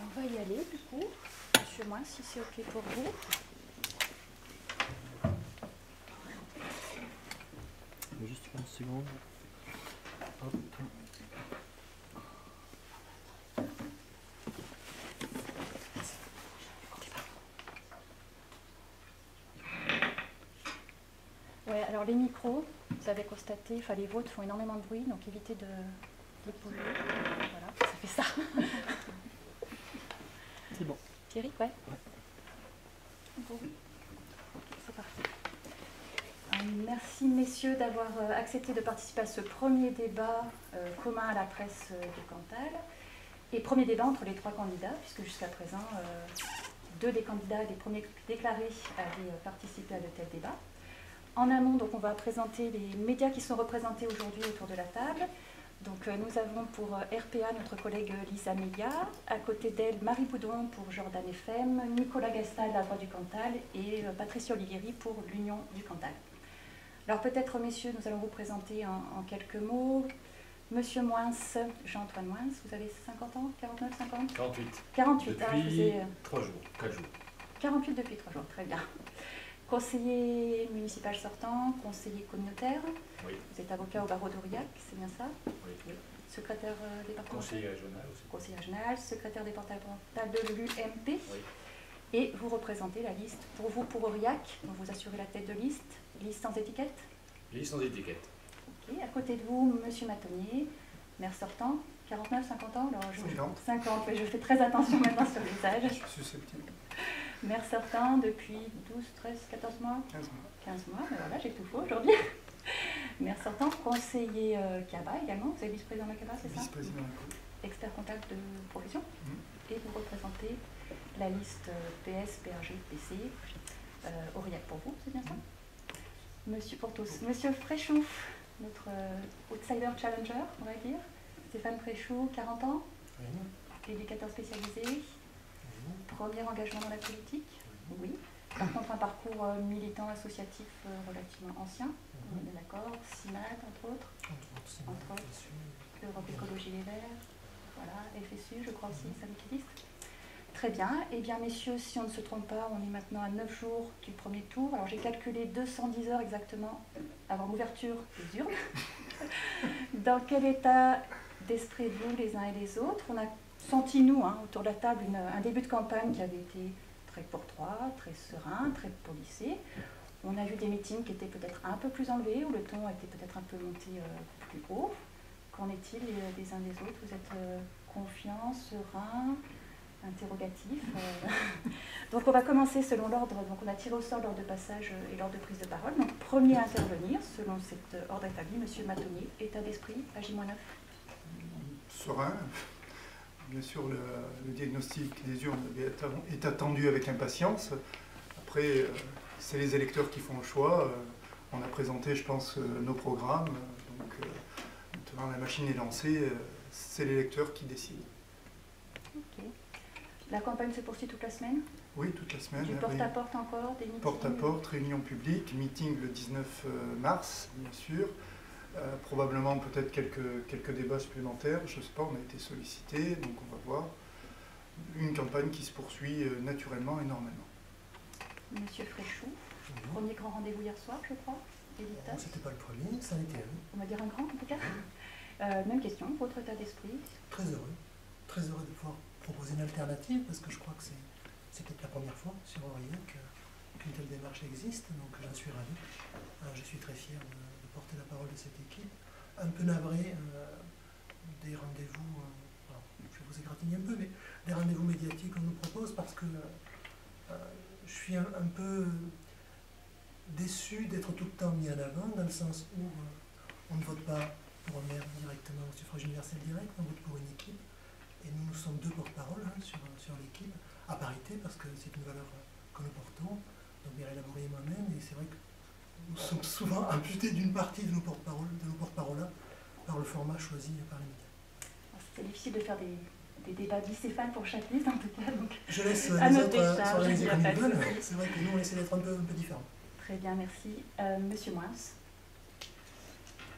On va y aller du coup. Monsieur Moins, si c'est OK pour vous. Juste une seconde. Hop. Ouais, alors les micros, vous avez constaté, enfin les vôtres font énormément de bruit, donc évitez de les polluer. Voilà, ça fait ça. C'est bon. Thierry, ouais. Bon, oui. C'est parti. Merci messieurs d'avoir accepté de participer à ce premier débat commun à la presse de Cantal. Et premier débat entre les trois candidats, puisque jusqu'à présent, deux des candidats, les premiers déclarés, avaient participé à de tels débats. En amont, donc, on va présenter les médias qui sont représentés aujourd'hui autour de la table. Donc, nous avons pour RPA notre collègue Lisa Melia, à côté d'elle Marie Boudon pour Jordan FM, Nicolas Gastal, La Voix du Cantal, et Patricia Olivieri pour l'Union du Cantal. Alors peut-être, messieurs, nous allons vous présenter en quelques mots. Monsieur Moins, Jean-Antoine Moins, vous avez 50 ans, 49, 50 48. 48, depuis 3 jours, 4 jours. 48 depuis 3 jours, très bien. Conseiller municipal sortant, conseiller communautaire. Oui. Vous êtes avocat au barreau d'Aurillac, c'est bien ça? Oui. Oui. Secrétaire départemental. Conseiller régional aussi. Conseiller régional, secrétaire départemental de l'UMP. Oui. Et vous représentez la liste pour vous pour Aurillac, donc vous assurez la tête de liste, liste sans étiquette. Liste sans étiquette. Ok. À côté de vous, monsieur Matonnier, maire sortant, 49, 50 ans. Alors, 50, oui, je fais très attention maintenant sur le visage. Je suis susceptible. Maire sortant depuis 12, 13, 14 mois 15 mois. 15 mois, mais voilà, j'ai tout faux aujourd'hui. Maire sortant, conseiller CABA également, vous êtes vice-président de la CABA, c'est ça? Vice-président de la CABA. Expert comptable de profession. Et vous représentez la liste PS, PRG, PC, Aurillac pour vous, c'est bien ça? Monsieur pour tous. Monsieur Fréchou, notre outsider challenger, on va dire. Stéphane Fréchou, 40 ans, éducateur spécialisé. Premier engagement dans la politique? Oui. Par contre, un parcours militant associatif relativement ancien, on est bien d'accord. CIMAD, entre autres. Entre autres. Europe Écologie Les Verts. Voilà. FSU, je crois aussi, syndicaliste. Très bien. Eh bien, messieurs, si on ne se trompe pas, on est maintenant à 9 jours du premier tour. Alors, j'ai calculé 210 heures exactement avant l'ouverture des urnes. Dans quel état d'esprit êtes-vous les uns et les autres? On a senti, nous, autour de la table, un début de campagne qui avait été très courtois, très serein, très policé. On a vu des meetings qui étaient peut-être un peu plus enlevés, où le ton était peut-être un peu monté plus haut. Qu'en est-il des uns des autres? Vous êtes confiants, sereins, interrogatifs? Donc on va commencer selon l'ordre. Donc on a tiré au sort l'ordre de passage et l'ordre de prise de parole. Donc premier à intervenir, selon cet ordre établi, Monsieur Matonnier, état d'esprit, à J-9. Serein. Bien sûr, le diagnostic des urnes est attendu avec impatience. Après, c'est les électeurs qui font le choix. On a présenté, je pense, nos programmes. Donc, maintenant, la machine est lancée. C'est l'électeur qui décide. Ok. La campagne se poursuit toute la semaine? Oui, toute la semaine. Du porte-à-porte encore, des meetings? Porte-à-porte, réunion publique, meeting le 19 mars, bien sûr. Probablement peut-être quelques débats supplémentaires, je ne sais pas, on a été sollicité, donc on va voir. Une campagne qui se poursuit naturellement et normalement. Monsieur Fréchou, premier grand rendez-vous hier soir, je crois, éditeur. C'était pas le premier, ça a été un. On va dire un grand en tout cas. Même question, votre état d'esprit? Très heureux de pouvoir proposer une alternative, parce que je crois que c'est peut-être la première fois sur Aurillac qu'une telle démarche existe, donc j'en suis ravi. Je suis très fier de porter la parole de cette équipe. Un peu navré des rendez-vous, je vais vous égratigner un peu, mais des rendez-vous médiatiques qu'on nous propose parce que je suis un peu déçu d'être tout le temps mis en avant, dans le sens où on ne vote pas pour un maire directement au suffrage universel direct, on vote pour une équipe. Et nous sommes deux porte-parole sur l'équipe, à parité, parce que c'est une valeur que nous portons, donc bien élaborée moi-même, et c'est vrai que nous sommes souvent amputés d'une partie de nos porte-parole par le format choisi par les médias. C'est difficile de faire des débats bicéphales pour chaque liste, en tout cas. Donc, je laisse à les notre autres décharge, s'organiser comme ils veulent. souci. C'est vrai que nous, on essaie d'être un peu différents. Très bien, merci. Monsieur Moins.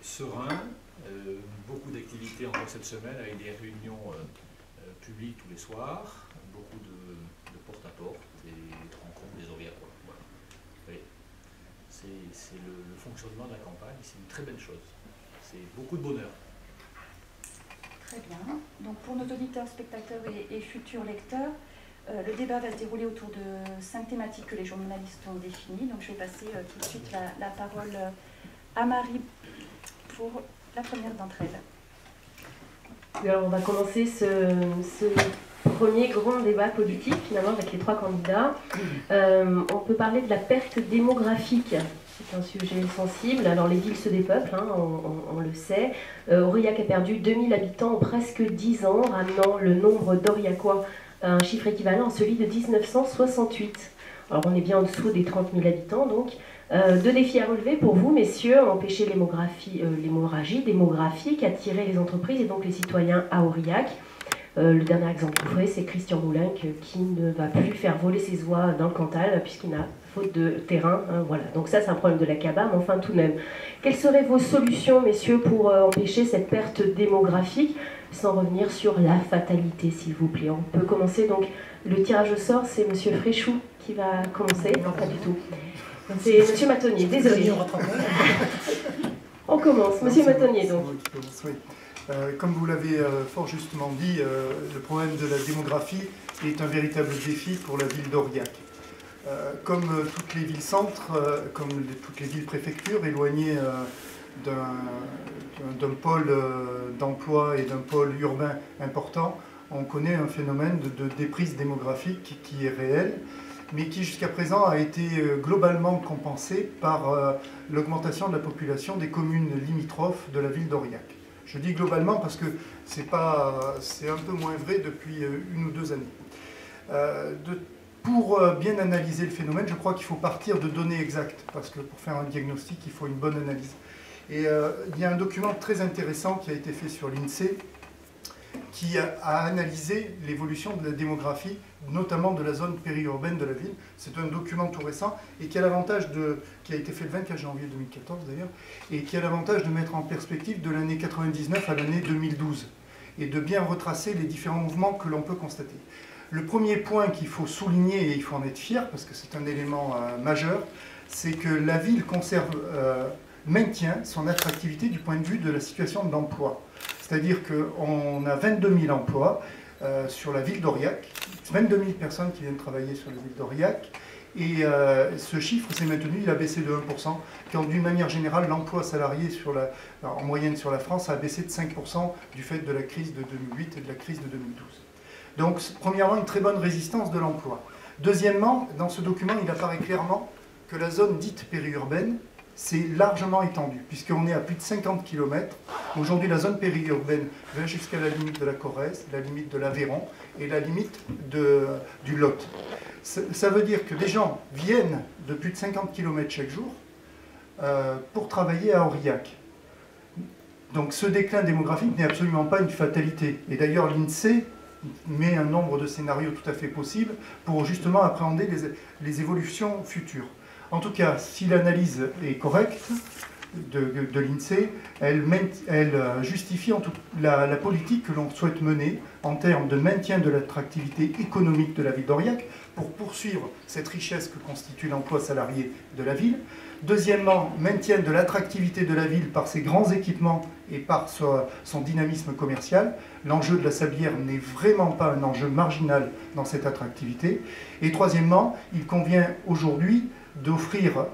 Serein, beaucoup d'activités encore cette semaine avec des réunions publiques tous les soirs. beaucoup de porte-à-porte et de rencontres des Aurillacois. Voilà. Oui. C'est le fonctionnement de la campagne, c'est une très belle chose. C'est beaucoup de bonheur. Très bien. Donc pour nos auditeurs, spectateurs et futurs lecteurs, le débat va se dérouler autour de 5 thématiques que les journalistes ont définies. Donc je vais passer tout de suite la parole à Marie pour la première d'entre elles. Alors on va commencer ce premier grand débat politique finalement avec les 3 candidats. On peut parler de la perte démographique. C'est un sujet sensible. Alors les villes se dépeuplent, hein, on le sait. Aurillac a perdu 2000 habitants en presque 10 ans, ramenant le nombre d'Aurillacois à un chiffre équivalent à celui de 1968. Alors on est bien en dessous des 30 000 habitants donc. 2 défis à relever pour vous, messieurs: empêcher l'hémorragie démographique, attirer les entreprises et donc les citoyens à Aurillac. Le dernier exemple tout frais, c'est Christian Moulin qui ne va plus faire voler ses oies dans le Cantal puisqu'il n'a faute de terrain. Hein, voilà. Donc ça, c'est un problème de la CABA, mais enfin tout de même. Quelles seraient vos solutions, messieurs, pour empêcher cette perte démographique, sans revenir sur la fatalité, s'il vous plaît? On peut commencer donc. Le tirage au sort, c'est Monsieur Fréchou qui va commencer. Non, pas du tout. C'est Monsieur Matonnier, désolé. On commence. Monsieur Matonnier, donc. Oui. Comme vous l'avez fort justement dit, le problème de la démographie est un véritable défi pour la ville d'Aurillac. Comme toutes les villes-centres, comme toutes les villes-préfectures éloignées d'un pôle d'emploi et d'un pôle urbain important, on connaît un phénomène de déprise démographique qui est réel, mais qui jusqu'à présent a été globalement compensé par l'augmentation de la population des communes limitrophes de la ville d'Aurillac. Je dis globalement parce que c'est un peu moins vrai depuis 1 ou 2 années. Pour bien analyser le phénomène, je crois qu'il faut partir de données exactes, parce que pour faire un diagnostic, il faut une bonne analyse. Et il y a un document très intéressant qui a été fait sur l'INSEE, qui a analysé l'évolution de la démographie, notamment de la zone périurbaine de la ville. C'est un document tout récent et qui a l'avantage qui a été fait le 24 janvier 2014 d'ailleurs, et qui a l'avantage de mettre en perspective de l'année 99 à l'année 2012 et de bien retracer les différents mouvements que l'on peut constater. Le premier point qu'il faut souligner, et il faut en être fier parce que c'est un élément majeur, c'est que la ville maintient son attractivité du point de vue de la situation de l'emploi. C'est-à-dire qu'on a 22 000 emplois sur la ville d'Aurillac, 22 000 personnes qui viennent travailler sur la ville d'Aurillac, et ce chiffre s'est maintenu, il a baissé de 1%, quand d'une manière générale, l'emploi salarié en moyenne sur la France a baissé de 5% du fait de la crise de 2008 et de la crise de 2012. Donc, premièrement, une très bonne résistance de l'emploi. Deuxièmement, dans ce document, il apparaît clairement que la zone dite périurbaine s'est largement étendue, puisqu'on est à plus de 50 km. Aujourd'hui, la zone périurbaine va jusqu'à la limite de la Corrèze, la limite de l'Aveyron et la limite du Lot. Ça veut dire que des gens viennent de plus de 50 km chaque jour pour travailler à Aurillac. Donc ce déclin démographique n'est absolument pas une fatalité. Et d'ailleurs, l'INSEE met un nombre de scénarios tout à fait possibles pour justement appréhender les évolutions futures. En tout cas, si l'analyse est correcte de l'INSEE, elle justifie la politique que l'on souhaite mener en termes de maintien de l'attractivité économique de la ville d'Aurillac pour poursuivre cette richesse que constitue l'emploi salarié de la ville. Deuxièmement, maintien de l'attractivité de la ville par ses grands équipements et par son dynamisme commercial. L'enjeu de la Sablière n'est vraiment pas un enjeu marginal dans cette attractivité. Et troisièmement, il convient aujourd'hui d'offrir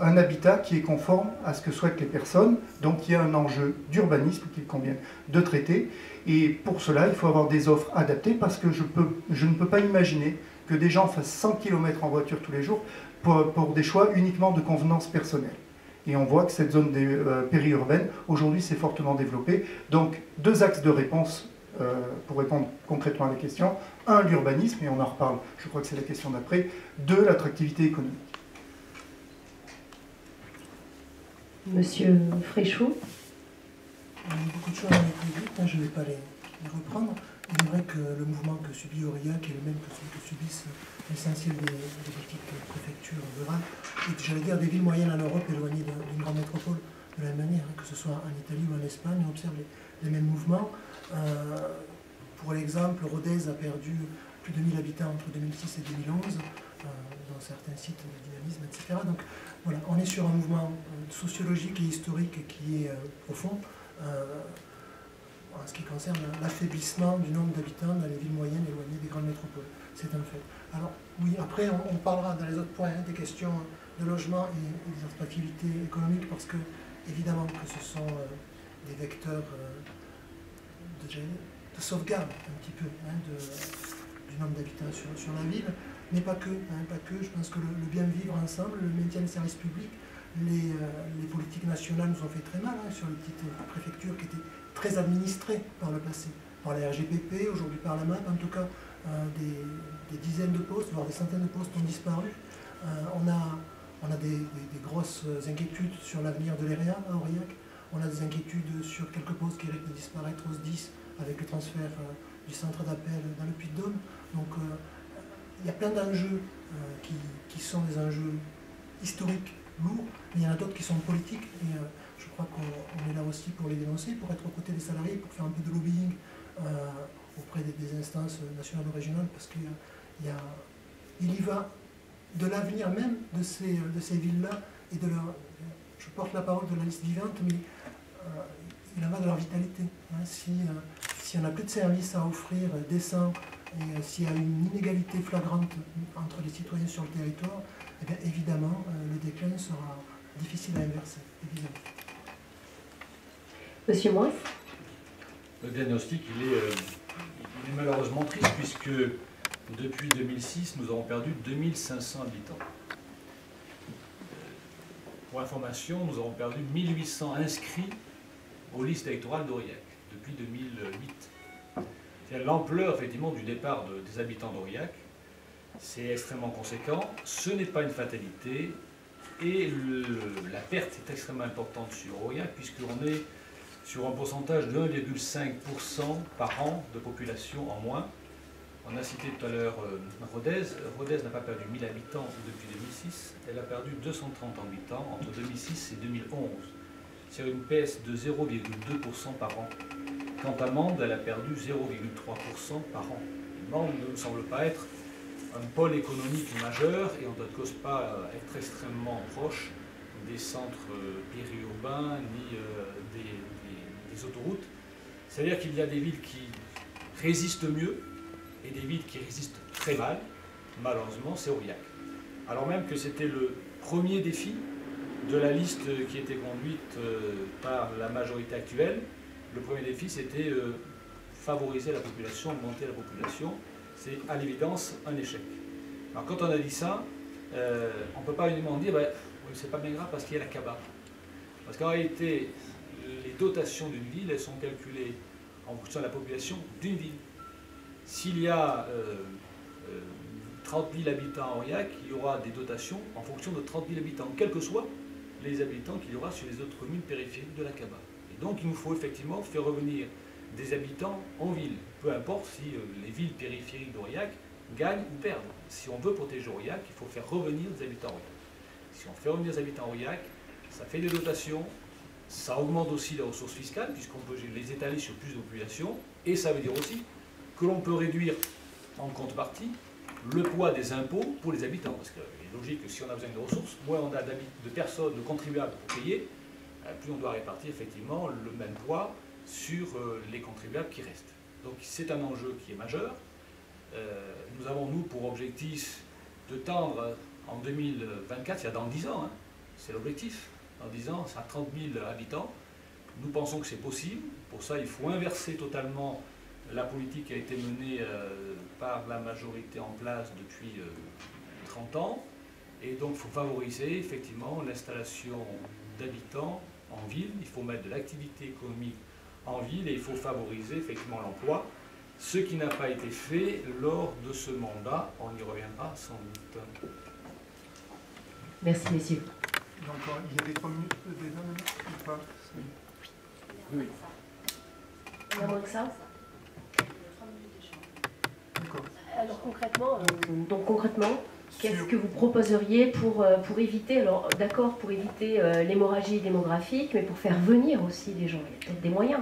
un habitat qui est conforme à ce que souhaitent les personnes. Donc il y a un enjeu d'urbanisme qu'il convient de traiter. Et pour cela, il faut avoir des offres adaptées parce que je ne peux pas imaginer que des gens fassent 100 km en voiture tous les jours pour des choix uniquement de convenance personnelle. Et on voit que cette zone périurbaine, aujourd'hui, s'est fortement développée. Donc, 2 axes de réponse pour répondre concrètement à la question. 1, l'urbanisme, et on en reparle, je crois que c'est la question d'après. 2, l'attractivité économique. Monsieur Fréchou. Il y a beaucoup de choses à être dites, je ne vais pas les reprendre. Il est vrai que le mouvement que subit Aurillac est le même que celui que subissent l'essentiel des petites préfectures rurales, et j'allais dire des villes moyennes en Europe éloignées d'une grande métropole de la même manière, que ce soit en Italie ou en Espagne, on observe les mêmes mouvements. Pour l'exemple, Rodez a perdu plus de 1000 habitants entre 2006 et 2011, dans certains sites de dynamisme, etc. Donc voilà, on est sur un mouvement sociologique et historique qui est profond en ce qui concerne l'affaiblissement du nombre d'habitants dans les villes moyennes éloignées des grandes métropoles. C'est un fait. Alors oui, après on parlera dans les autres points des questions de logement et des attractivités économiques, parce que évidemment que ce sont des vecteurs de sauvegarde un petit peu du nombre d'habitants sur la ville, mais pas que. Pas que. Je pense que le bien vivre ensemble, le maintien des services publics, les politiques nationales nous ont fait très mal sur les petites préfectures qui étaient très administrées par le passé, par la RGPP, aujourd'hui par la MAP, en tout cas des dizaines de postes, voire des centaines de postes ont disparu. On a des grosses inquiétudes sur l'avenir de l'EREA à Aurillac. On a des inquiétudes sur quelques postes qui risquent de disparaître au SDIS avec le transfert du centre d'appel dans le Puy-de-Dôme. Donc il y a plein d'enjeux qui sont des enjeux historiques, lourds, mais il y en a d'autres qui sont politiques. Et je crois qu'on est là aussi pour les dénoncer, pour être aux côtés des salariés, pour faire un peu de lobbying auprès des instances nationales ou régionales, parce qu'il y va de l'avenir même de ces villes-là et de leur... Je porte la parole de la liste vivante, mais il en va de leur vitalité. Si on n'a plus de services à offrir décents et s'il y a une inégalité flagrante entre les citoyens sur le territoire, eh bien, évidemment, le déclin sera difficile à inverser, évidemment. Monsieur Moïse ? Le diagnostic, il est malheureusement triste, puisque depuis 2006, nous avons perdu 2500 habitants. Pour information, nous avons perdu 1800 inscrits aux listes électorales d'Aurillac depuis 2008. L'ampleur effectivement du départ des habitants d'Aurillac, c'est extrêmement conséquent. Ce n'est pas une fatalité et la perte est extrêmement importante sur Aurillac, puisqu'on est sur un pourcentage de 1,5% par an de population en moins. On a cité tout à l'heure Rodez. Rodez n'a pas perdu 1000 habitants depuis 2006, elle a perdu 230 habitants entre 2006 et 2011. C'est une baisse de 0,2% par an. Quant à Mende, elle a perdu 0,3% par an. Mende ne semble pas être un pôle économique majeur et on ne cause pas être extrêmement proche des centres périurbains ni des autoroutes. C'est-à-dire qu'il y a des villes qui résistent mieux et des villes qui résistent très mal. Malheureusement, c'est Aurillac. Alors même que c'était le premier défi de la liste qui était conduite par la majorité actuelle. Le premier défi, c'était favoriser la population, augmenter la population. C'est à l'évidence un échec. Alors quand on a dit ça, on ne peut pas uniquement dire oui, c'est pas bien grave parce qu'il y a la CABA. Parce qu'en réalité, les dotations d'une ville, elles sont calculées en fonction de la population d'une ville. S'il y a 30 000 habitants à Aurillac, il y aura des dotations en fonction de 30 000 habitants, quels que soient les habitants qu'il y aura sur les autres communes périphériques de la CABA. Et donc il nous faut effectivement faire revenir des habitants en ville, peu importe si les villes périphériques d'Aurillac gagnent ou perdent. Si on veut protéger Aurillac, il faut faire revenir des habitants à Aurillac. Si on fait revenir des habitants à Aurillac, ça fait des dotations, ça augmente aussi les ressources fiscales, puisqu'on peut les étaler sur plus de population, et ça veut dire aussi que l'on peut réduire en contrepartie le poids des impôts pour les habitants. Parce qu'il est logique que si on a besoin de ressources, moins on a de personnes, de contribuables pour payer, plus on doit répartir effectivement le même poids sur les contribuables qui restent. Donc c'est un enjeu qui est majeur. Nous avons, nous, pour objectif de tendre en 2024, c'est-à-dire dans 10 ans, c'est l'objectif, dans 10 ans, c'est à 30 000 habitants. Nous pensons que c'est possible. Pour ça, il faut inverser totalement la politique qui a été menée par la majorité en place depuis 30 ans. Et donc, il faut favoriser effectivement l'installation d'habitants en ville. Il faut mettre de l'activité économique en ville et il faut favoriser effectivement l'emploi. Ce qui n'a pas été fait lors de ce mandat, on y reviendra sans doute. Merci, messieurs. Donc, il y avait 3 minutes de débat maintenant ou pas? Oui. Il y a moins que ça? D'accord. Alors concrètement, qu'est-ce que vous proposeriez pour éviter, alors d'accord, pour éviter l'hémorragie démographique, mais pour faire venir aussi des gens? Il y a peut-être des moyens.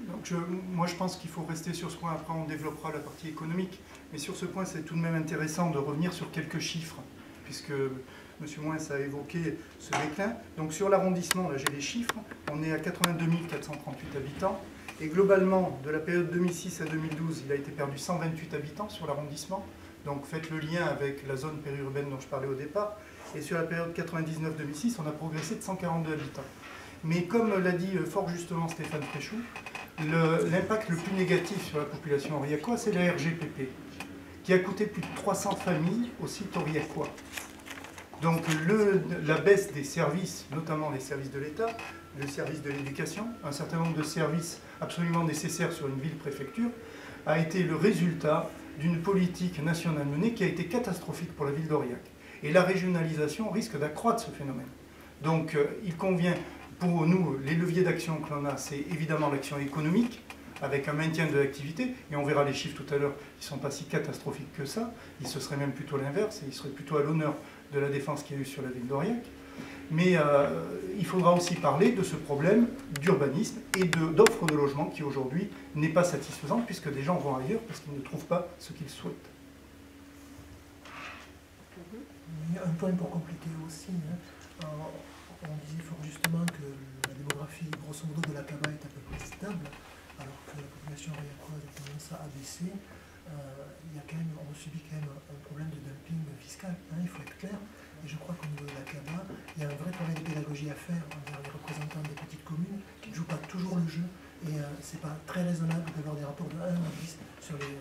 Donc Moi, je pense qu'il faut rester sur ce point. Après, on développera la partie économique. Mais sur ce point, c'est tout de même intéressant de revenir sur quelques chiffres, puisque M. Moins a évoqué ce déclin. Donc, sur l'arrondissement, là, j'ai les chiffres. On est à 82 438 habitants. Et globalement, de la période 2006 à 2012, il a été perdu 128 habitants sur l'arrondissement. Donc, faites le lien avec la zone périurbaine dont je parlais au départ. Et sur la période 99-2006, on a progressé de 142 habitants. Mais comme l'a dit fort justement Stéphane Fréchou, l'impact le plus négatif sur la population aurillacois, c'est la RGPP, qui a coûté plus de 300 familles au site aurillacois. Donc la baisse des services, notamment les services de l'État, le service de l'éducation, un certain nombre de services absolument nécessaires sur une ville-préfecture, a été le résultat d'une politique nationale menée qui a été catastrophique pour la ville d'Aurillac. Et la régionalisation risque d'accroître ce phénomène. Donc il convient, pour nous, les leviers d'action que l'on a, c'est évidemment l'action économique, avec un maintien de l'activité, et on verra les chiffres tout à l'heure, qui ne sont pas si catastrophiques que ça, ce serait même plutôt l'inverse, et il serait plutôt à l'honneur de la défense qu'il y a eu sur la ville d'Aurillac. Mais il faudra aussi parler de ce problème d'urbanisme et d'offre de logement qui aujourd'hui n'est pas satisfaisante, puisque des gens vont ailleurs parce qu'ils ne trouvent pas ce qu'ils souhaitent. Un point pour compléter aussi, on disait fort justement que la démographie, grosso modo, de la CABA est à peu près stable, alors que la population aurillacoise a tendance à baisser. On subit quand même un problème de dumping fiscal, il faut être clair. Et je crois qu'au niveau de la CABA, il y a un vrai travail de pédagogie à faire envers les représentants des petites communes qui ne jouent pas toujours le jeu. Et ce n'est pas très raisonnable d'avoir des rapports de 1 à 10 sur les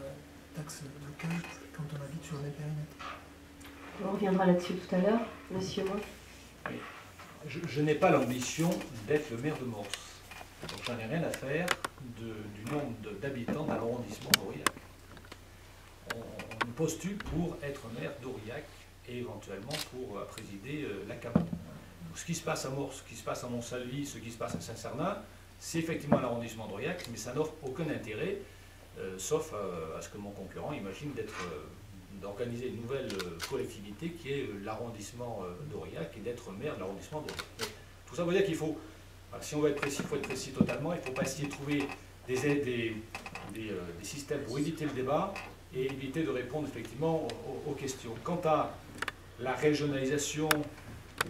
taxes locales quand on habite sur le même périmètre. On reviendra là-dessus tout à l'heure. Monsieur Moins. Oui. Je n'ai pas l'ambition d'être le maire de Mors. Donc j'en ai rien à faire du nombre d'habitants dans l'arrondissement d'Aurillac. On me postule pour être maire d'Aurillac et éventuellement pour présider la CABA. Ce qui se passe à Mors, ce qui se passe à Montsalvi, ce qui se passe à Saint-Cernin, c'est effectivement l'arrondissement d'Aurillac, mais ça n'offre aucun intérêt, sauf à ce que mon concurrent imagine d'organiser une nouvelle collectivité qui est l'arrondissement d'Aurillac et d'être maire de l'arrondissement d'Aurillac. Tout ça veut dire qu'il faut, si on veut être précis, il faut être précis totalement, il ne faut pas essayer de trouver des systèmes pour éviter le débat et éviter de répondre effectivement aux questions. Quant à la régionalisation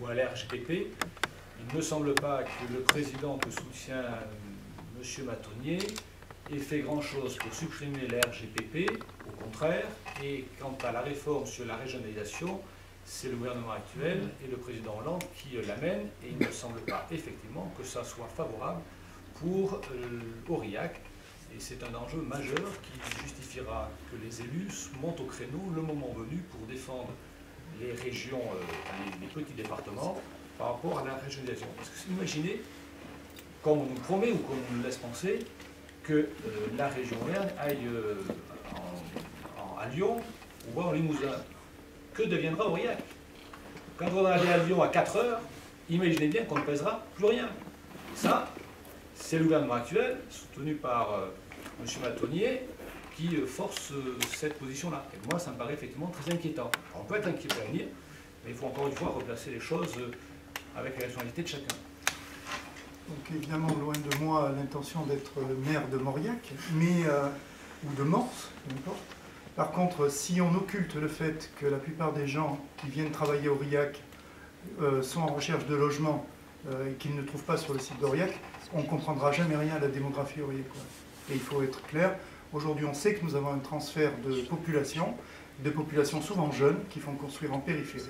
ou à l'RGPP, il ne me semble pas que le président que soutient M. Matonnier ait fait grand-chose pour supprimer la RGPP, au contraire, et quant à la réforme sur la régionalisation, c'est le gouvernement actuel et le président Hollande qui l'amènent, et il ne me semble pas effectivement que ça soit favorable pour Aurillac, et c'est un enjeu majeur qui justifiera que les élus montent au créneau le moment venu pour défendre les régions, les petits départements, par rapport à la régionalisation. Parce que imaginez, comme on nous promet ou comme on nous laisse penser, que la région Auvergne aille à Lyon ou en Limousin. Que deviendra Aurillac? Quand on va aller à Lyon à 4 heures, imaginez bien qu'on ne pèsera plus rien. Ça, c'est le gouvernement actuel, soutenu par M. Matonnier, qui force cette position-là. Et moi, ça me paraît effectivement très inquiétant. Alors, on peut être inquiet pour l'avenir, mais il faut encore une fois replacer les choses avec la rationalité de chacun. Donc évidemment, loin de moi l'intention d'être maire de Mauriac, ou de Mors, n'importe. Par contre, si on occulte le fait que la plupart des gens qui viennent travailler à Aurillac sont en recherche de logement et qu'ils ne trouvent pas sur le site d'Aurillac, on ne comprendra jamais rien à la démographie aurillacoise. Et il faut être clair, aujourd'hui on sait que nous avons un transfert de populations souvent jeunes, qui font construire en périphérie,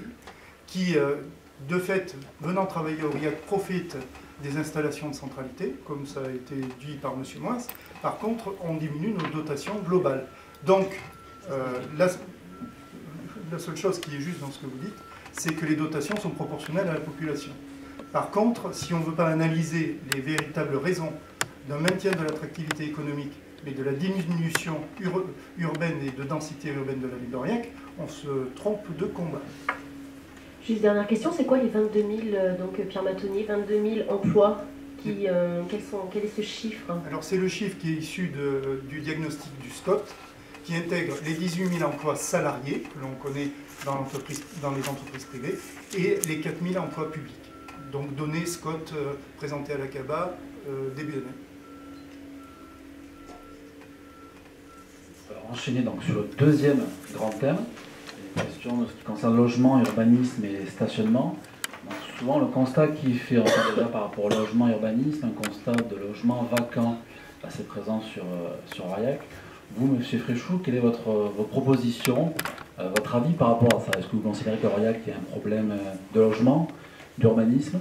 qui, de fait, venant travailler à Aurillac, profitent des installations de centralité, comme ça a été dit par M. Moins. Par contre, on diminue nos dotations globales. Donc, la seule chose qui est juste dans ce que vous dites, c'est que les dotations sont proportionnelles à la population. Par contre, si on ne veut pas analyser les véritables raisons d'un maintien de l'attractivité économique, mais de la diminution urbaine et de densité urbaine de la ville d'Aurillac, on se trompe de combat. Juste dernière question, c'est quoi les 22 000, donc Pierre Matonnier, 22 000 emplois quel est ce chiffre? Alors c'est le chiffre qui est issu du diagnostic du SCOT, qui intègre les 18 000 emplois salariés que l'on connaît dans les entreprises privées et les 4 000 emplois publics. Donc données SCOT présentées à la CABA début d'année. enchaîner donc sur le deuxième grand thème, les questions de ce qui concerne logement, urbanisme et stationnement. Donc, souvent, le constat qui est fait déjà par rapport au logement et urbanisme, un constat de logement vacant assez présent sur Aurillac. Vous, M. Fréchou, quelle est votre proposition, votre avis par rapport à ça? Est-ce que vous considérez qu'Aurillac il y a un problème de logement, d'urbanisme?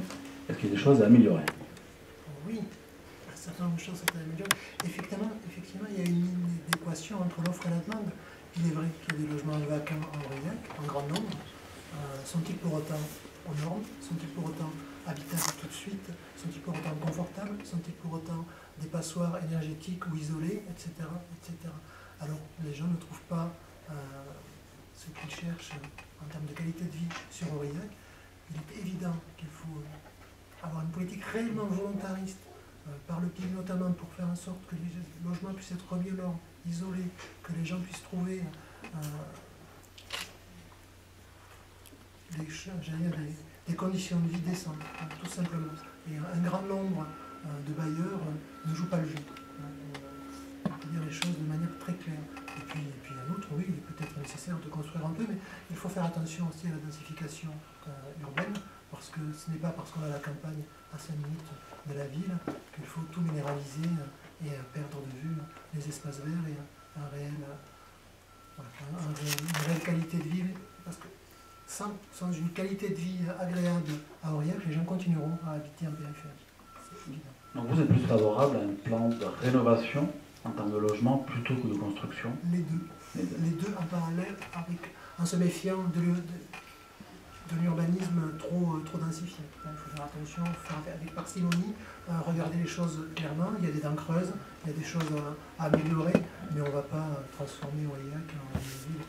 Est-ce qu'il y a des choses à améliorer? Oui, un certain nombre de choses à améliorer. Effectivement, il y a une inadéquation entre l'offre et la demande. Il est vrai qu'il y a des logements vacants à Aurillac, en grand nombre. Sont-ils pour autant aux normes? Sont-ils pour autant habitables tout de suite? Sont-ils pour autant confortables? Sont-ils pour autant des passoires énergétiques ou isolées, etc., etc. Alors, les gens ne trouvent pas ce qu'ils cherchent en termes de qualité de vie sur Aurillac. Il est évident qu'il faut avoir une politique réellement volontariste, par le PIB notamment, pour faire en sorte que les logements puissent être remis aux normes, isolés, que les gens puissent trouver des conditions de vie décentes, tout simplement. Et un grand nombre de bailleurs ne jouent pas le jeu. On peut dire les choses de manière très claire. Et puis en outre, oui, il est peut-être nécessaire de construire un peu, mais il faut faire attention aussi à la densification urbaine, parce que ce n'est pas parce qu'on a la campagne à 5 minutes de la ville qu'il faut tout minéraliser et perdre de vue les espaces verts et une réelle qualité de vie. Parce que sans une qualité de vie agréable à Aurillac, les gens continueront à habiter en périphérie. C'est évident. Donc vous êtes plus favorable à un plan de rénovation en termes de logement plutôt que de construction? Les deux. Les deux en parallèle, en se méfiant de l'urbanisme trop densifié. Il faut faire attention, faire avec parcimonie, regarder les choses clairement. Il y a des dents creuses, il y a des choses à améliorer, mais on ne va pas transformer Aurillac en une ville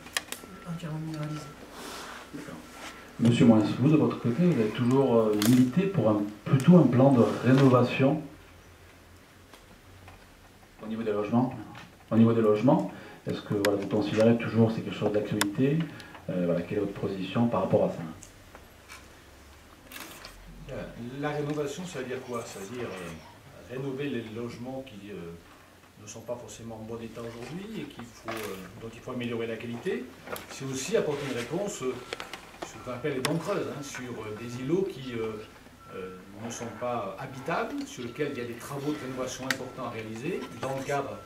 entièrement minéralisée. Monsieur Moins, vous de votre côté, vous avez toujours milité pour plutôt un plan de rénovation au niveau des logements. Au niveau des logements, est-ce que voilà, vous considérez toujours que c'est quelque chose d'actualité? Voilà, quelle est votre position par rapport à ça? La rénovation, ça veut dire quoi? Ça veut dire rénover les logements qui ne sont pas forcément en bon état aujourd'hui et dont il faut améliorer la qualité. C'est aussi apporter une réponse sur ce qu'on appelle les dents creuses, sur des îlots qui ne sont pas habitables, sur lesquels il y a des travaux de rénovation importants à réaliser dans le cadre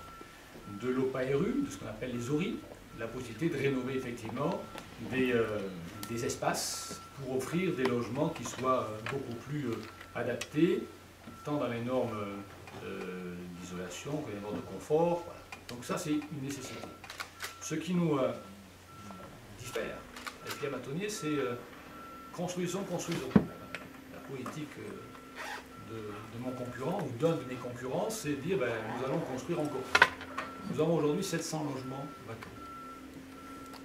de l'OPARU, de ce qu'on appelle les ORI, la possibilité de rénover effectivement des espaces pour offrir des logements qui soient beaucoup plus adaptés, tant dans les normes d'isolation que les normes de confort. Voilà. Donc ça, c'est une nécessité. Ce qui nous diffère avec Pierre Matonnier, c'est construisons. La politique de mon concurrent, ou d'un de mes concurrents, c'est de dire nous allons construire encore. Nous avons aujourd'hui 700 logements vacants.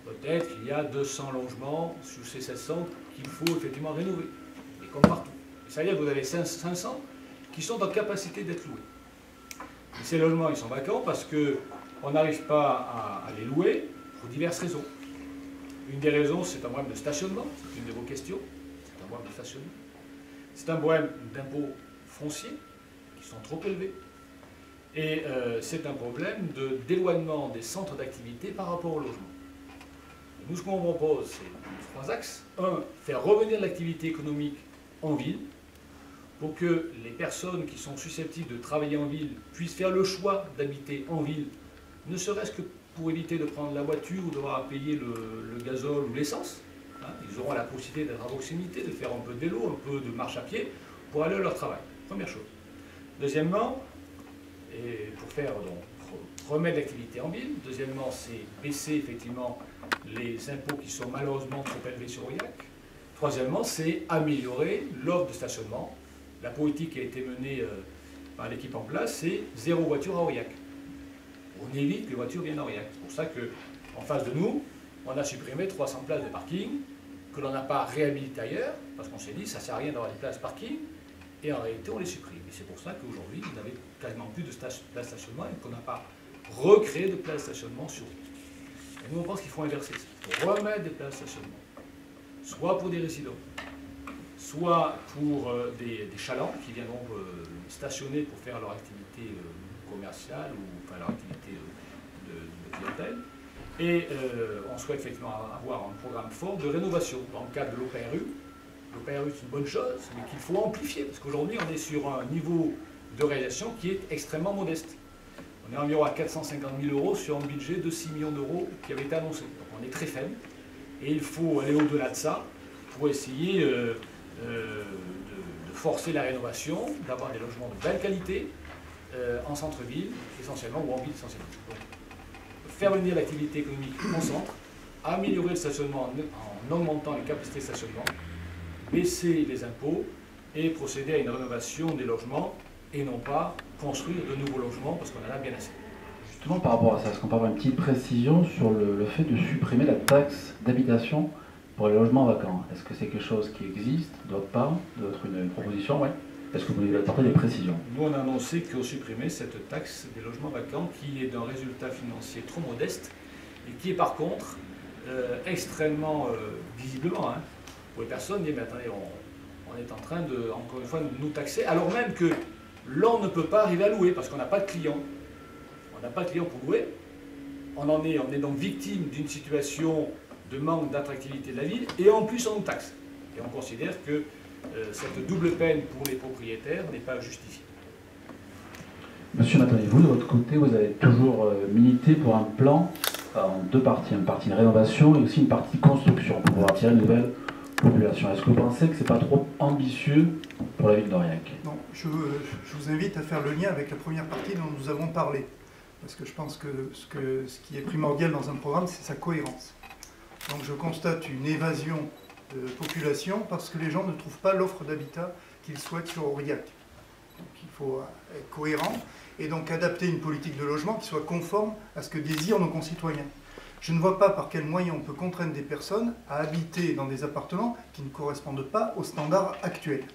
Peut-être qu'il y a 200 logements sur ces 700 qu'il faut effectivement rénover, et comme partout. C'est-à-dire que vous avez 500 qui sont en capacité d'être loués. Et ces logements, ils sont vacants parce qu'on n'arrive pas à les louer pour diverses raisons. Une des raisons, c'est un problème de stationnement, c'est une de vos questions, c'est un problème de stationnement. C'est un problème d'impôts fonciers qui sont trop élevés. Et c'est un problème d'éloignement des centres d'activité par rapport au logement. Et nous, ce qu'on propose, c'est 3 axes. Un, faire revenir l'activité économique en ville, pour que les personnes qui sont susceptibles de travailler en ville puissent faire le choix d'habiter en ville, ne serait-ce que pour éviter de prendre la voiture ou d'avoir à payer le gazole ou l'essence. Ils auront la possibilité d'être à proximité, de faire un peu de vélo, un peu de marche à pied, pour aller à leur travail. Première chose. Deuxièmement, et pour remettre l'activité en ville, deuxièmement, c'est baisser effectivement les impôts qui sont malheureusement trop élevés sur Aurillac. Troisièmement, c'est améliorer l'offre de stationnement. La politique qui a été menée par l'équipe en place, c'est 0 voiture à Aurillac. On évite que les voitures viennent à Aurillac. C'est pour ça qu'en face de nous, on a supprimé 300 places de parking, que l'on n'a pas réhabilité ailleurs, parce qu'on s'est dit que ça ne sert à rien d'avoir des places de parking, et en réalité on les supprime. Et c'est pour ça qu'aujourd'hui, vous n'avez quasiment plus de places de stationnement et qu'on n'a pas recréé de places de stationnement sur l'île. Et nous on pense qu'il faut inverser ça. Il faut remettre des places de stationnement, soit pour des résidents, soit pour des chalands qui viendront stationner pour faire leur activité commerciale ou enfin, leur activité de clientèle, Et on souhaite effectivement avoir un programme fort de rénovation dans le cadre de l'OPRU. L'OPRU, c'est une bonne chose, mais qu'il faut amplifier, parce qu'aujourd'hui, on est sur un niveau de réalisation qui est extrêmement modeste. On est environ à 450 000 € sur un budget de 6 millions d'euros qui avait été annoncé. Donc on est très faible, et il faut aller au-delà de ça pour essayer de forcer la rénovation, d'avoir des logements de belle qualité en centre-ville, essentiellement, ou en ville essentiellement. Donc, faire venir l'activité économique en centre, améliorer le stationnement en augmentant les capacités de stationnement, baisser les impôts et procéder à une rénovation des logements et non pas construire de nouveaux logements parce qu'on en a bien assez. Justement, par rapport à ça, est-ce qu'on peut avoir une petite précision sur le fait de supprimer la taxe d'habitation pour les logements vacants? Est-ce que c'est quelque chose qui existe, d'autre part, d'autre une proposition? Ouais. Est-ce que vous pouvez apporter des précisions? Nous, on a annoncé qu'on supprimait cette taxe des logements vacants qui est d'un résultat financier trop modeste et qui est par contre extrêmement visiblement, hein, pour les personnes, mais attendez, on est en train de, encore une fois, de nous taxer, alors même que l'on ne peut pas arriver à louer parce qu'on n'a pas de clients. On n'a pas de clients pour louer. On est donc victime d'une situation de manque d'attractivité de la ville et en plus on nous taxe. Et on considère que cette double peine pour les propriétaires n'est pas justifiée. Monsieur Matoni, vous, de votre côté, vous avez toujours milité pour un plan en deux parties. Une partie de rénovation et aussi une partie de construction pour pouvoir attirer une nouvelle population. Est-ce que vous pensez que ce n'est pas trop ambitieux pour la ville d'Aurillac? Non, je vous invite à faire le lien avec la première partie dont nous avons parlé. Parce que je pense que ce qui est primordial dans un programme, c'est sa cohérence. Donc je constate une évasion de population parce que les gens ne trouvent pas l'offre d'habitat qu'ils souhaitent sur Aurillac. Donc il faut être cohérent et donc adapter une politique de logement qui soit conforme à ce que désirent nos concitoyens. Je ne vois pas par quels moyens on peut contraindre des personnes à habiter dans des appartements qui ne correspondent pas aux standards actuels.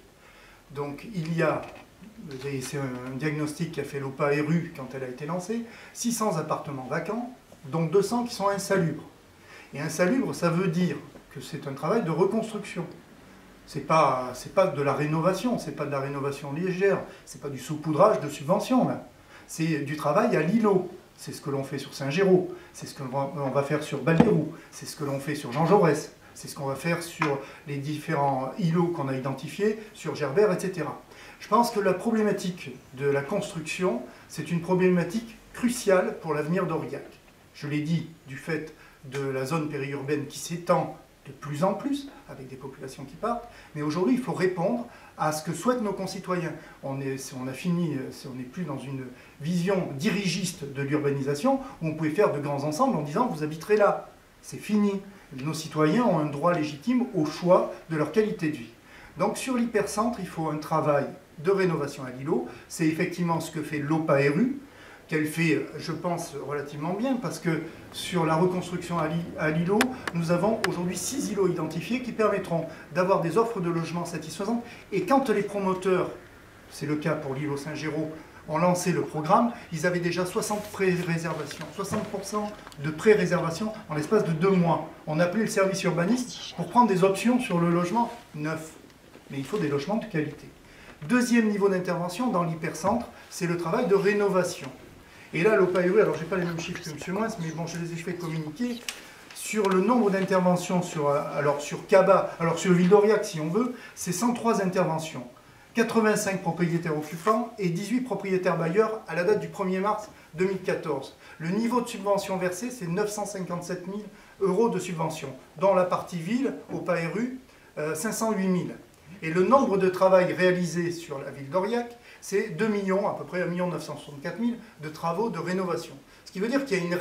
Donc il y a, c'est un diagnostic qu'a fait l'OPA-RU quand elle a été lancée, 600 appartements vacants, dont 200 qui sont insalubres. Et insalubre, ça veut dire que c'est un travail de reconstruction. C'est pas de la rénovation, c'est pas de la rénovation légère, c'est pas du saupoudrage de subventions, là. C'est du travail à l'îlot. C'est ce que l'on fait sur Saint-Géraud, c'est ce que l'on va faire sur Balbirou, c'est ce que l'on fait sur Jean Jaurès, c'est ce qu'on va faire sur les différents îlots qu'on a identifiés, sur Gerbert, etc. Je pense que la problématique de la construction, c'est une problématique cruciale pour l'avenir d'Aurillac. Je l'ai dit, du fait de la zone périurbaine qui s'étend de plus en plus, avec des populations qui partent, mais aujourd'hui il faut répondre à ce que souhaitent nos concitoyens. On n'est plus dans une vision dirigiste de l'urbanisation où on pouvait faire de grands ensembles en disant vous habiterez là. C'est fini. Nos citoyens ont un droit légitime au choix de leur qualité de vie. Donc sur l'hypercentre, il faut un travail de rénovation à l'îlot. C'est effectivement ce que fait l'OPA-RU, qu'elle fait, je pense, relativement bien, parce que sur la reconstruction à l'îlot, nous avons aujourd'hui 6 îlots identifiés qui permettront d'avoir des offres de logement satisfaisantes. Et quand les promoteurs, c'est le cas pour l'îlot Saint-Géraud, ont lancé le programme, ils avaient déjà 60 pré-réservations, 60% de pré-réservation en l'espace de 2 mois. On a appelé le service urbaniste pour prendre des options sur le logement neuf. Mais il faut des logements de qualité. Deuxième niveau d'intervention dans l'hypercentre, c'est le travail de rénovation. Et là, l'OPA-RU, alors je n'ai pas les mêmes chiffres que M. Moins, mais bon, je les ai fait communiquer, sur le nombre d'interventions sur CABA, alors sur Ville d'Aurillac si on veut, c'est 103 interventions. 85 propriétaires occupants et 18 propriétaires bailleurs à la date du 1er mars 2014. Le niveau de subvention versé, c'est 957 000 € de subvention, dont la partie ville, OPA-RU, 508 000. Et le nombre de travail réalisé sur la ville d'Aurillac, c'est 2 millions, à peu près 1 964 000 de travaux de rénovation. Ce qui veut dire qu'il y a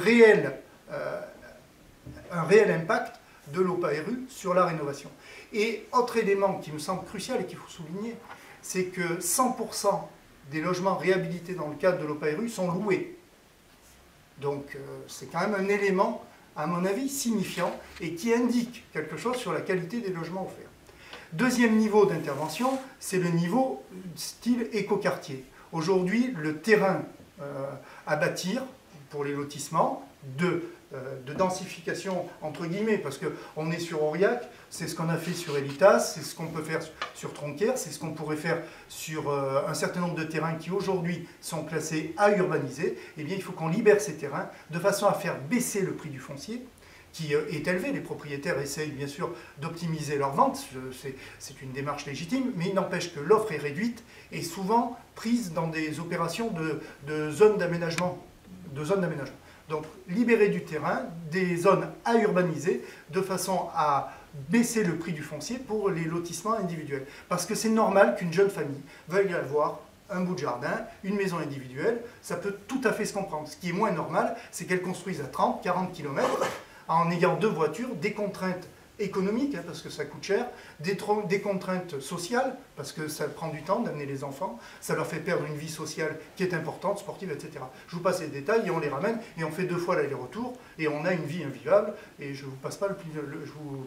un réel impact de l'OPA-RU sur la rénovation. Et autre élément qui me semble crucial et qu'il faut souligner, c'est que 100% des logements réhabilités dans le cadre de l'OPA-RU sont loués. Donc c'est quand même un élément, à mon avis, signifiant et qui indique quelque chose sur la qualité des logements offerts. Deuxième niveau d'intervention, c'est le niveau style écoquartier. Aujourd'hui, le terrain à bâtir pour les lotissements de de densification entre guillemets, parce qu'on est sur Aurillac, c'est ce qu'on a fait sur Elitas, c'est ce qu'on peut faire sur Tronquerre, c'est ce qu'on pourrait faire sur un certain nombre de terrains qui aujourd'hui sont classés à urbaniser. Eh bien, il faut qu'on libère ces terrains de façon à faire baisser le prix du foncier, qui est élevé. Les propriétaires essayent bien sûr d'optimiser leur vente, c'est une démarche légitime, mais il n'empêche que l'offre est réduite et souvent prise dans des opérations de zones d'aménagement. Donc libérer du terrain, des zones à urbaniser, de façon à baisser le prix du foncier pour les lotissements individuels. Parce que c'est normal qu'une jeune famille veuille avoir un bout de jardin, une maison individuelle, ça peut tout à fait se comprendre. Ce qui est moins normal, c'est qu'elle construise à 30, 40 km, en ayant 2 voitures, des contraintes économiques, parce que ça coûte cher, des contraintes sociales, parce que ça prend du temps d'amener les enfants, ça leur fait perdre une vie sociale qui est importante, sportive, etc. Je vous passe les détails et on les ramène, et on fait 2 fois l'aller-retour, et on a une vie invivable, et je vous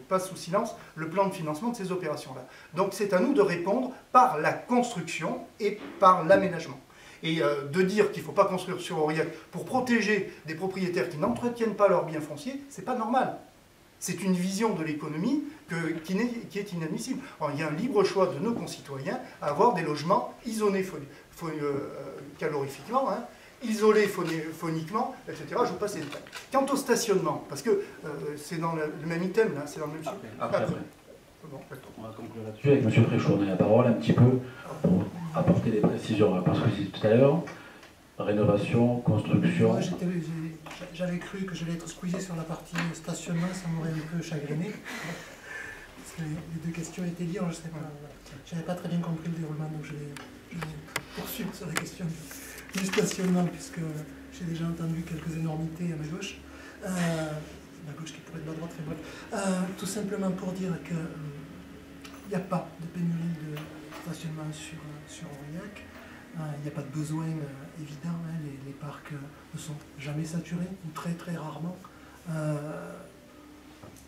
passe sous silence le plan de financement de ces opérations-là. Donc c'est à nous de répondre par la construction et par l'aménagement. Et de dire qu'il ne faut pas construire sur Aurillac pour protéger des propriétaires qui n'entretiennent pas leurs biens fonciers, c'est pas normal. C'est une vision de l'économie qui est inadmissible. Alors, il y a un libre choix de nos concitoyens à avoir des logements isolés calorifiquement, isolés phoniquement, etc. Je vous passe les détails. Quant au stationnement, parce que c'est dans le même item, là, c'est dans le même sujet. Après. Bon, on va conclure là-dessus avec M. Fréchot. On a la parole un petit peu pour apporter des précisions. Parce que c'est tout à l'heure, rénovation, construction. Moi, j'avais cru que j'allais être squeezé sur la partie stationnement, ça m'aurait un peu chagriné. Parce que les 2 questions étaient liées, je sais pas. J'avais pas très bien compris le déroulement, donc je vais poursuivre sur la question du stationnement, puisque j'ai déjà entendu quelques énormités à ma gauche. Ma gauche qui pourrait être ma droite, enfin bref. Tout simplement pour dire qu'il n'y a pas de pénurie de stationnement sur Aurillac. Il n'y a pas de besoin évident, les parcs ne sont jamais saturés, ou très très rarement.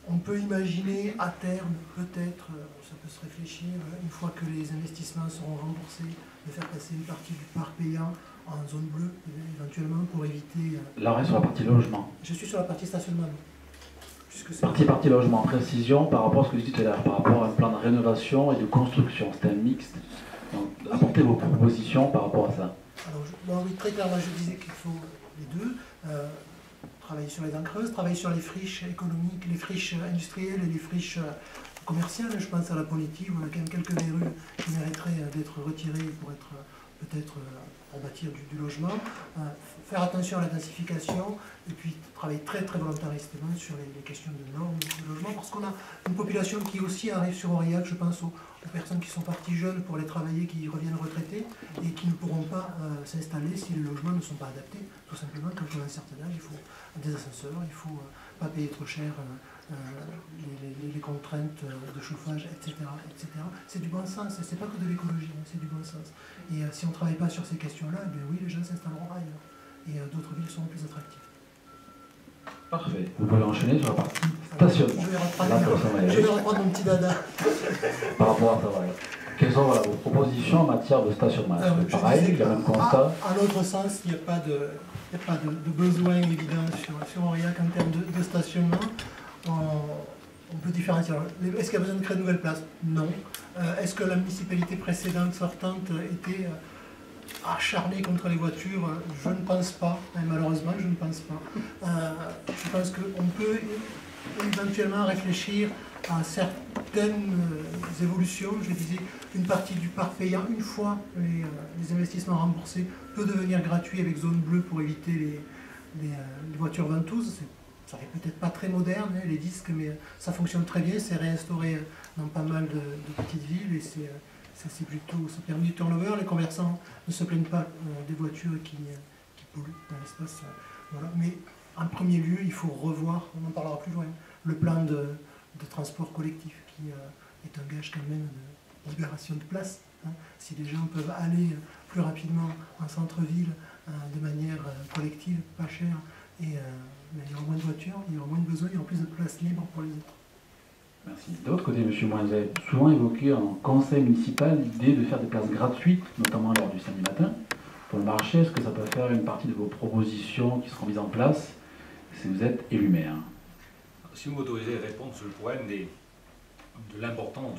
On peut imaginer à terme, peut-être, ça peut se réfléchir, une fois que les investissements seront remboursés, de faire passer une partie du parc payant en zone bleue, éventuellement, pour éviter... L'arrêt sur la partie logement. Je suis sur la partie stationnement. Partie logement, précision par rapport à ce que vous dites tout à l'heure, par rapport à un plan de rénovation et de construction. C'est un mixte. Donc, apportez vos propositions par rapport à ça. Alors, oui, très clairement, je disais qu'il faut les 2. Travailler sur les dents creuses, travailler sur les friches économiques, les friches industrielles et les friches commerciales. Je pense à la politique, on a quand même quelques verrues qui mériteraient d'être retirées pour être peut-être pour bâtir du logement. Faire attention à la densification et puis travailler très très volontaristement sur les questions de normes de logement, parce qu'on a une population qui aussi arrive sur Aurillac. Je pense aux personnes qui sont parties jeunes pour aller travailler, qui reviennent retraités et qui ne pourront pas s'installer si les logements ne sont pas adaptés. Tout simplement, quand on a un certain âge, il faut des ascenseurs, il ne faut pas payer trop cher les contraintes de chauffage, etc. etc. C'est du bon sens, c'est pas que de l'écologie, c'est du bon sens. Et si on ne travaille pas sur ces questions-là, eh bien oui, les gens s'installeront ailleurs. Et d'autres villes seront plus attractives. Parfait. Vous pouvez enchaîner sur la partie stationnement. Je vais reprendre mon petit dada. Par rapport à ça, voilà. Quelles sont vos propositions en matière de stationnement? Pareil, il y a le même constat. À l'autre sens, il n'y a pas de besoin évident sur Aurillac en termes de stationnement. On peut différencier. Est-ce qu'il y a besoin de créer de nouvelles places? Non. Est-ce que la municipalité précédente, sortante, était acharnée contre les voitures? Je ne pense pas. Malheureusement, je ne pense pas. Je pense qu'on peut éventuellement réfléchir à certaines évolutions. Je disais, une partie du parc payant, une fois les investissements remboursés, peut devenir gratuit avec zone bleue pour éviter les voitures ventouses. Ça fait peut-être pas très moderne, les disques, mais ça fonctionne très bien. C'est réinstauré dans pas mal de petites villes et ça permet du turnover. Les commerçants ne se plaignent pas des voitures qui polluent dans l'espace. Voilà. Mais en premier lieu, il faut revoir, on en parlera plus loin, le plan de transport collectif qui est un gage quand même de libération de place. Si les gens peuvent aller plus rapidement en centre-ville de manière collective, pas chère, et il y aura moins de voitures, il y aura moins de besoins, il y aura plus de place libre pour les autres. Merci. De l'autre côté, M. Moine, vous avez souvent évoqué en conseil municipal l'idée de faire des places gratuites, notamment lors du samedi matin, pour le marché. Est-ce que ça peut faire une partie de vos propositions qui seront mises en place? si vous êtes élu maire. Si vous m'autorisez à répondre sur le problème de l'importance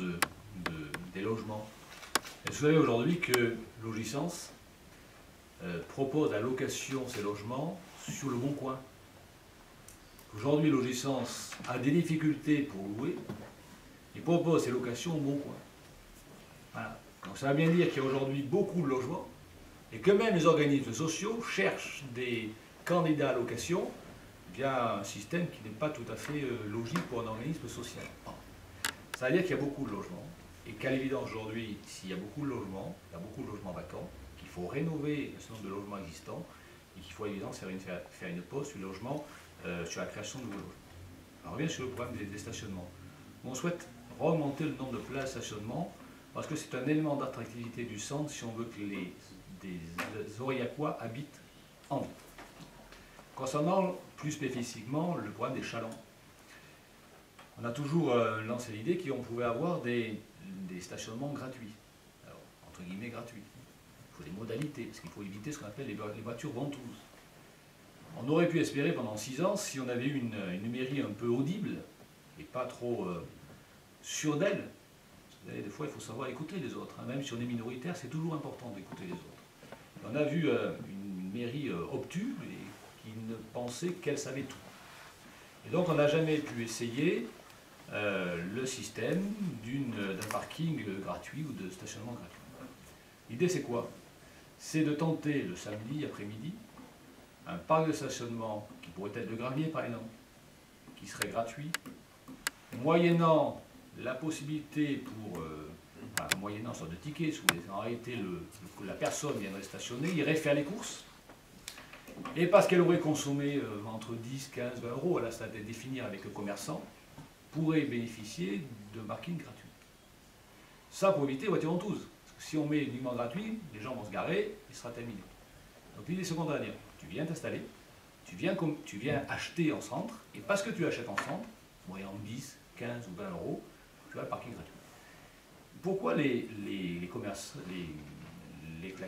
des logements. Et vous savez aujourd'hui que Logicense propose la location de ces logements sur le bon coin. Aujourd'hui, Logicense a des difficultés pour louer et propose ces locations au bon coin. Voilà. Donc ça veut bien dire qu'il y a aujourd'hui beaucoup de logements et que même les organismes sociaux cherchent des candidats à location via un système qui n'est pas tout à fait logique pour un organisme social. Ça veut dire qu'il y a beaucoup de logements et qu'à l'évidence aujourd'hui, s'il y a beaucoup de logements, il y a beaucoup de logements vacants, qu'il faut rénover un certain nombre de logements existants et qu'il faut à l'évidence faire une pause sur le logement, sur la création de nouveaux logements. On revient sur le problème des stationnements. On souhaite augmenter le nombre de places de stationnement parce que c'est un élément d'attractivité du centre si on veut que les Aurillacois habitent en ville. Concernant plus spécifiquement le problème des chalands, on a toujours lancé l'idée qu'on pouvait avoir des stationnements gratuits, alors, entre guillemets gratuits. Il faut des modalités, parce qu'il faut éviter ce qu'on appelle les voitures ventouses. On aurait pu espérer pendant 6 ans, si on avait eu une mairie un peu audible, et pas trop sûre d'elle. Vous savez, des fois il faut savoir écouter les autres, hein. Même si on est minoritaire, c'est toujours important d'écouter les autres. On a vu une mairie obtuse et qui ne pensait qu'elle savait tout. Et donc on n'a jamais pu essayer le système d'un parking gratuit ou de stationnement gratuit. L'idée c'est quoi? C'est de tenter le samedi après-midi un parc de stationnement qui pourrait être de gravier par exemple, qui serait gratuit, moyennant la possibilité moyennant une sorte de ticket, en réalité la personne viendrait stationner, irait faire les courses, et parce qu'elle aurait consommé entre 10, 15, 20 euros, là ça va définir avec le commerçant, pourrait bénéficier de parking gratuit. Ça pour éviter les voitures ventouses. Parce que si on met uniquement gratuit, les gens vont se garer, et ce sera terminé. Donc l'idée secondaire, tu viens t'installer, tu viens acheter en centre, et parce que tu achètes en centre, moyennant 10, 15 ou 20 euros, tu as le parking gratuit. Pourquoi la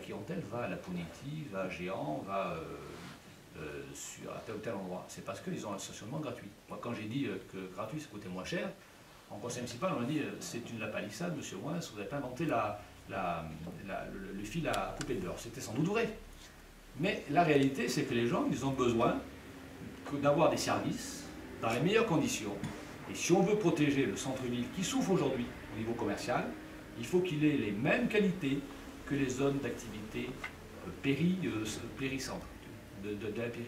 clientèle va à la Poneti, va à Géant, va à tel ou tel endroit? C'est parce qu'ils ont un stationnement gratuit. Moi, quand j'ai dit que gratuit, ça coûtait moins cher, en conseil municipal, on m'a dit c'est la palissade, monsieur Ouin, vous n'avez pas inventé le fil à couper de beurre. C'était sans doute vrai. Mais la réalité, c'est que les gens, ils ont besoin d'avoir des services dans les meilleures conditions. Et si on veut protéger le centre-ville qui souffre aujourd'hui au niveau commercial, il faut qu'il ait les mêmes qualités que les zones d'activité péricentre, de la périphérie.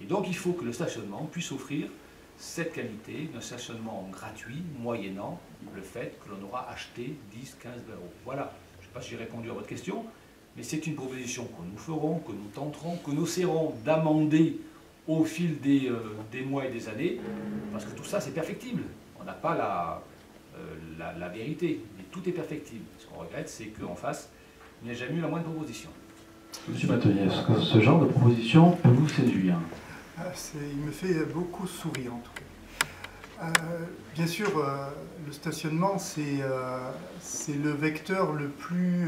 Et donc il faut que le stationnement puisse offrir cette qualité d'un stationnement gratuit, moyennant le fait que l'on aura acheté 10, 15, 20 euros. Voilà, je ne sais pas si j'ai répondu à votre question, mais c'est une proposition que nous ferons, que nous tenterons, que nous essaierons d'amender au fil des mois et des années, parce que tout ça c'est perfectible. On n'a pas la vérité, mais tout est perfectible. Ce qu'on regrette, c'est qu'en face, il n'y a jamais eu la moindre proposition. Monsieur Matonnier, est-ce que ce genre de proposition peut vous séduire? Il me fait beaucoup sourire en tout cas. Bien sûr, le stationnement, c'est le vecteur le plus...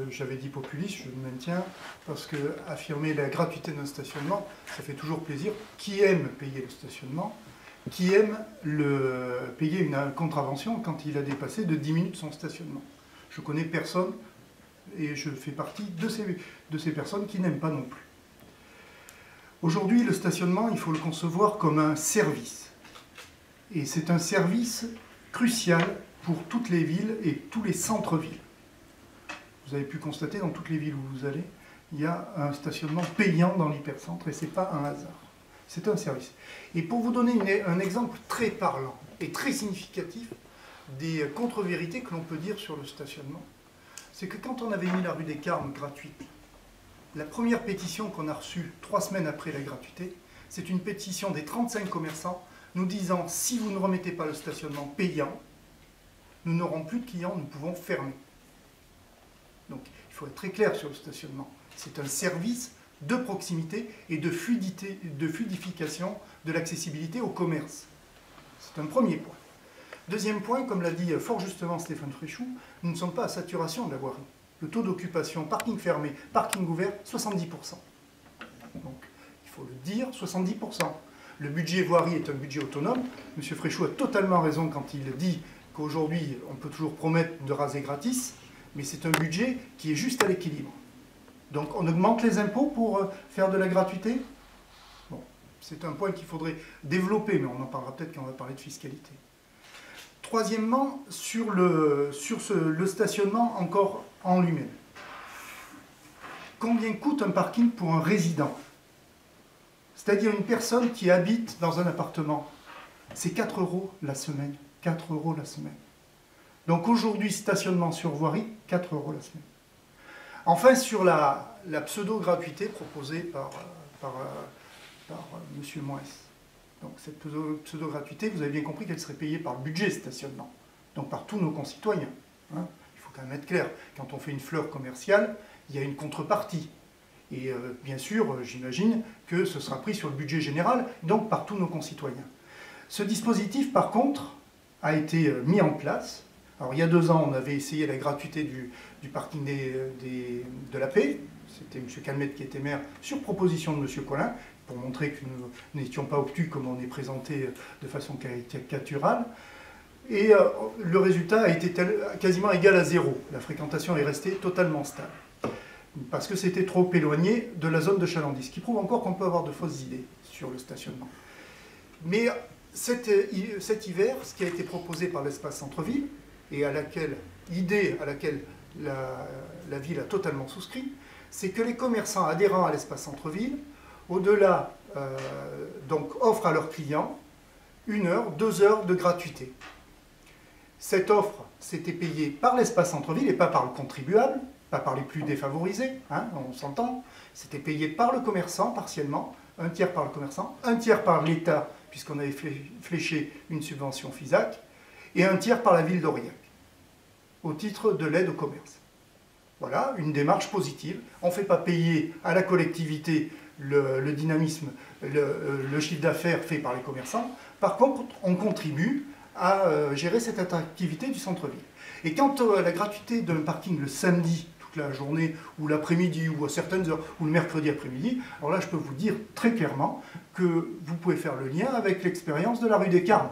J'avais dit populiste, je le maintiens, parce que affirmer la gratuité d'un stationnement, ça fait toujours plaisir. Qui aime payer le stationnement? Qui aime payer une contravention quand il a dépassé de 10 minutes son stationnement? Je connais personne, et je fais partie de ces personnes qui n'aiment pas non plus. Aujourd'hui, le stationnement, il faut le concevoir comme un service. Et c'est un service crucial pour toutes les villes et tous les centres-villes. Vous avez pu constater, dans toutes les villes où vous allez, il y a un stationnement payant dans l'hypercentre, et ce n'est pas un hasard. C'est un service. Et pour vous donner un exemple très parlant et très significatif des contre-vérités que l'on peut dire sur le stationnement, c'est que quand on avait mis la rue des Carmes gratuite, la première pétition qu'on a reçue 3 semaines après la gratuité, c'est une pétition des 35 commerçants nous disant « Si vous ne remettez pas le stationnement payant, nous n'aurons plus de clients, nous pouvons fermer ». Donc il faut être très clair sur le stationnement. C'est un service de proximité et de fluidification de l'accessibilité au commerce. C'est un premier point. Deuxième point, comme l'a dit fort justement Stéphane Fréchou, nous ne sommes pas à saturation de la voirie. Le taux d'occupation, parking fermé, parking ouvert, 70%. Donc il faut le dire, 70%. Le budget voirie est un budget autonome. M. Fréchou a totalement raison quand il dit qu'aujourd'hui, on peut toujours promettre de raser gratis, mais c'est un budget qui est juste à l'équilibre. Donc on augmente les impôts pour faire de la gratuité? Bon, c'est un point qu'il faudrait développer, mais on en parlera peut-être quand on va parler de fiscalité. Troisièmement, sur le stationnement encore en lui-même. Combien coûte un parking pour un résident? C'est-à-dire une personne qui habite dans un appartement. C'est 4 € la semaine. 4 € la semaine. Donc aujourd'hui, stationnement sur voirie, 4 € la semaine. Enfin, sur la pseudo-gratuité proposée par M. Moès. Donc cette pseudo-gratuité, vous avez bien compris qu'elle serait payée par le budget stationnement, donc par tous nos concitoyens. Hein. Il faut quand même être clair, quand on fait une fleur commerciale, il y a une contrepartie. Et bien sûr, j'imagine que ce sera pris sur le budget général, donc par tous nos concitoyens. Ce dispositif, par contre, a été mis en place. Alors il y a 2 ans, on avait essayé la gratuité du parking de la Paix. C'était M. Calmette qui était maire sur proposition de M. Collin, pour montrer que nous n'étions pas obtus comme on est présenté de façon caricaturale. Et le résultat a été quasiment égal à 0. La fréquentation est restée totalement stable. Parce que c'était trop éloigné de la zone de chalandise, ce qui prouve encore qu'on peut avoir de fausses idées sur le stationnement. Mais cet hiver, ce qui a été proposé par l'espace centre-ville, et l'idée à laquelle la ville a totalement souscrit, c'est que les commerçants adhérents à l'espace centre-ville, au-delà, donc offrent à leurs clients 1 heure, 2 heures de gratuité. Cette offre, c'était payée par l'espace centre-ville et pas par le contribuable, pas par les plus défavorisés, hein, on s'entend. C'était payé par le commerçant partiellement, 1 tiers par le commerçant, 1 tiers par l'État, puisqu'on avait fléché une subvention FISAC, et 1 tiers par la ville d'Aurillac, au titre de l'aide au commerce. Voilà, une démarche positive. On ne fait pas payer à la collectivité le dynamisme, le chiffre d'affaires fait par les commerçants. Par contre, on contribue à gérer cette attractivité du centre-ville. Et quant à la gratuité d'un parking le samedi, toute la journée, ou l'après-midi, ou à certaines heures, ou le mercredi après-midi, alors là, je peux vous dire très clairement que vous pouvez faire le lien avec l'expérience de la rue des Carmes.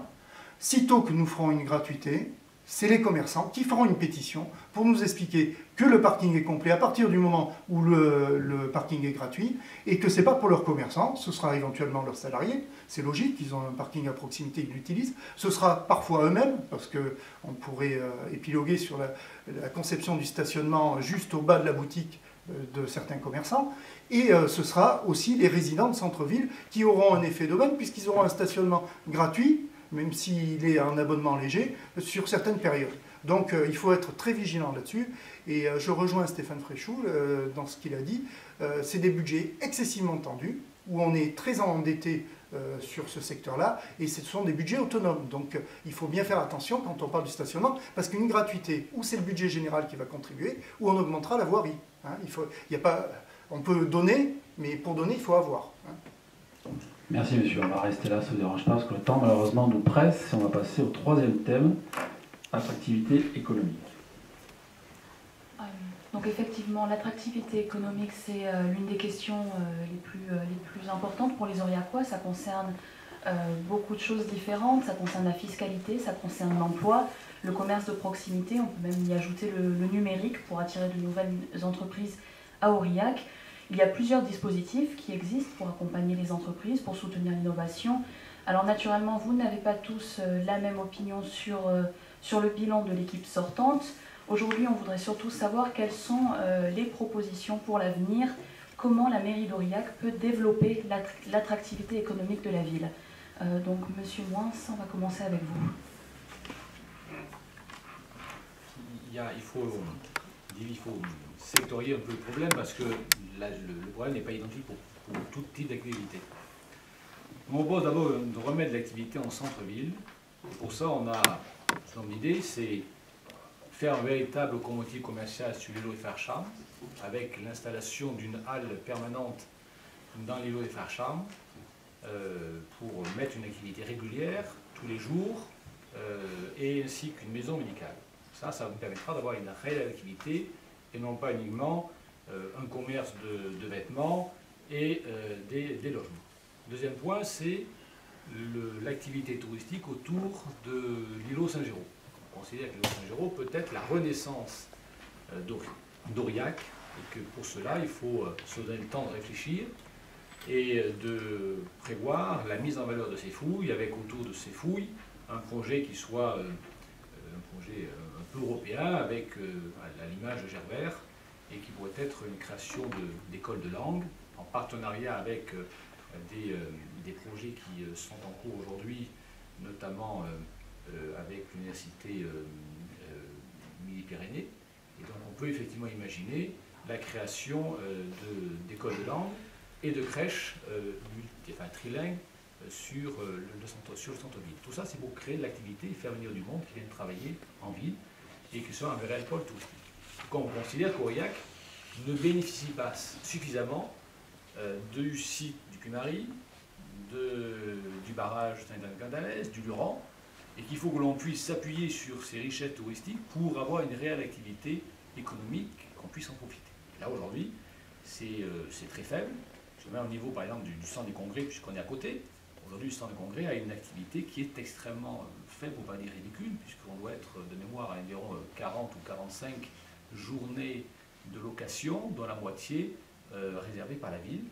Sitôt que nous ferons une gratuité, c'est les commerçants qui feront une pétition pour nous expliquer que le parking est complet à partir du moment où le parking est gratuit et que ce n'est pas pour leurs commerçants, ce sera éventuellement leurs salariés. C'est logique, ils ont un parking à proximité, ils l'utilisent. Ce sera parfois eux-mêmes, parce qu'on pourrait épiloguer sur la conception du stationnement juste au bas de la boutique de certains commerçants. Et ce sera aussi les résidents de centre-ville qui auront un effet d'aubaine puisqu'ils auront un stationnement gratuit, même s'il est en abonnement léger, sur certaines périodes. Donc il faut être très vigilant là-dessus, et je rejoins Stéphane Fréchou dans ce qu'il a dit. C'est des budgets excessivement tendus, où on est très endetté sur ce secteur-là, et ce sont des budgets autonomes. Donc il faut bien faire attention quand on parle du stationnement, parce qu'une gratuité, ou c'est le budget général qui va contribuer, ou on augmentera la voirie. Hein. On peut donner, mais pour donner, il faut avoir. Hein. Merci monsieur, on va rester là, ça ne vous dérange pas, parce que le temps malheureusement nous presse. On va passer au 3e thème, attractivité économique. Donc effectivement, l'attractivité économique, c'est l'une des questions les plus importantes pour les Aurillacois. Ça concerne beaucoup de choses différentes, ça concerne la fiscalité, ça concerne l'emploi, le commerce de proximité, on peut même y ajouter le numérique pour attirer de nouvelles entreprises à Aurillac. Il y a plusieurs dispositifs qui existent pour accompagner les entreprises, pour soutenir l'innovation. Alors naturellement, vous n'avez pas tous la même opinion sur le bilan de l'équipe sortante. Aujourd'hui, on voudrait surtout savoir quelles sont les propositions pour l'avenir, comment la mairie d'Aurillac peut développer l'attractivité économique de la ville. Donc, Monsieur Moins, on va commencer avec vous. Il faut sectorier un peu le problème parce que le problème n'est pas identique pour tout type d'activité. On propose d'abord de remettre l'activité en centre-ville. Pour ça, l'idée, c'est faire un véritable locomotive commerciale sur l'îlot et Farcham, avec l'installation d'une halle permanente dans l'îlot et Farcham, pour mettre une activité régulière tous les jours, et ainsi qu'une maison médicale. Ça nous permettra d'avoir une réelle activité et non pas uniquement un commerce de vêtements et des logements. Deuxième point, c'est l'activité touristique autour de l'îlot Saint-Géraud. On considère que l'îlot Saint-Géraud peut être la renaissance d'Aurillac, et que pour cela, il faut se donner le temps de réfléchir et de prévoir la mise en valeur de ces fouilles, avec autour de ces fouilles un projet qui soit un projet un peu européen, avec à l'image de Gerbert, et qui pourrait être une création d'écoles de langue, en partenariat avec des projets qui sont en cours aujourd'hui, notamment avec l'université Midi-Pyrénées. Et donc on peut effectivement imaginer la création d'écoles de langue et de crèches trilingues sur le centre-ville. Tout ça, c'est pour créer de l'activité et faire venir du monde qui vienne travailler en ville et qui soit un réel pôle touristique. Quand on considère qu'Aurillac ne bénéficie pas suffisamment du site du Puy-Marie, du barrage Saint-Gandalès, du Luran, et qu'il faut que l'on puisse s'appuyer sur ces richesses touristiques pour avoir une réelle activité économique, qu'on puisse en profiter. Et là, aujourd'hui, c'est très faible. Je mets au niveau, par exemple, du centre des congrès, puisqu'on est à côté. Aujourd'hui, le centre des congrès a une activité qui est extrêmement faible, pour ne pas dire ridicule, puisqu'on doit être de mémoire à environ 40 ou 45 journées de location, dont la moitié réservée par la ville.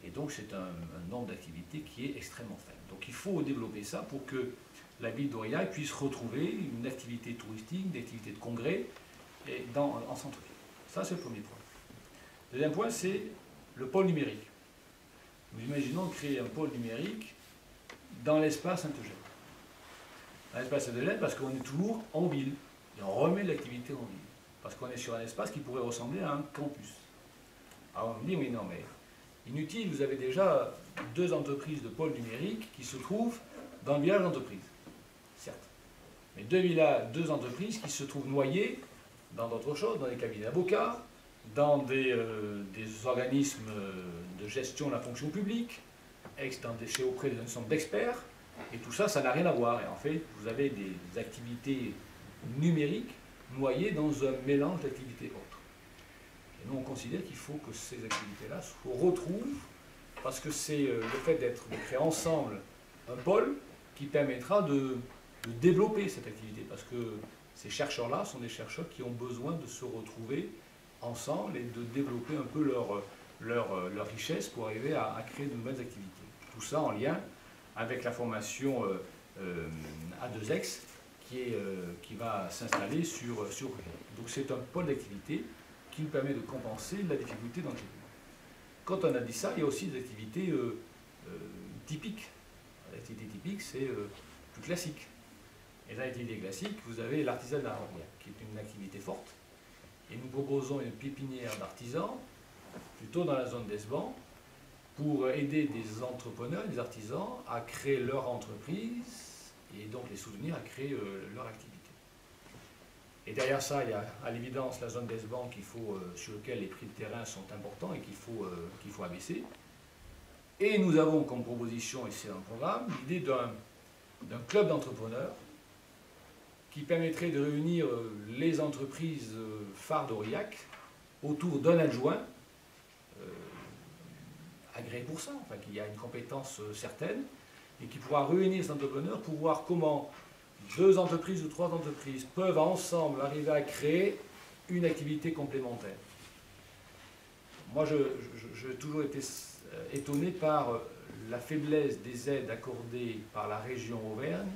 Et donc, c'est un nombre d'activités qui est extrêmement faible. Donc, il faut développer ça pour que la ville d'Aurillac puisse retrouver une activité touristique, une activité de congrès en centre-ville. Ça, c'est le premier point. Le deuxième point, c'est le pôle numérique. Nous imaginons créer un pôle numérique dans l'espace Saint-Eugène. Dans l'espace Saint-Eugène, parce qu'on est toujours en ville. Et on remet l'activité en ville. Parce qu'on est sur un espace qui pourrait ressembler à un campus. Alors on me dit, oui, non, mais inutile, vous avez déjà 2 entreprises de pôle numérique qui se trouvent dans le village d'entreprise. Certes. Mais 2 entreprises qui se trouvent noyées dans d'autres choses, dans des cabinets d'avocats, dans des organismes de gestion de la fonction publique, auprès d'un ensemble d'experts, et tout ça, ça n'a rien à voir. Et en fait, vous avez des activités numériques noyées dans un mélange d'activités autres. Et nous, on considère qu'il faut que ces activités-là se retrouvent, parce que c'est le fait de créer ensemble un pôle qui permettra de développer cette activité, parce que ces chercheurs-là sont des chercheurs qui ont besoin de se retrouver ensemble et de développer un peu leur richesse pour arriver à créer de nouvelles activités. Tout ça en lien avec la formation A2X qui va s'installer sur Donc c'est un pôle d'activité qui nous permet de compenser la difficulté dans le territoire. Quand on a dit ça, il y a aussi des activités typiques. L'activité typique, c'est plus classique. Et dans l'activité classique, vous avez l'artisanat, qui est une activité forte. Et nous proposons une pépinière d'artisans, plutôt dans la zone d'Esban, pour aider des entrepreneurs, des artisans, à créer leur entreprise et donc les soutenir à créer leur activité. Et derrière ça, il y a à l'évidence la zone d'Esban sur laquelle les prix de terrain sont importants et qu'il faut abaisser. Et nous avons comme proposition, et c'est un programme, l'idée d'un club d'entrepreneurs qui permettrait de réunir les entreprises phares d'Aurillac autour d'un adjoint agréé pour ça, enfin, qui a une compétence certaine, et qui pourra réunir ces entrepreneurs pour voir comment 2 entreprises ou 3 entreprises peuvent ensemble arriver à créer une activité complémentaire. Moi, j'ai toujours été étonné par la faiblesse des aides accordées par la région Auvergne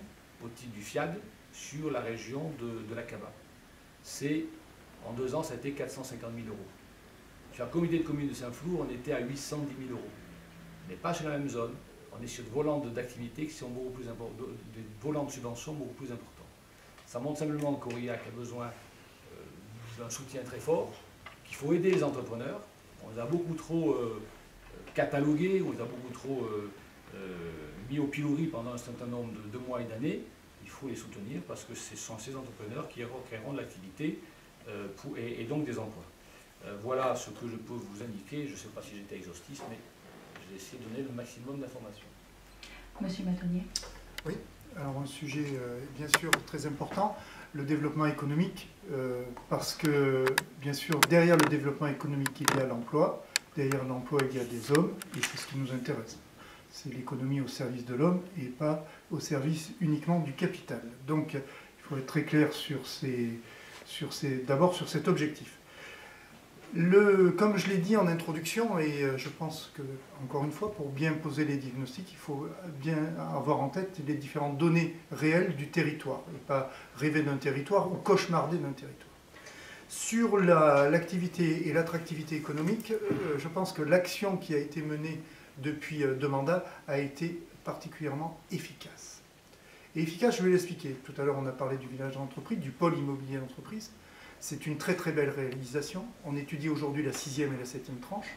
au titre du FIAD sur la région de la Caba. En 2 ans, ça a été 450 000 euros. Sur un comité de communes de Saint-Flour, on était à 810 000 euros. On n'est pas sur la même zone, on est sur des volants d'activité qui sont beaucoup plus importants, des volants de subventions beaucoup plus importants. Ça montre simplement qu'Aurillac a besoin d'un soutien très fort, qu'il faut aider les entrepreneurs. On les a beaucoup trop catalogués, on les a beaucoup trop mis au pilori pendant un certain nombre de mois et d'années. Il faut les soutenir parce que ce sont ces entrepreneurs qui créeront de l'activité et donc des emplois. Voilà ce que je peux vous indiquer. Je ne sais pas si j'étais exhaustif, mais j'ai essayé de donner le maximum d'informations. Monsieur Matonnier. Oui, alors un sujet bien sûr très important, le développement économique, parce que bien sûr derrière le développement économique il y a l'emploi, Derrière l'emploi, il y a des hommes, et c'est ce qui nous intéresse. C'est l'économie au service de l'homme et pas au service uniquement du capital. Donc, il faut être très clair d'abord sur cet objectif. Comme je l'ai dit en introduction, et je pense que, encore une fois, pour bien poser les diagnostics, il faut bien avoir en tête les différentes données réelles du territoire, et pas rêver d'un territoire ou cauchemarder d'un territoire. Sur l'activité et l'attractivité économique, je pense que l'action qui a été menée depuis 2 mandats a été particulièrement efficace. Et efficace, je vais l'expliquer. Tout à l'heure, on a parlé du village d'entreprise, du pôle immobilier d'entreprise. C'est une très très belle réalisation. On étudie aujourd'hui la 6e et la 7e tranche.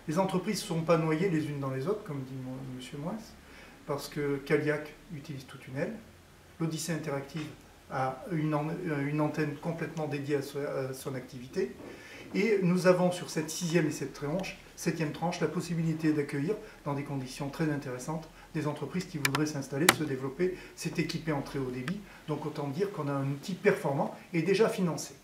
Les entreprises ne sont pas noyées les unes dans les autres, comme dit M. Moins, parce que Caliac utilise tout tunnel. L'Odyssée Interactive a une antenne complètement dédiée à son activité. Et nous avons sur cette 6e et cette 7e tranche la possibilité d'accueillir, dans des conditions très intéressantes, des entreprises qui voudraient s'installer, se développer, s'être équipées en très haut débit. Donc autant dire qu'on a un outil performant et déjà financé.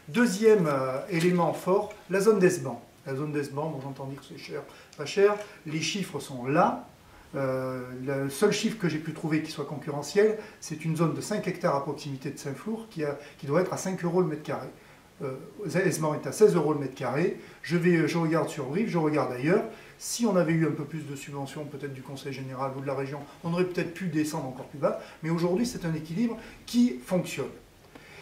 Deuxième élément fort, la zone d'Esban. La zone d'Esban, bon, j'entends dire que c'est cher, pas cher. Les chiffres sont là. Le seul chiffre que j'ai pu trouver qui soit concurrentiel, c'est une zone de 5 hectares à proximité de Saint-Flour qui doit être à 5 € le mètre carré. Esban est à 16 € le mètre carré. Je regarde sur Brive, je regarde ailleurs. Si on avait eu un peu plus de subventions, peut-être du Conseil général ou de la région, on aurait peut-être pu descendre encore plus bas. Mais aujourd'hui, c'est un équilibre qui fonctionne.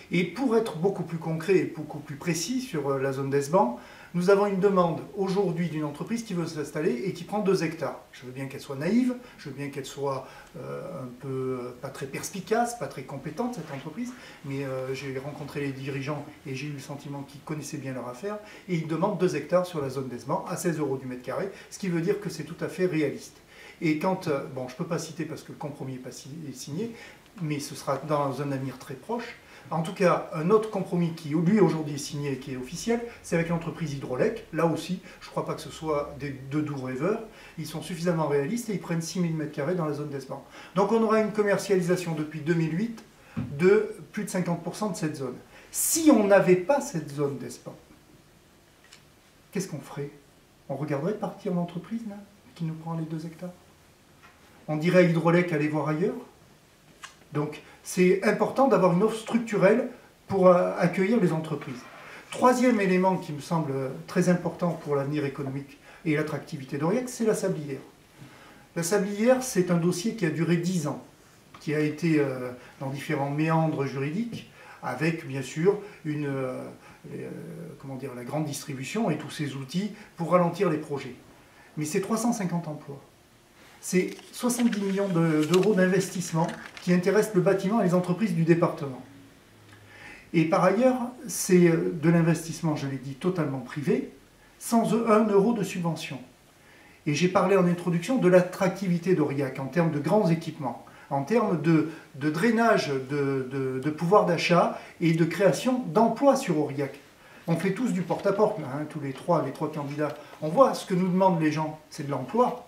Et pour être beaucoup plus concret et beaucoup plus précis sur la zone d'Esban, nous avons une demande aujourd'hui d'une entreprise qui veut s'installer et qui prend 2 hectares. Je veux bien qu'elle soit naïve, je veux bien qu'elle soit un peu pas très perspicace, pas très compétente cette entreprise, mais j'ai rencontré les dirigeants et j'ai eu le sentiment qu'ils connaissaient bien leur affaire, et ils demandent 2 hectares sur la zone d'Esban à 16 € du mètre carré, ce qui veut dire que c'est tout à fait réaliste. Et quand, bon, je ne peux pas citer parce que le compromis n'est pas signé, mais ce sera dans un avenir très proche. En tout cas, un autre compromis qui, lui, aujourd'hui est signé et qui est officiel, c'est avec l'entreprise Hydrolec. Là aussi, je ne crois pas que ce soit de doux rêveurs. Ils sont suffisamment réalistes et ils prennent 6 000 m² dans la zone d'Esban. Donc on aura une commercialisation depuis 2008 de plus de 50% de cette zone. Si on n'avait pas cette zone d'Esban, qu'est-ce qu'on ferait? On regarderait partir l'entreprise là, qui nous prend les 2 hectares? On dirait à Hydrolec aller voir ailleurs? Donc, c'est important d'avoir une offre structurelle pour accueillir les entreprises. Troisième élément qui me semble très important pour l'avenir économique et l'attractivité d'Aurillac, c'est la sablière. La sablière, c'est un dossier qui a duré 10 ans, qui a été dans différents méandres juridiques, avec bien sûr la grande distribution et tous ces outils pour ralentir les projets. Mais c'est 350 emplois. C'est 70 millions d'euros d'investissement qui intéressent le bâtiment et les entreprises du département. Et par ailleurs, c'est de l'investissement, je l'ai dit, totalement privé, sans 1 euro de subvention. Et j'ai parlé en introduction de l'attractivité d'Aurillac en termes de grands équipements, en termes de drainage de pouvoir d'achat et de création d'emplois sur Aurillac. On fait tous du porte-à-porte, hein, tous les trois candidats. On voit ce que nous demandent les gens, c'est de l'emploi.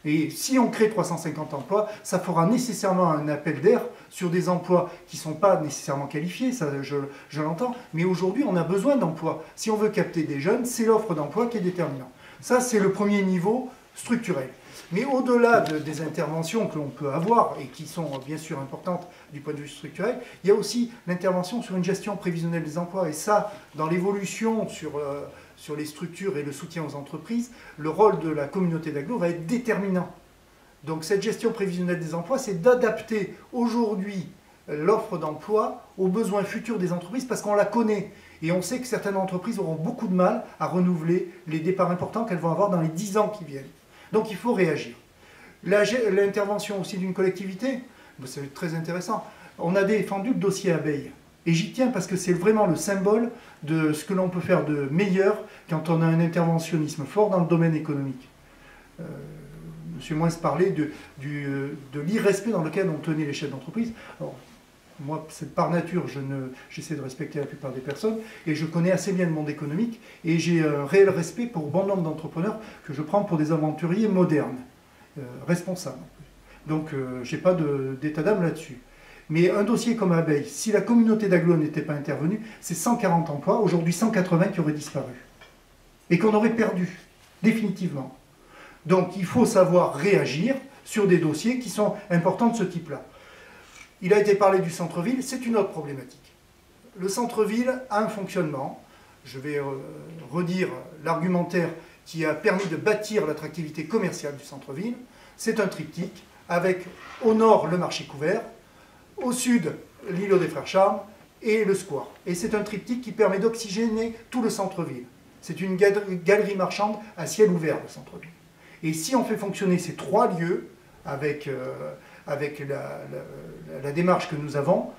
Et si on crée 350 emplois, ça fera nécessairement un appel d'air sur des emplois qui ne sont pas nécessairement qualifiés, ça je l'entends, mais aujourd'hui on a besoin d'emplois. Si on veut capter des jeunes, c'est l'offre d'emploi qui est déterminante. Ça c'est le premier niveau structurel. Mais au-delà des interventions que l'on peut avoir, et qui sont bien sûr importantes du point de vue structurel, il y a aussi l'intervention sur une gestion prévisionnelle des emplois. Et ça, dans l'évolution sur les structures et le soutien aux entreprises, le rôle de la communauté d'agglo va être déterminant. Donc cette gestion prévisionnelle des emplois, c'est d'adapter aujourd'hui l'offre d'emploi aux besoins futurs des entreprises, parce qu'on la connaît. Et on sait que certaines entreprises auront beaucoup de mal à renouveler les départs importants qu'elles vont avoir dans les 10 ans qui viennent. Donc il faut réagir. L'intervention aussi d'une collectivité, c'est très intéressant. On a défendu le dossier abeilles. Et j'y tiens parce que c'est vraiment le symbole de ce que l'on peut faire de meilleur quand on a un interventionnisme fort dans le domaine économique. M. Moins parlait de l'irrespect dans lequel on tenait les chefs d'entreprise. Moi, par nature, j'essaie de respecter la plupart des personnes, et je connais assez bien le monde économique, et j'ai un réel respect pour bon nombre d'entrepreneurs que je prends pour des aventuriers modernes, responsables. Donc, je n'ai pas d'état d'âme là-dessus. Mais un dossier comme abeille, si la communauté d'agglo n'était pas intervenue, c'est 140 emplois, aujourd'hui 180 qui auraient disparu. et qu'on aurait perdu, définitivement. Donc il faut savoir réagir sur des dossiers qui sont importants de ce type-là. Il a été parlé du centre-ville, c'est une autre problématique. Le centre-ville a un fonctionnement, je vais redire l'argumentaire qui a permis de bâtir l'attractivité commerciale du centre-ville, c'est un triptyque avec au nord le marché couvert, au sud l'îlot des Frères Charmes et le square. Et c'est un triptyque qui permet d'oxygéner tout le centre-ville. C'est une galerie marchande à ciel ouvert, le centre-ville. Et si on fait fonctionner ces trois lieux avec la démarche que nous avons,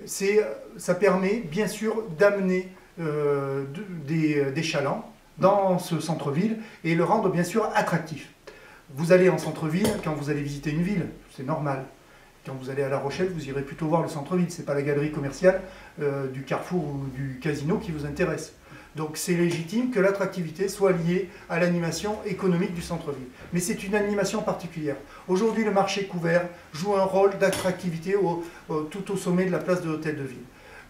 ça permet bien sûr d'amener des chalands dans ce centre-ville et le rendre bien sûr attractif. Vous allez en centre-ville quand vous allez visiter une ville, c'est normal. Quand vous allez à La Rochelle, vous irez plutôt voir le centre-ville. Ce n'est pas la galerie commerciale du Carrefour ou du Casino qui vous intéresse. Donc c'est légitime que l'attractivité soit liée à l'animation économique du centre-ville. Mais c'est une animation particulière. Aujourd'hui, le marché couvert joue un rôle d'attractivité tout au sommet de la place de l'Hôtel de Ville.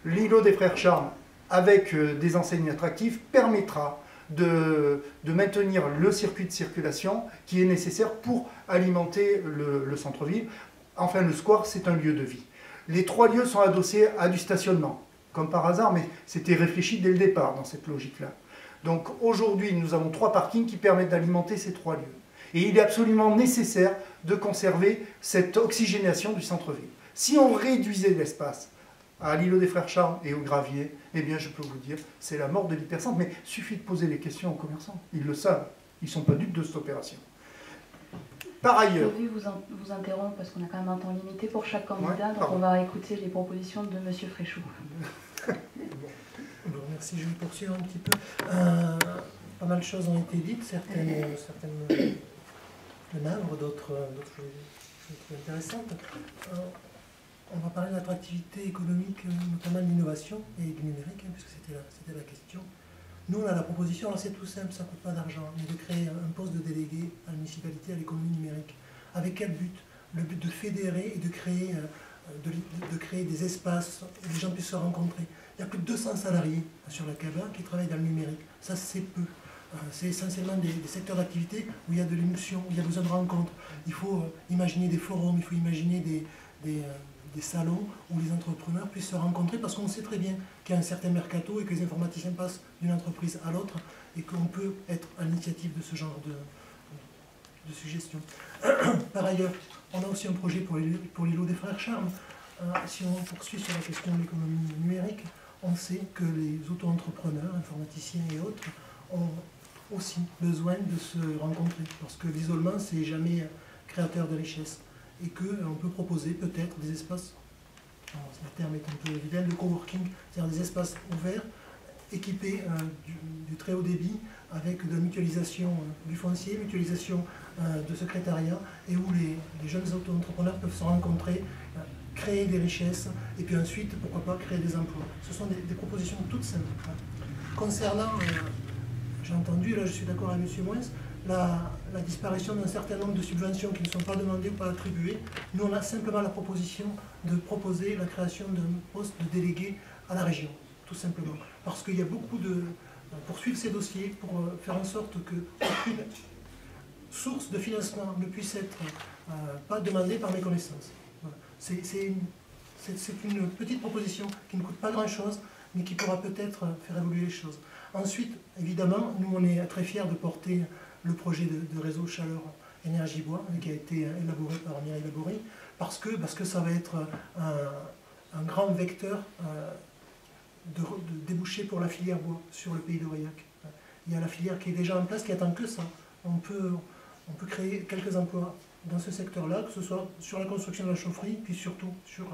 L'îlot des Frères Charmes, avec des enseignes attractives, permettra de maintenir le circuit de circulation qui est nécessaire pour alimenter le centre-ville. Enfin, le square, c'est un lieu de vie. Les trois lieux sont adossés à du stationnement, comme par hasard, mais c'était réfléchi dès le départ dans cette logique-là. Donc aujourd'hui, nous avons 3 parkings qui permettent d'alimenter ces 3 lieux. Et il est absolument nécessaire de conserver cette oxygénation du centre-ville. Si on réduisait l'espace à l'îlot des Frères Charmes et au Gravier, eh bien je peux vous dire, c'est la mort de l'hypercentre. Mais il suffit de poser les questions aux commerçants. Ils le savent. Ils ne sont pas dupes de cette opération. Par ailleurs... Je vais vous interrompre parce qu'on a quand même un temps limité pour chaque candidat, Ouais, donc on va écouter les propositions de M. Fréchou. Bon, merci, je vais poursuivre un petit peu. Pas mal de choses ont été dites, certaines me navrent, d'autres je les trouve intéressantes. On va parler de l'attractivité économique, notamment de l'innovation et du numérique, puisque c'était la question. Nous, on a la proposition, alors c'est tout simple, ça ne coûte pas d'argent, mais de créer un poste de délégué à la municipalité à l'économie numérique. Avec quel but? Le but de fédérer et de créer des espaces où les gens puissent se rencontrer. Il y a plus de 200 salariés sur la CABA qui travaillent dans le numérique. Ça, c'est peu. C'est essentiellement des secteurs d'activité où il y a de l'émotion, où il y a besoin de rencontres. Il faut imaginer des forums, il faut imaginer des salons où les entrepreneurs puissent se rencontrer, parce qu'on sait très bien qu'il y a un certain mercato et que les informaticiens passent d'une entreprise à l'autre et qu'on peut être à l'initiative de ce genre de suggestions. Par ailleurs, on a aussi un projet pour l'îlot des Frères Charmes. Si on poursuit sur la question de l'économie numérique, on sait que les auto-entrepreneurs, informaticiens et autres, ont aussi besoin de se rencontrer, parce que l'isolement, c'est jamais créateur de richesse. Et qu'on peut proposer peut-être des espaces, le terme est un peu évident, de coworking, c'est-à-dire des espaces ouverts, équipés du très haut débit, avec de la mutualisation du foncier, mutualisation de secrétariat, et où les jeunes auto-entrepreneurs peuvent se rencontrer, créer des richesses, et puis ensuite, pourquoi pas, créer des emplois. Ce sont des propositions toutes simples. Concernant, j'ai entendu, là je suis d'accord avec M. Moins, la disparition d'un certain nombre de subventions qui ne sont pas demandées ou pas attribuées. Nous, on a simplement la proposition de proposer la création d'un poste de délégué à la région, tout simplement. Parce qu'il y a beaucoup de... pour suivre ces dossiers, pour faire en sorte qu'aucune source de financement ne puisse être pas demandée par méconnaissance. Voilà. C'est une petite proposition qui ne coûte pas grand-chose, mais qui pourra peut-être faire évoluer les choses. Ensuite, évidemment, nous, on est très fiers de porter le projet de réseau chaleur énergie bois qui a été élaboré par Mireille Laborie, parce que ça va être un grand vecteur de débouché pour la filière bois sur le pays d'Aurillac. Il y a la filière qui est déjà en place, qui attend que ça. On peut créer quelques emplois dans ce secteur-là, que ce soit sur la construction de la chaufferie, puis surtout sur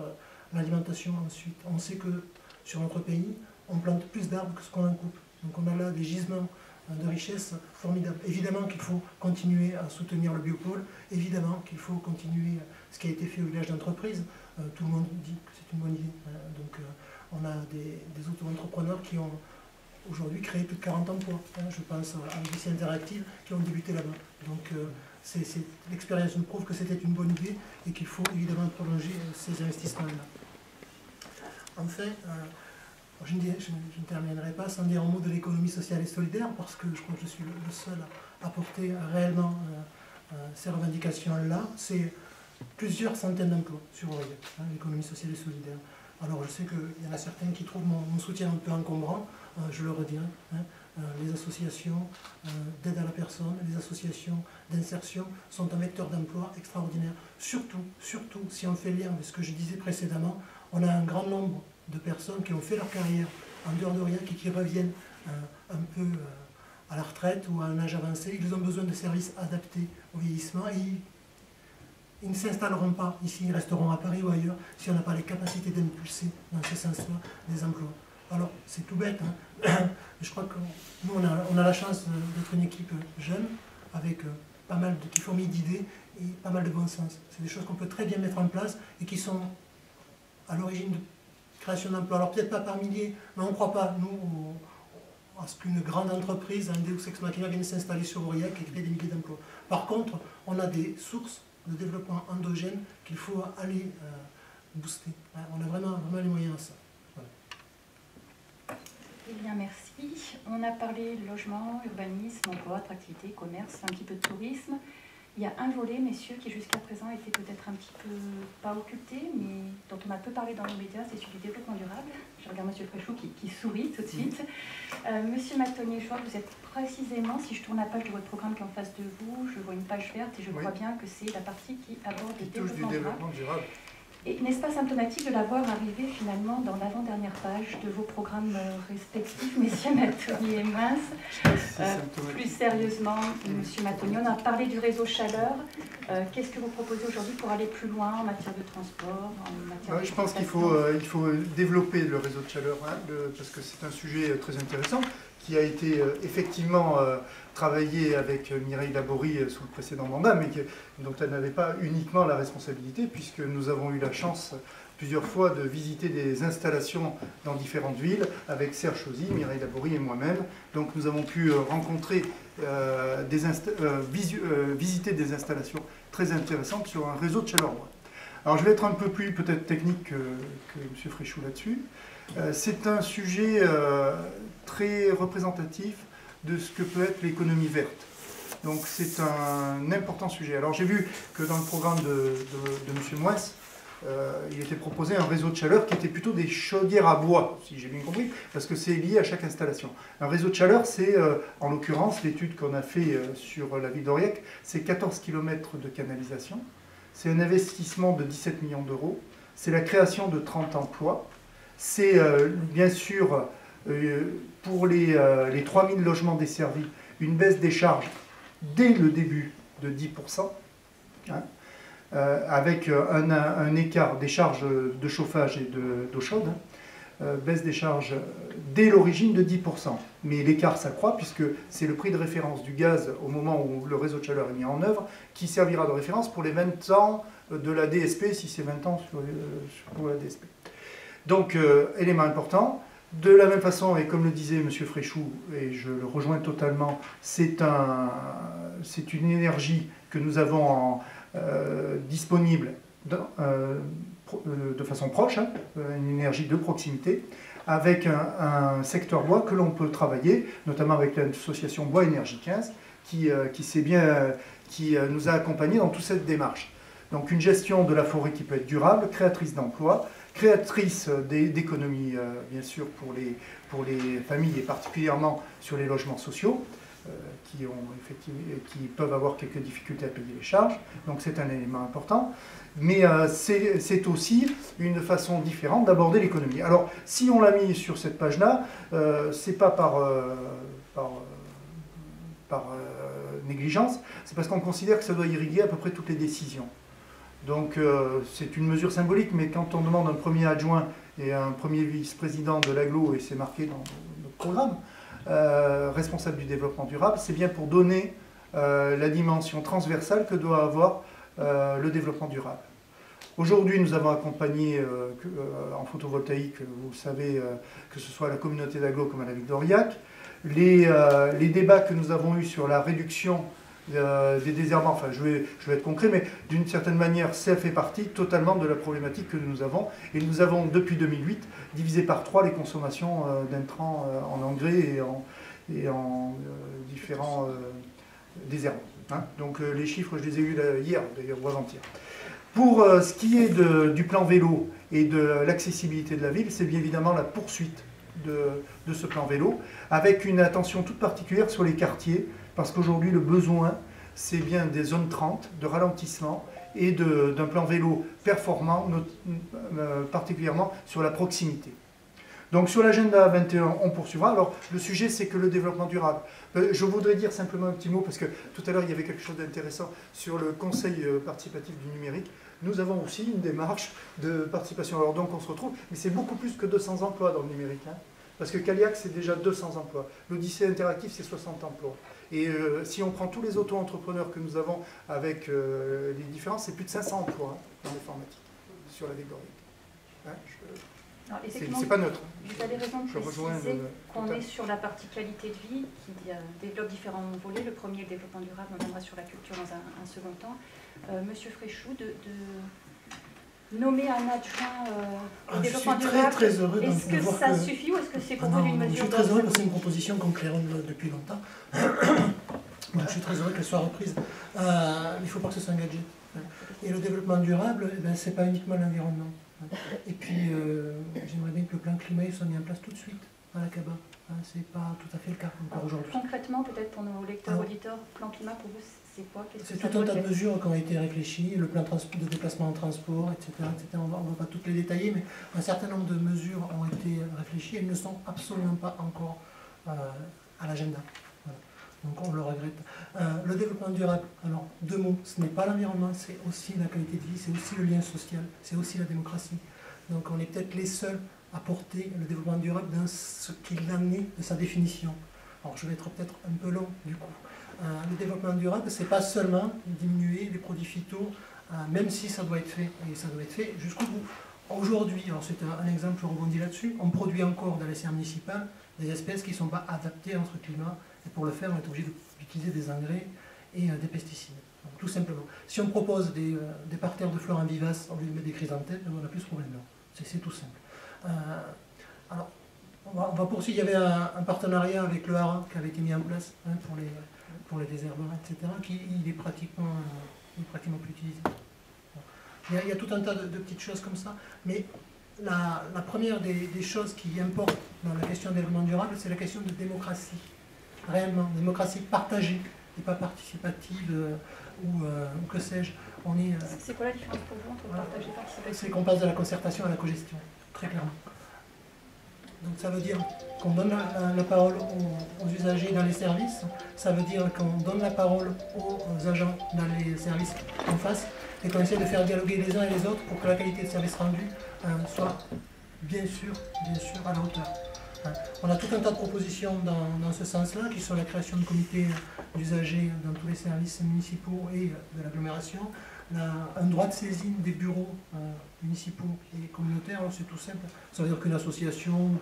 l'alimentation ensuite. On sait que sur notre pays, on plante plus d'arbres que ce qu'on en coupe. Donc on a là des gisements de richesse formidable. Évidemment qu'il faut continuer à soutenir le biopôle, évidemment qu'il faut continuer ce qui a été fait au village d'entreprise. Tout le monde dit que c'est une bonne idée. Donc on a des auto-entrepreneurs qui ont aujourd'hui créé plus de 40 emplois. Je pense à l'Odyssée Interactive qui ont débuté là-bas. Donc l'expérience nous prouve que c'était une bonne idée et qu'il faut évidemment prolonger ces investissements-là. Enfin, Je ne terminerai pas sans dire un mot de l'économie sociale et solidaire, parce que je crois que je suis le seul à porter réellement ces revendications-là. C'est plusieurs centaines d'emplois sur Aurillac, l'économie sociale et solidaire. Alors je sais qu'il y en a certains qui trouvent mon soutien un peu encombrant, je le redirai. Les associations d'aide à la personne, les associations d'insertion sont un vecteur d'emploi extraordinaire. Surtout si on fait le lien avec ce que je disais précédemment, on a un grand nombre de personnes qui ont fait leur carrière en dehors d'Aurillac et qui reviennent un peu à la retraite ou à un âge avancé. Ils ont besoin de services adaptés au vieillissement et ils ne s'installeront pas ici, ils resteront à Paris ou ailleurs si on n'a pas les capacités d'impulser dans ce sens-là des emplois. Alors, c'est tout bête, hein. Je crois que nous, on a la chance d'être une équipe jeune, avec pas mal qui fourmille d'idées et pas mal de bon sens. C'est des choses qu'on peut très bien mettre en place et qui sont à l'origine de création d'emplois. Alors peut-être pas par milliers, mais on ne croit pas, nous, à ce qu'une grande entreprise, un Deus Ex Machina, vienne s'installer sur Aurillac et créer des milliers d'emplois. Par contre, on a des sources de développement endogène qu'il faut aller booster. On a vraiment les moyens à ça. Eh bien, merci. On a parlé de logement, urbanisme, emploi, attractivité, commerce, un petit peu de tourisme. Il y a un volet, messieurs, qui jusqu'à présent était peut-être un petit peu pas occulté, mais dont on a peu parlé dans les médias, c'est celui du développement durable. Je regarde Monsieur Fréchou qui sourit tout de suite. Monsieur Matonnier, je vois que vous êtes précisément, si je tourne la page de votre programme qui est en face de vous, je vois une page verte et je crois bien que c'est la partie qui aborde le développement durable. Et n'est-ce pas symptomatique de l'avoir arrivé finalement dans l'avant-dernière page de vos programmes respectifs, messieurs Matonnier et Mince? Plus sérieusement, monsieur Matonnier, on a parlé du réseau chaleur. Qu'est-ce que vous proposez aujourd'hui pour aller plus loin en matière de transport, en matière de je pense qu'il faut développer le réseau de chaleur, parce que c'est un sujet très intéressant qui a été effectivement travaillé avec Mireille Laborie sous le précédent mandat, mais dont elle n'avait pas uniquement la responsabilité, puisque nous avons eu la chance plusieurs fois de visiter des installations dans différentes villes avec Serge Chauzy, Mireille Laborie et moi-même. Donc nous avons pu rencontrer, visiter des installations très intéressantes sur un réseau de chaleur. Alors je vais être un peu plus peut-être technique que M. Fréchou là-dessus. C'est un sujet très représentatif de ce que peut être l'économie verte. Donc c'est un important sujet. Alors j'ai vu que dans le programme de M. Moès, il était proposé un réseau de chaleur qui était plutôt des chaudières à bois, si j'ai bien compris, parce que c'est lié à chaque installation. Un réseau de chaleur, c'est, en l'occurrence, l'étude qu'on a fait sur la ville d'Aurillac, c'est 14 km de canalisation, c'est un investissement de 17 millions d'euros, c'est la création de 30 emplois, c'est bien sûr, pour les 3000 logements desservis, une baisse des charges dès le début de 10%, avec un écart des charges de chauffage et d'eau chaude, baisse des charges dès l'origine de 10%. Mais l'écart s'accroît puisque c'est le prix de référence du gaz au moment où le réseau de chaleur est mis en œuvre qui servira de référence pour les 20 ans de la DSP, si c'est 20 ans pour la DSP. Donc, élément important. De la même façon, et comme le disait M. Fréchou, et je le rejoins totalement, c'est une énergie que nous avons disponible de façon proche, une énergie de proximité, avec un secteur bois que l'on peut travailler, notamment avec l'association Bois Énergie 15, qui nous a accompagnés dans toute cette démarche. Donc une gestion de la forêt qui peut être durable, créatrice d'emplois, créatrice d'économies, bien sûr, pour les familles et particulièrement sur les logements sociaux, qui peuvent avoir quelques difficultés à payer les charges. Donc c'est un élément important. Mais c'est aussi une façon différente d'aborder l'économie. Alors, si on l'a mis sur cette page-là, c'est pas par négligence, c'est parce qu'on considère que ça doit irriguer à peu près toutes les décisions. Donc c'est une mesure symbolique, mais quand on demande un premier adjoint et un premier vice-président de l'aglo, et c'est marqué dans notre programme, responsable du développement durable, c'est bien pour donner la dimension transversale que doit avoir le développement durable. Aujourd'hui, nous avons accompagné en photovoltaïque, vous le savez, que ce soit à la communauté d'aglo comme à la ville d'Aurillac. Les débats que nous avons eus sur la réduction des désherbants. Enfin, je vais être concret, mais d'une certaine manière, ça fait partie totalement de la problématique que nous avons. Et nous avons, depuis 2008, divisé par 3 les consommations d'intrants en engrais et en différents désherbants. Hein. Donc les chiffres, je les ai eus hier, d'ailleurs, ou avant-hier. Pour ce qui est du plan vélo et de l'accessibilité de la ville, c'est bien évidemment la poursuite de ce plan vélo, avec une attention toute particulière sur les quartiers, parce qu'aujourd'hui le besoin, c'est bien des zones 30, de ralentissement et d'un plan vélo performant, particulièrement sur la proximité. Donc sur l'agenda 21, on poursuivra. Alors le sujet, c'est que le développement durable. Je voudrais dire simplement un petit mot, parce que tout à l'heure il y avait quelque chose d'intéressant sur le conseil participatif du numérique. Nous avons aussi une démarche de participation. Alors donc on se retrouve, mais c'est beaucoup plus que 200 emplois dans le numérique. Hein, parce que Caliac, c'est déjà 200 emplois. L'Odyssée Interactive, c'est 60 emplois. Et si on prend tous les auto-entrepreneurs que nous avons avec les différences, c'est plus de 500 emplois dans l'informatique sur la ville d'Aurillac. Hein, c'est pas neutre. Vous avez raison de préciser qu'on est sur la partie qualité de vie qui développe différents volets. Le premier, le développement durable, on viendra sur la culture dans un second temps. Monsieur Fréchou, de nommer un adjoint au développement durable, très heureux est-ce que ça suffit ou est-ce que c'est pour vous une mesure? Je suis très heureux parce que c'est une proposition qu'on claironne depuis longtemps. Donc, je suis très heureux qu'elle soit reprise. Il ne faut pas que ce soit un gadget. Et le développement durable, eh ce n'est pas uniquement l'environnement. Et puis, j'aimerais bien que le plan climat soit mis en place tout de suite à la CABA. Ce n'est pas tout à fait le cas encore aujourd'hui. Concrètement, peut-être pour nos lecteurs, auditeurs, plan climat, pour vous, c'est quoi? C'est tout un tas de mesures qui ont été réfléchies, le plan de déplacement en transport, etc. On ne va pas toutes les détailler, mais un certain nombre de mesures ont été réfléchies. Elles ne sont absolument pas encore à l'agenda. Voilà. Donc on le regrette. Le développement durable, alors 2 mots, ce n'est pas l'environnement, c'est aussi la qualité de vie, c'est aussi le lien social, c'est aussi la démocratie. Donc on est peut-être les seuls à porter le développement durable dans ce qu'il en est de sa définition. Alors je vais être peut-être un peu long du coup. Le développement durable, ce n'est pas seulement diminuer les produits phyto, même si ça doit être fait, et ça doit être fait jusqu'au bout. Aujourd'hui, alors c'est un exemple, je rebondis là-dessus, on produit encore dans les serres municipales des espèces qui ne sont pas adaptées à notre climat, et pour le faire, on est obligé d'utiliser des engrais et des pesticides. Donc, tout simplement. Si on propose des parterres de fleurs vivaces au lieu de mettre des chrysanthèmes, on n'a plus ce problème-là. C'est tout simple. Alors, on va poursuivre. Il y avait un partenariat avec le Hara qui avait été mis en place pour les désherbeurs, etc., qui il est pratiquement plus utilisé. Bon. Il y a tout un tas de petites choses comme ça, mais la première des choses qui importent dans la question de développement durable, c'est la question de démocratie. Réellement, démocratie partagée et pas participative ou que sais-je. C'est quoi la différence pour vous entre partager et participative? C'est qu'on passe de la concertation à la cogestion, très clairement. Donc ça veut dire qu'on donne la parole aux usagers dans les services, ça veut dire qu'on donne la parole aux agents dans les services en face et qu'on essaie de faire dialoguer les uns et les autres pour que la qualité de service rendu soit bien sûr à la hauteur. On a tout un tas de propositions dans ce sens-là, qui sont la création de comités d'usagers dans tous les services municipaux et de l'agglomération, un droit de saisine des bureaux municipaux et communautaires. C'est tout simple, ça veut dire qu'une association ou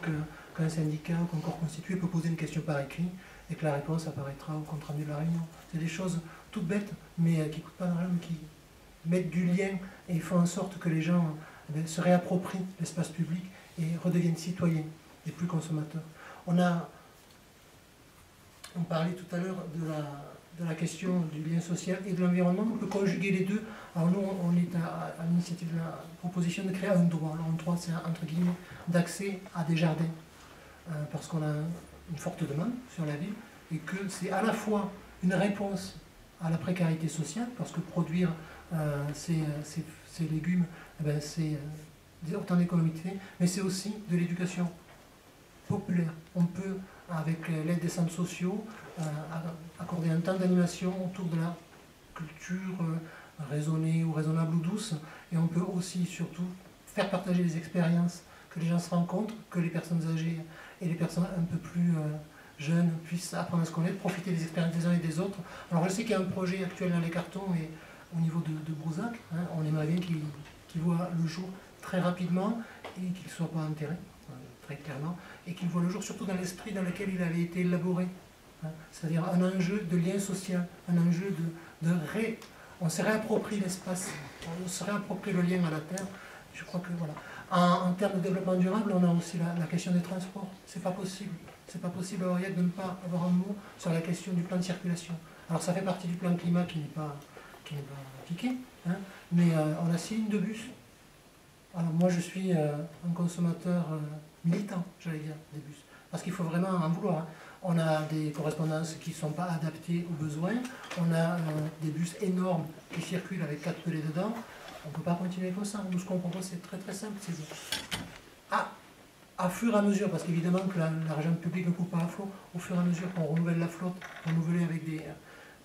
qu'un syndicat ou qu'un corps constitué peut poser une question par écrit et que la réponse apparaîtra au compte rendu de la réunion. C'est des choses toutes bêtes, mais qui ne coûtent pas d'argent, qui mettent du lien et font en sorte que les gens se réapproprient l'espace public et redeviennent citoyens et plus consommateurs. On parlait tout à l'heure de la question du lien social et de l'environnement. On peut conjuguer les deux. Alors nous, on est à l'initiative de la proposition de créer un droit. Alors un droit, c'est entre guillemets d'accès à des jardins, parce qu'on a une forte demande sur la ville et que c'est à la fois une réponse à la précarité sociale, parce que produire ces légumes, c'est autant d'économie de fait, mais c'est aussi de l'éducation populaire. On peut, avec l'aide des centres sociaux, accorder un temps d'animation autour de la culture raisonnée ou raisonnable ou douce, et on peut aussi, surtout, faire partager les expériences, que les gens se rencontrent, que les personnes âgées et les personnes un peu plus jeunes puissent apprendre à se connaître, profiter des expériences des uns et des autres. Alors je sais qu'il y a un projet actuel dans les cartons et au niveau de Brouzac, on aimerait bien qu'il voit le jour très rapidement et qu'il ne soit pas enterré, très clairement, et qu'il voit le jour surtout dans l'esprit dans lequel il avait été élaboré. hein. C'est-à-dire un enjeu de lien social, un enjeu on se réapproprie l'espace, on se réapproprie le lien à la terre. Je crois que voilà. En termes de développement durable, on a aussi la question des transports. C'est pas possible. C'est pas possible à Aurillac de ne pas avoir un mot sur la question du plan de circulation. Alors ça fait partie du plan climat qui n'est pas appliqué, hein, mais on a 6 lignes de bus. Alors moi je suis un consommateur militant, j'allais dire, des bus. Parce qu'il faut vraiment en vouloir. Hein. On a des correspondances qui ne sont pas adaptées aux besoins. On a des bus énormes qui circulent avec 4 pelés dedans. On ne peut pas continuer comme ça. Nous, ce qu'on propose, c'est très très simple. C'est à fur et à mesure, parce qu'évidemment que l'argent public ne coupe pas à flot, au fur et à mesure qu'on renouvelle la flotte, renouveler avec des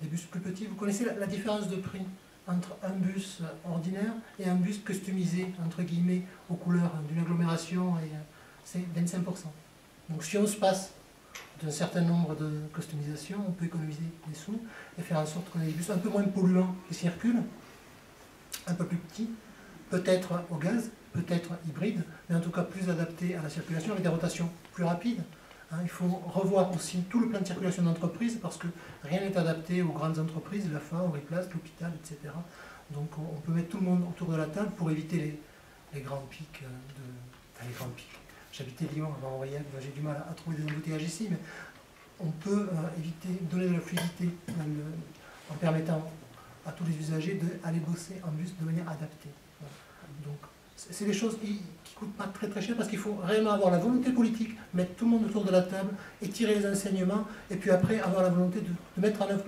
bus plus petits. Vous connaissez la différence de prix entre un bus ordinaire et un bus customisé, entre guillemets, aux couleurs d'une agglomération, et c'est 25%. Donc si on se passe d'un certain nombre de customisations, on peut économiser des sous et faire en sorte qu'on ait des bus un peu moins polluants qui circulent, un peu plus petits, peut-être au gaz, peut-être hybrides, mais en tout cas plus adaptés à la circulation avec des rotations plus rapides. Hein, il faut revoir aussi tout le plan de circulation d'entreprise parce que rien n'est adapté aux grandes entreprises, l'AFA, Auriplast, l'hôpital, etc. Donc on peut mettre tout le monde autour de la table pour éviter les grands pics les grands pics. J'habitais Lyon avant Aurillac, j'ai du mal à trouver des embouteillages ici, mais on peut éviter, donner de la fluidité en permettant à tous les usagers d'aller bosser en bus de manière adaptée. Voilà. Donc c'est des choses qui ne coûtent pas très très cher parce qu'il faut réellement avoir la volonté politique, mettre tout le monde autour de la table et tirer les enseignements, et puis après avoir la volonté de mettre en œuvre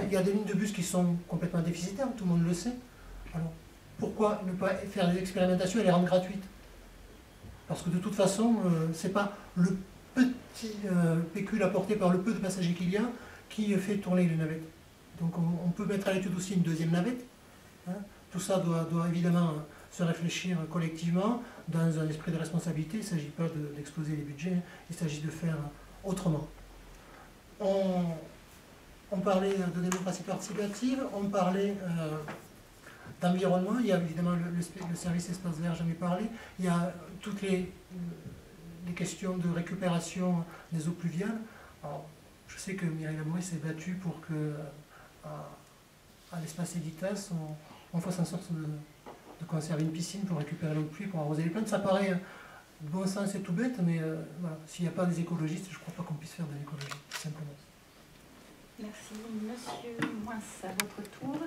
il y a des lignes de bus qui sont complètement déficitaires, tout le monde le sait. Alors pourquoi ne pas faire des expérimentations et les rendre gratuites? Parce que de toute façon, ce n'est pas le petit pécule apporté par le peu de passagers qu'il y a qui fait tourner les navettes. Donc on peut mettre à l'étude aussi une deuxième navette. Hein. Tout ça doit évidemment se réfléchir collectivement dans un esprit de responsabilité. Il ne s'agit pas d'exploser les budgets, il s'agit de faire autrement. On parlait de démocratie participative, on parlait d'environnement, il y a évidemment le service espace vert, j'en ai parlé, il y a toutes les questions de récupération des eaux pluviales. Alors, je sais que Mireille Lamoury s'est battue pour que à l'espace Editas, on fasse en sorte de conserver une piscine pour récupérer l'eau de pluie, pour arroser les plantes. Ça paraît bon sens et tout bête, mais voilà, s'il n'y a pas des écologistes, je ne crois pas qu'on puisse faire de l'écologie, tout simplement. Merci. Monsieur Moins, à votre tour.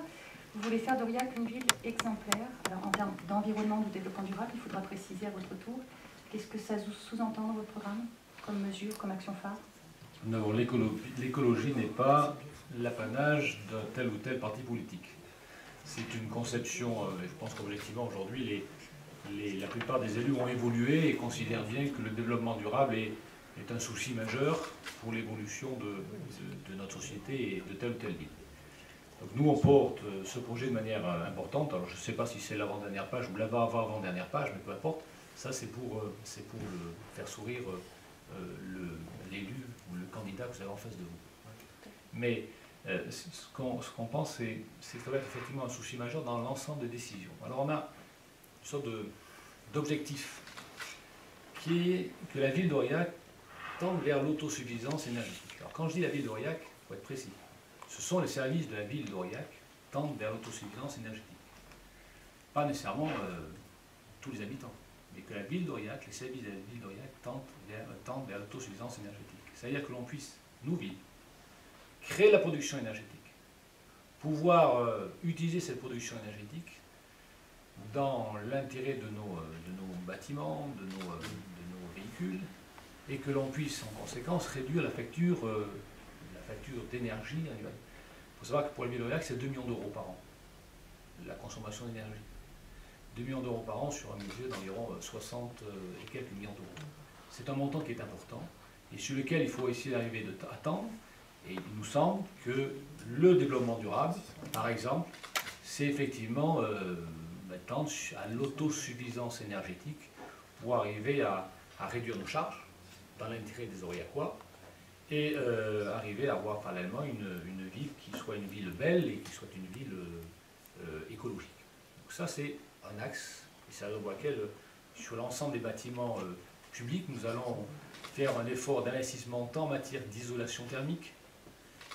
Vous voulez faire d'Aurillac une ville exemplaire. Alors, en termes d'environnement, de développement durable, il faudra préciser à votre tour. Qu'est-ce que ça sous-entend dans votre programme, comme mesure, comme action phare? Non, l'écologie n'est pas l'apanage d'un tel ou tel parti politique. C'est une conception, je pense qu'objectivement aujourd'hui, la plupart des élus ont évolué et considèrent bien que le développement durable est un souci majeur pour l'évolution de notre société et de telle ou telle ville. Donc nous, on porte ce projet de manière importante. Alors je ne sais pas si c'est l'avant-dernière page ou l'avant-avant-dernière page, mais peu importe. Ça, c'est pour faire sourire l'élu ou le candidat que vous avez en face de vous. Mais ce qu'on pense, c'est que ça va être effectivement un souci majeur dans l'ensemble des décisions. Alors on a une sorte d'objectif qui est que la ville d'Aurillac tende vers l'autosuffisance énergétique. Alors quand je dis la ville d'Aurillac, il faut être précis. Ce sont les services de la ville d'Aurillac qui tendent vers l'autosuffisance énergétique. Pas nécessairement tous les habitants, mais que la ville d'Aurillac, les services de la ville d'Aurillac tendent vers l'autosuffisance énergétique. C'est-à-dire que l'on puisse, nous, villes, créer la production énergétique, pouvoir utiliser cette production énergétique dans l'intérêt de nos bâtiments, de nos véhicules, et que l'on puisse en conséquence réduire la facture d'énergie annuelle. Il faut savoir que pour la ville d'Aurillac, c'est 2 millions d'euros par an, la consommation d'énergie. 2 millions d'euros par an sur un budget d'environ 60 et quelques millions d'euros. C'est un montant qui est important et sur lequel il faut essayer d'arriver à tendre. Et il nous semble que le développement durable, par exemple, c'est effectivement tendre à l'autosuffisance énergétique pour arriver à réduire nos charges dans l'intérêt des Aurillacois et arriver à avoir parallèlement une ville qui soit une ville belle et qui soit une ville écologique. Donc ça, c'est un axe, et c'est à raison pour laquelle, sur l'ensemble des bâtiments publics, nous allons faire un effort d'investissement tant en matière d'isolation thermique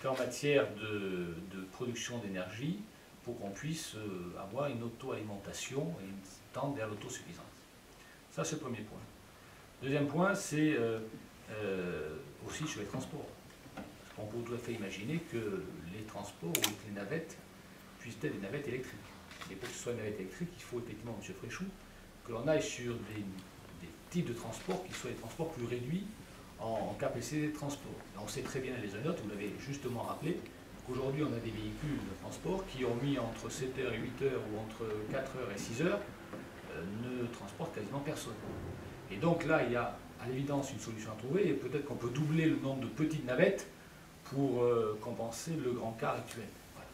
qu'en matière de production d'énergie pour qu'on puisse avoir une auto-alimentation et tendre vers l'autosuffisance. Ça, c'est le premier point. Deuxième point, c'est aussi sur les transports. On peut tout à fait imaginer que les transports ou les navettes puissent être des navettes électriques. Et pour que ce soit une navette électrique, il faut effectivement, M. Fréchou, que l'on aille sur des types de transports qui soient des transports plus réduits en capacité de transport. Et on sait très bien, les notes, vous l'avez justement rappelé, qu'aujourd'hui on a des véhicules de transport qui ont mis entre 7h et 8h ou entre 4h et 6h ne transportent quasiment personne. Et donc là, il y a à l'évidence une solution à trouver et peut-être qu'on peut doubler le nombre de petites navettes pour compenser le grand car actuel. Voilà.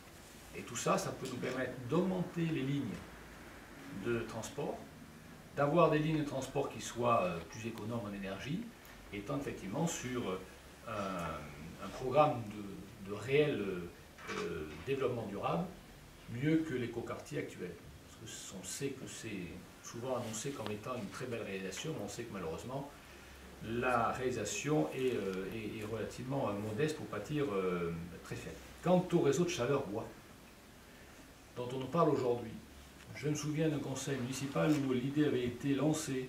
Et tout ça, ça peut nous permettre d'augmenter les lignes de transport, d'avoir des lignes de transport qui soient plus économes en énergie, étant effectivement sur un programme de réel développement durable, mieux que l'écoquartier actuel. Parce qu'on sait que c'est souvent annoncé comme étant une très belle réalisation, mais on sait que malheureusement, la réalisation est relativement modeste, pour ne pas dire très faible. Quant au réseau de chaleur bois, dont on nous parle aujourd'hui, je me souviens d'un conseil municipal où l'idée avait été lancée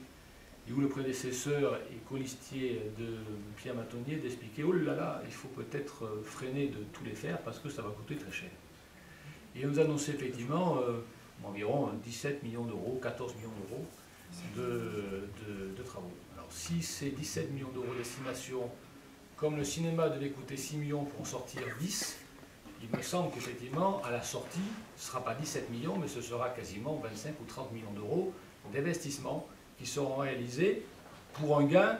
et où le prédécesseur et colistier de Pierre Matonnier d'expliquer « Oh là là, il faut peut-être freiner de tous les faire parce que ça va coûter très cher ». Et il nous annonçait effectivement environ 17 millions d'euros, 14 millions d'euros de travaux. Alors si c'est 17 millions d'euros d'estimation, comme le cinéma devait coûter 6 millions pour en sortir 10, il me semble qu'effectivement, à la sortie, ce ne sera pas 17 millions, mais ce sera quasiment 25 ou 30 millions d'euros d'investissement qui seront réalisés pour un gain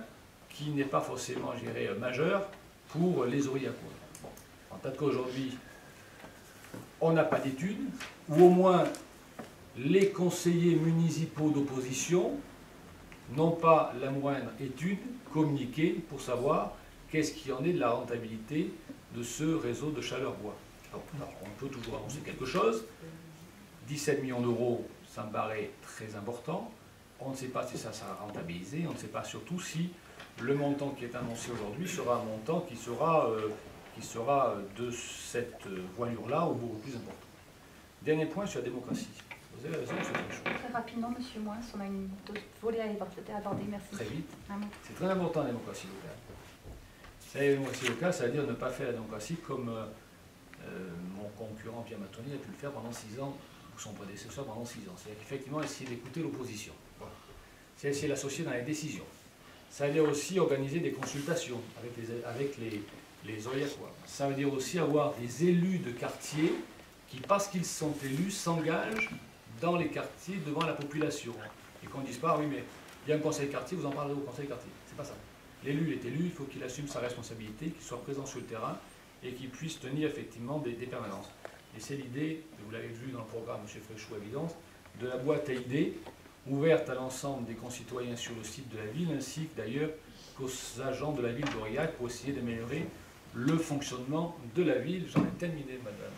qui n'est pas forcément, je dirais, majeur pour les Aurillacois. Bon. En tant qu'aujourd'hui, on n'a pas d'études, ou au moins les conseillers municipaux d'opposition n'ont pas la moindre étude communiquée pour savoir qu'est-ce qu'il y en est de la rentabilité de ce réseau de chaleur bois. Alors, on peut toujours annoncer quelque chose. 17 millions d'euros, ça me paraît très important. On ne sait pas si ça sera rentabilisé, on ne sait pas surtout si le montant qui est annoncé aujourd'hui sera un montant qui sera de cette voilure-là ou beaucoup plus important. Dernier point sur la démocratie. Vous avez raison, M. Fréchou. Très rapidement, M. Moins, on a une volée à aborder, merci. Très vite. C'est très important la démocratie locale. La démocratie locale, c'est-à-dire ne pas faire la démocratie comme mon concurrent Pierre Matonnier a pu le faire pendant 6 ans, ou son prédécesseur pendant 6 ans. C'est-à-dire qu'effectivement, essayer d'écouter l'opposition. Voilà. C'est essayer de l'associer dans les décisions. Ça veut dire aussi organiser des consultations avec les Aurillacois. Ça veut dire aussi avoir des élus de quartier qui, parce qu'ils sont élus, s'engagent dans les quartiers devant la population. Et qu'on ne dise pas, oui, mais il y a un conseil de quartier, vous en parlerez au conseil de quartier. C'est pas ça. L'élu est élu, il faut qu'il assume sa responsabilité, qu'il soit présent sur le terrain et qu'il puisse tenir effectivement des permanences. Et c'est l'idée, vous l'avez vu dans le programme, M. Fréchou, à évidence, de la boîte à idées, ouverte à l'ensemble des concitoyens sur le site de la ville, ainsi que d'ailleurs qu'aux agents de la ville d'Aurillac pour essayer d'améliorer le fonctionnement de la ville. J'en ai terminé, madame.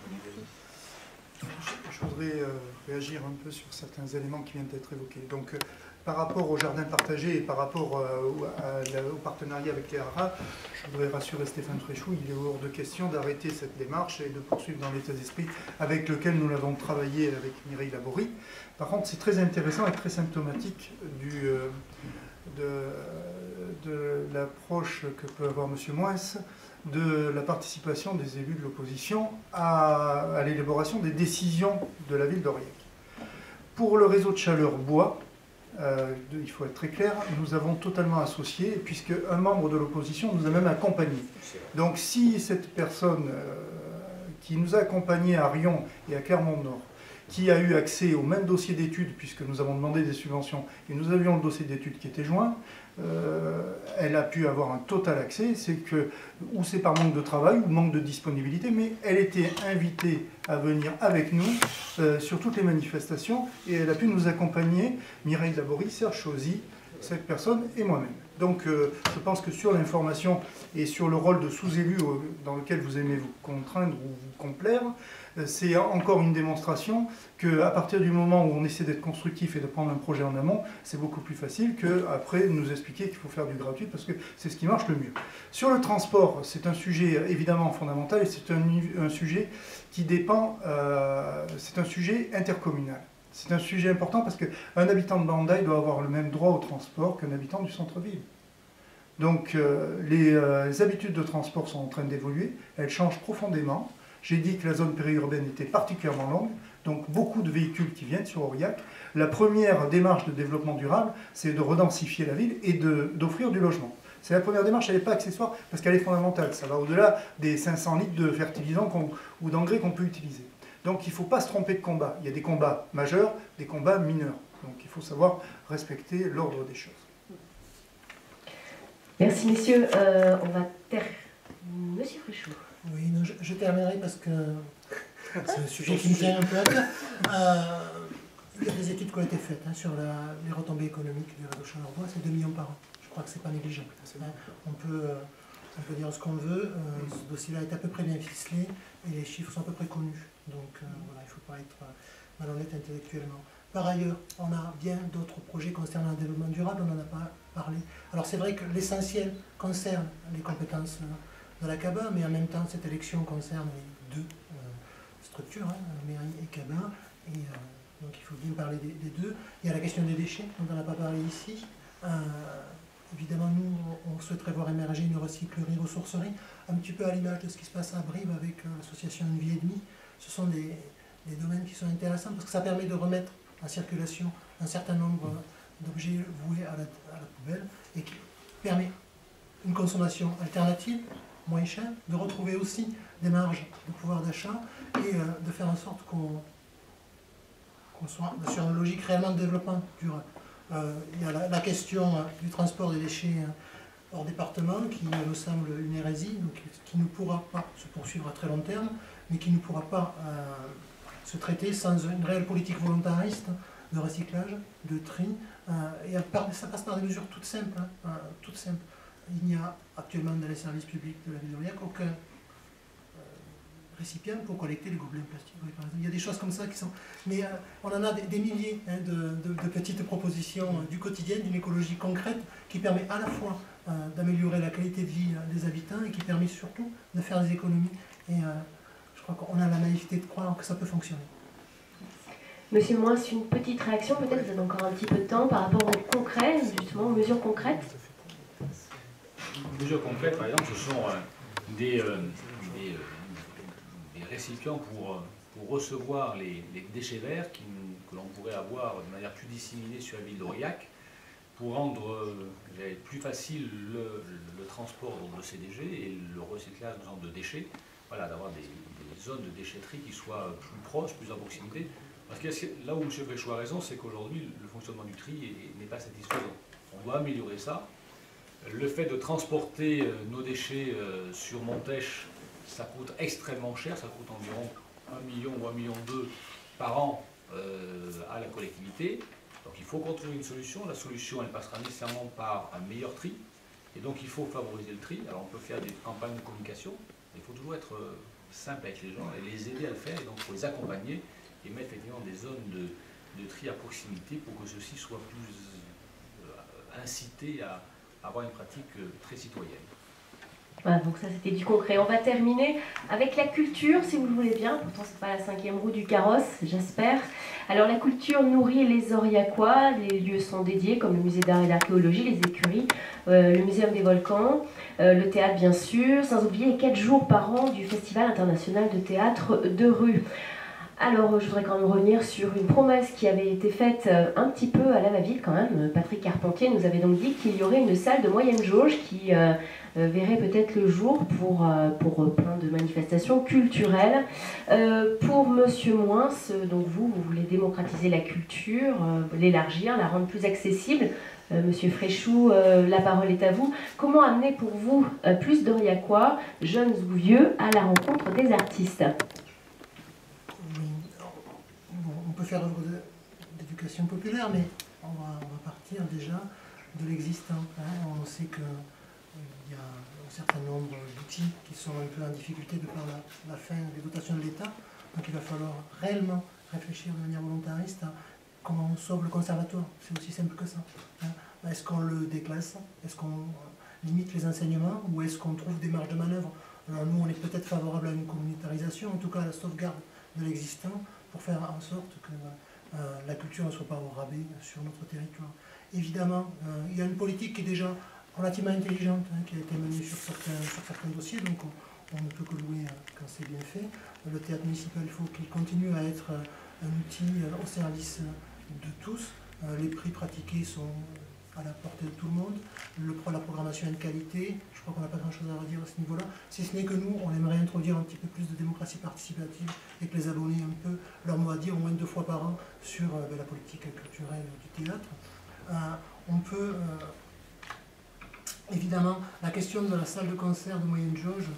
Je voudrais réagir un peu sur certains éléments qui viennent d'être évoqués. Donc, par rapport au jardin partagé et par rapport au partenariat avec les haras, je voudrais rassurer Stéphane Fréchou, il est hors de question d'arrêter cette démarche et de poursuivre dans l'état d'esprit avec lequel nous l'avons travaillé avec Mireille Laborie. Par contre, c'est très intéressant et très symptomatique de l'approche que peut avoir M. Moins de la participation des élus de l'opposition à l'élaboration des décisions de la ville d'Aurillac. Pour le réseau de chaleur bois, il faut être très clair, nous avons totalement associé, puisque un membre de l'opposition nous a même accompagnés. Donc si cette personne qui nous a accompagnés à Riom et à Clermont-Nord, qui a eu accès au même dossier d'études, puisque nous avons demandé des subventions, et nous avions le dossier d'études qui était joint, elle a pu avoir un total accès, c'est que, ou c'est par manque de travail, ou manque de disponibilité, mais elle était invitée à venir avec nous sur toutes les manifestations, et elle a pu nous accompagner, Mireille Laborie, Serge Chauzy, cette personne et moi-même. Donc je pense que sur l'information et sur le rôle de sous-élu dans lequel vous aimez vous contraindre ou vous complaire, c'est encore une démonstration qu'à partir du moment où on essaie d'être constructif et de prendre un projet en amont, c'est beaucoup plus facile qu'après nous expliquer qu'il faut faire du gratuit parce que c'est ce qui marche le mieux. Sur le transport, c'est un sujet évidemment fondamental et c'est un sujet qui dépend, c'est un sujet intercommunal. C'est un sujet important parce qu'un habitant de Bandai doit avoir le même droit au transport qu'un habitant du centre-ville. Donc les habitudes de transport sont en train d'évoluer, elles changent profondément. J'ai dit que la zone périurbaine était particulièrement longue, donc beaucoup de véhicules qui viennent sur Aurillac. La première démarche de développement durable, c'est de redensifier la ville et d'offrir du logement. C'est la première démarche, elle n'est pas accessoire parce qu'elle est fondamentale. Ça va au-delà des 500 litres de fertilisants ou d'engrais qu'on peut utiliser. Donc il ne faut pas se tromper de combat. Il y a des combats majeurs, des combats mineurs. Donc il faut savoir respecter l'ordre des choses. Merci messieurs. On va Monsieur Fréchot. Oui, non, je terminerai parce que c'est un sujet qui me tient un peu à cœur. Il y a des études qui ont été faites sur les retombées économiques du réseau Chaleur-Bois, c'est 2 millions par an. Je crois que c'est pas négligeable. On peut dire ce qu'on veut, ce dossier-là est à peu près bien ficelé et les chiffres sont à peu près connus. Donc voilà, il ne faut pas être malhonnête intellectuellement. Par ailleurs, on a bien d'autres projets concernant le développement durable, on n'en a pas parlé. Alors c'est vrai que l'essentiel concerne les compétences de la CABA, mais en même temps cette élection concerne les 2 structures, mairie et CABA, et donc il faut bien parler des 2. Il y a la question des déchets, dont on n'a pas parlé ici. Évidemment, nous, on souhaiterait voir émerger une recyclerie, ressourcerie, un petit peu à l'image de ce qui se passe à Brive avec l'association Une Vie et Demie. Ce sont des domaines qui sont intéressants parce que ça permet de remettre en circulation un certain nombre d'objets voués à la poubelle et qui permet une consommation alternative, moins chère, de retrouver aussi des marges de pouvoir d'achat et de faire en sorte qu'on soit sur une logique réellement de développement durable. Il y a la question du transport des déchets hors département qui nous semble une hérésie, donc qui ne pourra pas se poursuivre à très long terme, mais qui ne pourra pas se traiter sans une réelle politique volontariste de recyclage, de tri, et ça passe par des mesures toutes simples. Toutes simples. Il n'y a actuellement dans les services publics de la ville d'Aurillac aucun récipient pour collecter les gobelets en plastique. Par exemple. Il y a des choses comme ça qui sont... Mais on en a des milliers de petites propositions du quotidien, d'une écologie concrète qui permet à la fois d'améliorer la qualité de vie des habitants et qui permet surtout de faire des économies. Et je crois qu'on a la naïveté de croire que ça peut fonctionner. Monsieur Moins, une petite réaction, peut-être vous avez encore un petit peu de temps par rapport au concret, justement, aux mesures concrètes. Les mesures concrètes, par exemple, ce sont des récipients pour recevoir les déchets verts que l'on pourrait avoir de manière plus disséminée sur la ville d'Aurillac, pour rendre plus facile le transport de ces déchets et le recyclage de déchets, voilà, d'avoir des zones de déchetterie qui soient plus proches, plus à proximité. Parce que là où M. Fréchot a raison, c'est qu'aujourd'hui, le fonctionnement du tri n'est pas satisfaisant. On doit améliorer ça. Le fait de transporter nos déchets sur Montèche, ça coûte extrêmement cher, ça coûte environ 1 million ou 1,2 million par an à la collectivité. Donc il faut qu'on trouve une solution. La solution, elle passera nécessairement par un meilleur tri. Et donc il faut favoriser le tri. Alors on peut faire des campagnes de communication, mais il faut toujours être simple avec les gens et les aider à le faire. Et donc il faut les accompagner et mettre effectivement des zones de tri à proximité pour que ceux-ci soient plus incités à avoir une pratique très citoyenne. Voilà, donc ça c'était du concret. On va terminer avec la culture, si vous le voulez bien. Pourtant c'est pas la 5e roue du carrosse, j'espère. Alors la culture nourrit les Aurillacois. Les lieux sont dédiés comme le musée d'art et d'archéologie, les écuries, le muséum des volcans, le théâtre bien sûr, sans oublier les 4 jours par an du Festival international de théâtre de rue. Alors, je voudrais quand même revenir sur une promesse qui avait été faite un petit peu à la va-vite quand même. Patrick Carpentier nous avait donc dit qu'il y aurait une salle de moyenne jauge qui verrait peut-être le jour pour plein de manifestations culturelles. Pour Monsieur Moins, donc vous voulez démocratiser la culture, l'élargir, la rendre plus accessible. Monsieur Fréchou, la parole est à vous. Comment amener pour vous plus d'Aurillacois, jeunes ou vieux, à la rencontre des artistes ? On peut faire œuvre d'éducation populaire, mais on va partir déjà de l'existant. On sait qu'il y a un certain nombre d'outils qui sont un peu en difficulté de par la fin des dotations de l'État. Donc il va falloir réellement réfléchir de manière volontariste à comment on sauve le conservatoire. C'est aussi simple que ça. Hein. Est-ce qu'on le déclasse? Est-ce qu'on limite les enseignements? Ou est-ce qu'on trouve des marges de manœuvre? Alors nous, on est peut-être favorable à une communautarisation, en tout cas à la sauvegarde de l'existant, pour faire en sorte que la culture ne soit pas au rabais sur notre territoire. Évidemment, il y a une politique qui est déjà relativement intelligente, hein, qui a été menée sur certains dossiers, donc on ne peut que louer quand c'est bien fait. Le théâtre municipal, il faut qu'il continue à être un outil au service de tous. Les prix pratiqués sont à la portée de tout le monde. La programmation est de qualité. Je crois qu'on n'a pas grand-chose à redire à ce niveau-là. Si ce n'est que nous, on aimerait introduire un petit peu plus de démocratie participative et que les abonnés un peu leur mot à dire au moins 2 fois par an sur la politique culturelle du théâtre. On peut, évidemment, la question de la salle de concert de moyenne jauge,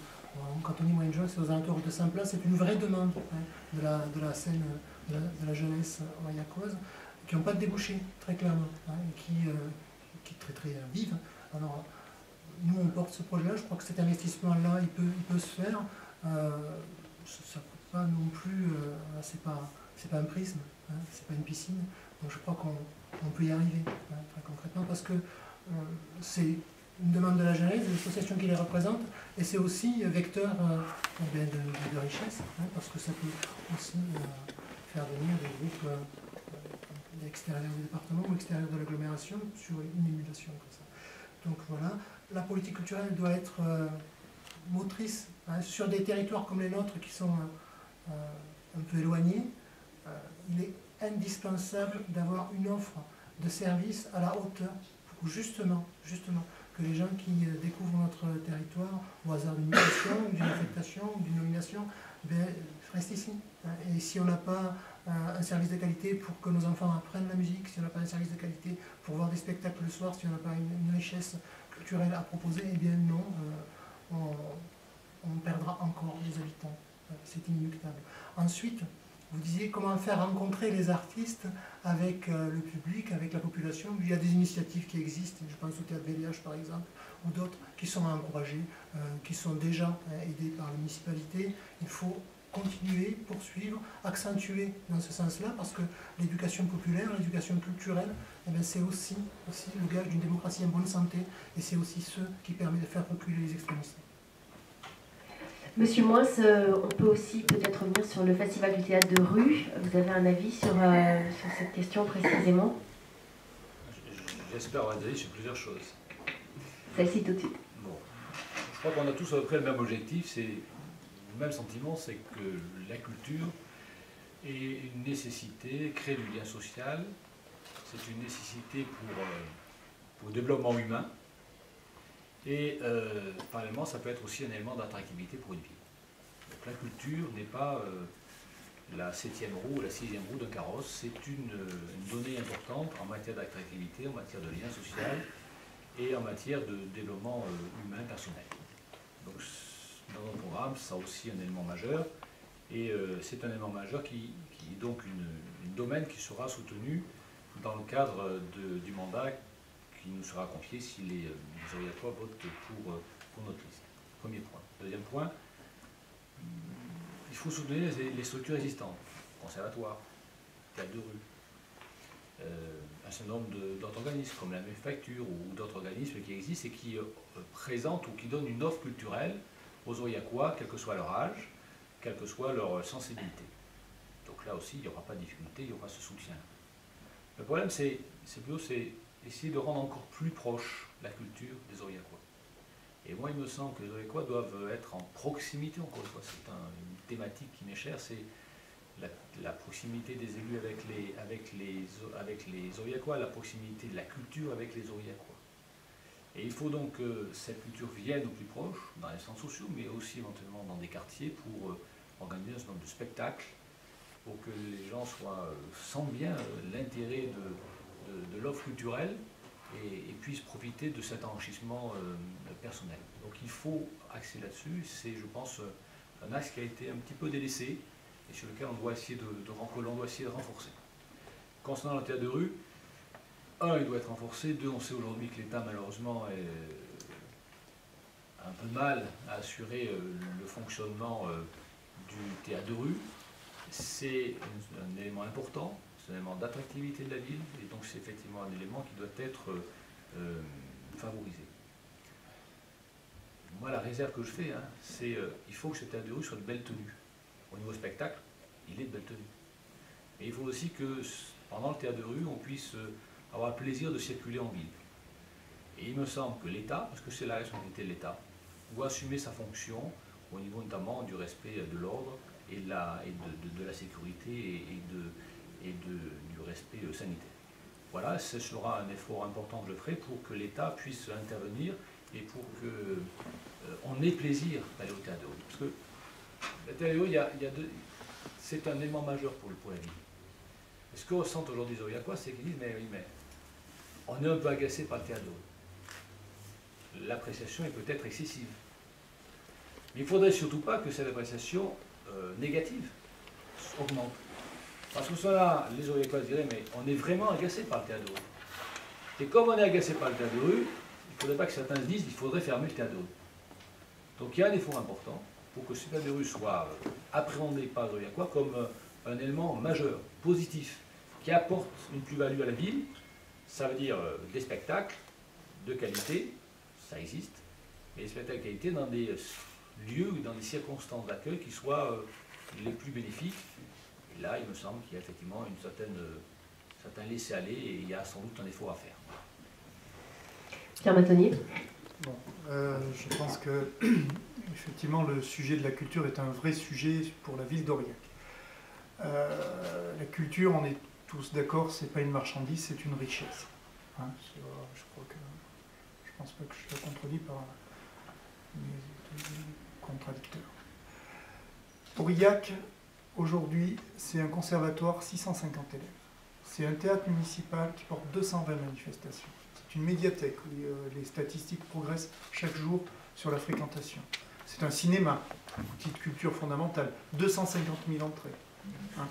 quand on dit moyenne jauge, c'est aux alentours de 100 places, c'est une vraie demande hein, de la scène de la jeunesse oriacoise, qui n'ont pas de débouché, très clairement, hein, et qui est très très vive. Alors, nous on porte ce projet-là, je crois que cet investissement-là, il peut se faire. Ça ne coûte pas non plus, c'est pas un prisme, hein, c'est pas une piscine, donc je crois qu'on peut y arriver, hein, très concrètement, parce que c'est une demande de la jeunesse, de l'association qui les représente, et c'est aussi vecteur de richesse, hein, parce que ça peut aussi faire venir des groupes extérieurs du département ou extérieurs de l'agglomération sur une émulation comme ça. Donc voilà, la politique culturelle doit être motrice hein, sur des territoires comme les nôtres qui sont un peu éloignés. Il est indispensable d'avoir une offre de services à la hauteur pour justement que les gens qui découvrent notre territoire au hasard d'une mutation, d'une affectation, d'une nomination, restent ici. Et si on n'a pas un service de qualité pour que nos enfants apprennent la musique, si on n'a pas un service de qualité pour voir des spectacles le soir, si on n'a pas une richesse culturelle à proposer, eh bien non, on perdra encore des habitants. C'est inéluctable. Ensuite, vous disiez comment faire rencontrer les artistes avec le public, avec la population. Il y a des initiatives qui existent, je pense au Théâtre Véliage par exemple, ou d'autres qui sont à encourager, qui sont déjà aidés par la municipalité. Il faut continuer, poursuivre, accentuer dans ce sens-là, parce que l'éducation populaire, l'éducation culturelle, eh c'est aussi le gage d'une démocratie en bonne santé, et c'est aussi ce qui permet de faire reculer les extrémistes. Monsieur Moins, on peut aussi peut-être revenir sur le Festival du théâtre de rue. Vous avez un avis sur cette question précisément? J'espère avoir un avis sur plusieurs choses. Celle-ci tout de suite. Bon. Je crois qu'on a tous à peu près le même objectif, c'est le même sentiment, c'est que la culture est une nécessité, créer du lien social, c'est une nécessité pour le développement humain. Et parallèlement, ça peut être aussi un élément d'attractivité pour une ville. Donc la culture n'est pas la 7e roue ou la 6e roue d'un carrosse, c'est une donnée importante en matière d'attractivité, en matière de lien social et en matière de développement humain personnel. Donc dans notre programme, ça a aussi un élément majeur, et c'est un élément majeur qui est donc une domaine qui sera soutenu dans le cadre du mandat qui nous sera confié si les Aurillacois votent pour notre liste. Premier point. Deuxième point, il faut soutenir les structures existantes, conservatoires, théâtre de rue, un certain nombre d'autres organismes comme la Manufacture ou d'autres organismes qui existent et qui présentent ou qui donnent une offre culturelle aux Aurillacois, quel que soit leur âge, quelle que soit leur sensibilité. Donc là aussi, il n'y aura pas de difficulté, il y aura ce soutien. Le problème, c'est essayer de rendre encore plus proche la culture des Aurillacois. Et moi, il me semble que les Aurillacois doivent être en proximité, encore une fois, c'est une thématique qui m'est chère, c'est la proximité des élus avec les Aurillacois, la proximité de la culture avec les Aurillacois. Et il faut donc que cette culture vienne au plus proche, dans les centres sociaux, mais aussi éventuellement dans des quartiers pour organiser un certain nombre de spectacles, pour que les gens sentent bien l'intérêt de l'offre culturelle et puissent profiter de cet enrichissement personnel. Donc il faut axer là-dessus, c'est je pense un axe qui a été un petit peu délaissé et sur lequel on doit essayer de renforcer. Concernant le théâtre de rue, il doit être renforcé, on sait aujourd'hui que l'État malheureusement a un peu de mal à assurer le fonctionnement du théâtre de rue. c'est un élément important, c'est un élément d'attractivité de la ville, et donc c'est effectivement un élément qui doit être favorisé. Moi, la réserve que je fais, hein, c'est il faut que ce théâtre de rue soit de belle tenue. Au niveau spectacle, il est de belle tenue. Mais il faut aussi que, pendant le théâtre de rue, on puisse avoir le plaisir de circuler en ville. Et il me semble que l'État, parce que c'est la responsabilité de l'État, doit assumer sa fonction au niveau notamment du respect de l'ordre et de la sécurité et du respect sanitaire. Voilà, ce sera un effort important que je ferai pour que l'État puisse intervenir et pour qu'on ait plaisir d'aller au théâtre de rue. Parce que le théâtre de rue, c'est un élément majeur pour la ville. Et ce que ressentent aujourd'hui les Aurillacois, c'est qu'ils disent mais oui, mais on est un peu agacé par le théâtre de rue. L'appréciation est peut-être excessive. Mais il ne faudrait surtout pas que cette appréciation négative augmente. Parce que cela, les Aurillacois diraient mais on est vraiment agacé par le théâtre de rue. Et comme on est agacé par le théâtre de rue, il ne faudrait pas que certains se disent qu'il faudrait fermer le théâtre de rue. Donc il y a un effort important pour que ce théâtre de rue soit appréhendé par les Aurillacois comme un élément majeur, positif, qui apporte une plus-value à la ville. Ça veut dire des spectacles de qualité, ça existe, mais des spectacles de qualité dans des lieux ou dans des circonstances d'accueil qui soient les plus bénéfiques. Et là, il me semble qu'il y a effectivement une certain laisser-aller et il y a sans doute un effort à faire. Pierre Matonnier. Bon, je pense que effectivement le sujet de la culture est un vrai sujet pour la ville d'Aurillac. La culture, on est tous d'accord, c'est pas une marchandise, c'est une richesse. Hein, je pense pas que je sois contredit par mes contradicteurs. Aurillac, aujourd'hui, c'est un conservatoire, 650 élèves. C'est un théâtre municipal qui porte 220 manifestations. C'est une médiathèque où les statistiques progressent chaque jour sur la fréquentation. C'est un cinéma, outil de culture fondamentale, 250 000 entrées. Hein.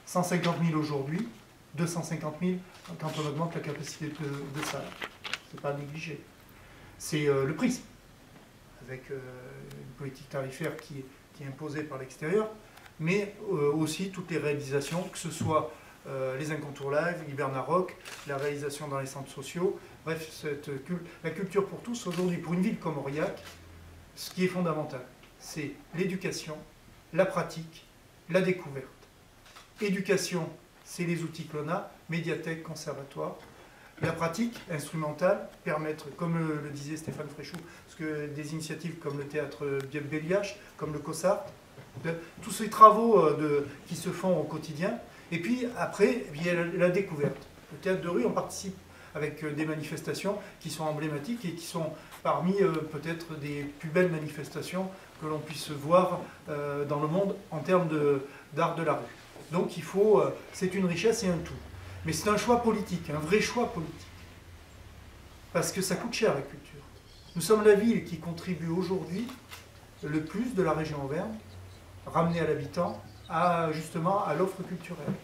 150 000 aujourd'hui, 250 000 quand on augmente la capacité de salle. C'est pas négligé. C'est le prisme, avec une politique tarifaire qui est imposée par l'extérieur, mais aussi toutes les réalisations, que ce soit les Incontours Live, l'Hibernard Rock, la réalisation dans les centres sociaux, bref, la culture pour tous, aujourd'hui, pour une ville comme Aurillac, ce qui est fondamental, c'est l'éducation, la pratique, la découverte. Éducation, c'est les outils que l'on a, médiathèque, conservatoire. La pratique instrumentale, permettre, comme le disait Stéphane Fréchou, parce que des initiatives comme le théâtre Béliache, comme le COSART, tous ces travaux qui se font au quotidien. Et puis après, il y a la découverte. Le théâtre de rue, on participe avec des manifestations qui sont emblématiques et qui sont parmi peut-être des plus belles manifestations que l'on puisse voir dans le monde en termes d'art de la rue. Donc il faut, c'est une richesse et un tout. Mais c'est un choix politique, un vrai choix politique. Parce que ça coûte cher la culture. Nous sommes la ville qui contribue aujourd'hui le plus de la région Auvergne, ramenée à l'habitant, justement à l'offre culturelle.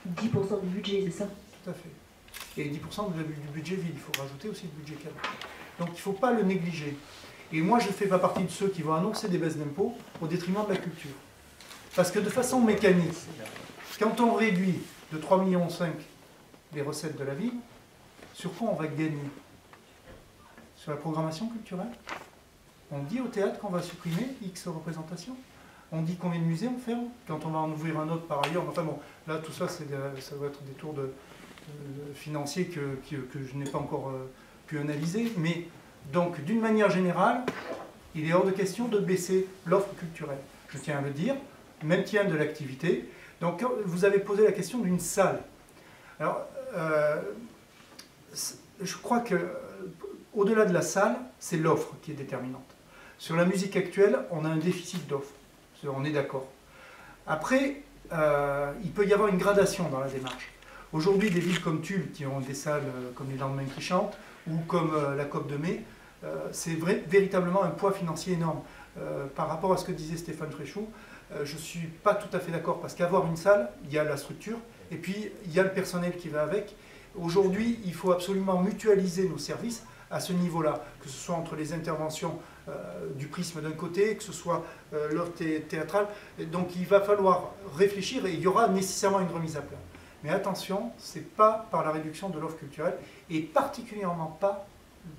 10% du budget, c'est ça? Tout à fait. Et 10% du budget ville, il faut rajouter aussi le budget cadre. Donc il ne faut pas le négliger. Et moi je ne fais pas partie de ceux qui vont annoncer des baisses d'impôts au détriment de la culture. Parce que de façon mécanique, quand on réduit de 3,5 millions les recettes de la ville, sur quoi on va gagner? Sur la programmation culturelle? On dit au théâtre qu'on va supprimer X représentations. On dit combien de musées on ferme, quand on va en ouvrir un autre par ailleurs. Enfin bon, là tout ça, ça doit être des tours financiers que je n'ai pas encore pu analyser. Mais donc, d'une manière générale, il est hors de question de baisser l'offre culturelle. Je tiens à le dire, maintien de l'activité. Donc, vous avez posé la question d'une salle. Alors, je crois que au-delà de la salle, c'est l'offre qui est déterminante. Sur la musique actuelle, on a un déficit d'offre. On est d'accord. Après, il peut y avoir une gradation dans la démarche. Aujourd'hui, des villes comme Tulle, qui ont des salles comme les Lendemains qui chantent, ou comme la COP de mai, c'est véritablement un poids financier énorme. Par rapport à ce que disait Stéphane Fréchou, je ne suis pas tout à fait d'accord, parce qu'avoir une salle, il y a la structure, et puis il y a le personnel qui va avec. Aujourd'hui, il faut absolument mutualiser nos services à ce niveau-là, que ce soit entre les interventions du prisme d'un côté, que ce soit l'offre théâtrale. Et donc il va falloir réfléchir et il y aura nécessairement une remise à plat. Mais attention, ce n'est pas par la réduction de l'offre culturelle et particulièrement pas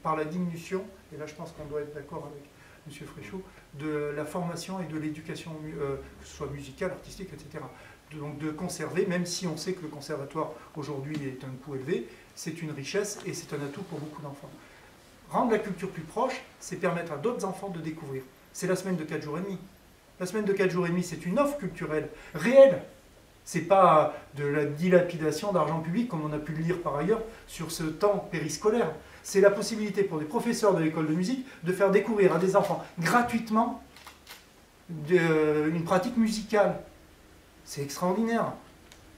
par la diminution, et là je pense qu'on doit être d'accord avec M. Fréchot, de la formation et de l'éducation, que ce soit musicale, artistique, etc. Donc de conserver, même si on sait que le conservatoire aujourd'hui est un coût élevé, c'est une richesse et c'est un atout pour beaucoup d'enfants. Rendre la culture plus proche, c'est permettre à d'autres enfants de découvrir. C'est la semaine de 4 jours et demi. La semaine de 4 jours et demi, c'est une offre culturelle réelle. C'est pas de la dilapidation d'argent public, comme on a pu le lire par ailleurs, sur ce temps périscolaire. C'est la possibilité pour des professeurs de l'école de musique de faire découvrir à des enfants gratuitement une pratique musicale. C'est extraordinaire.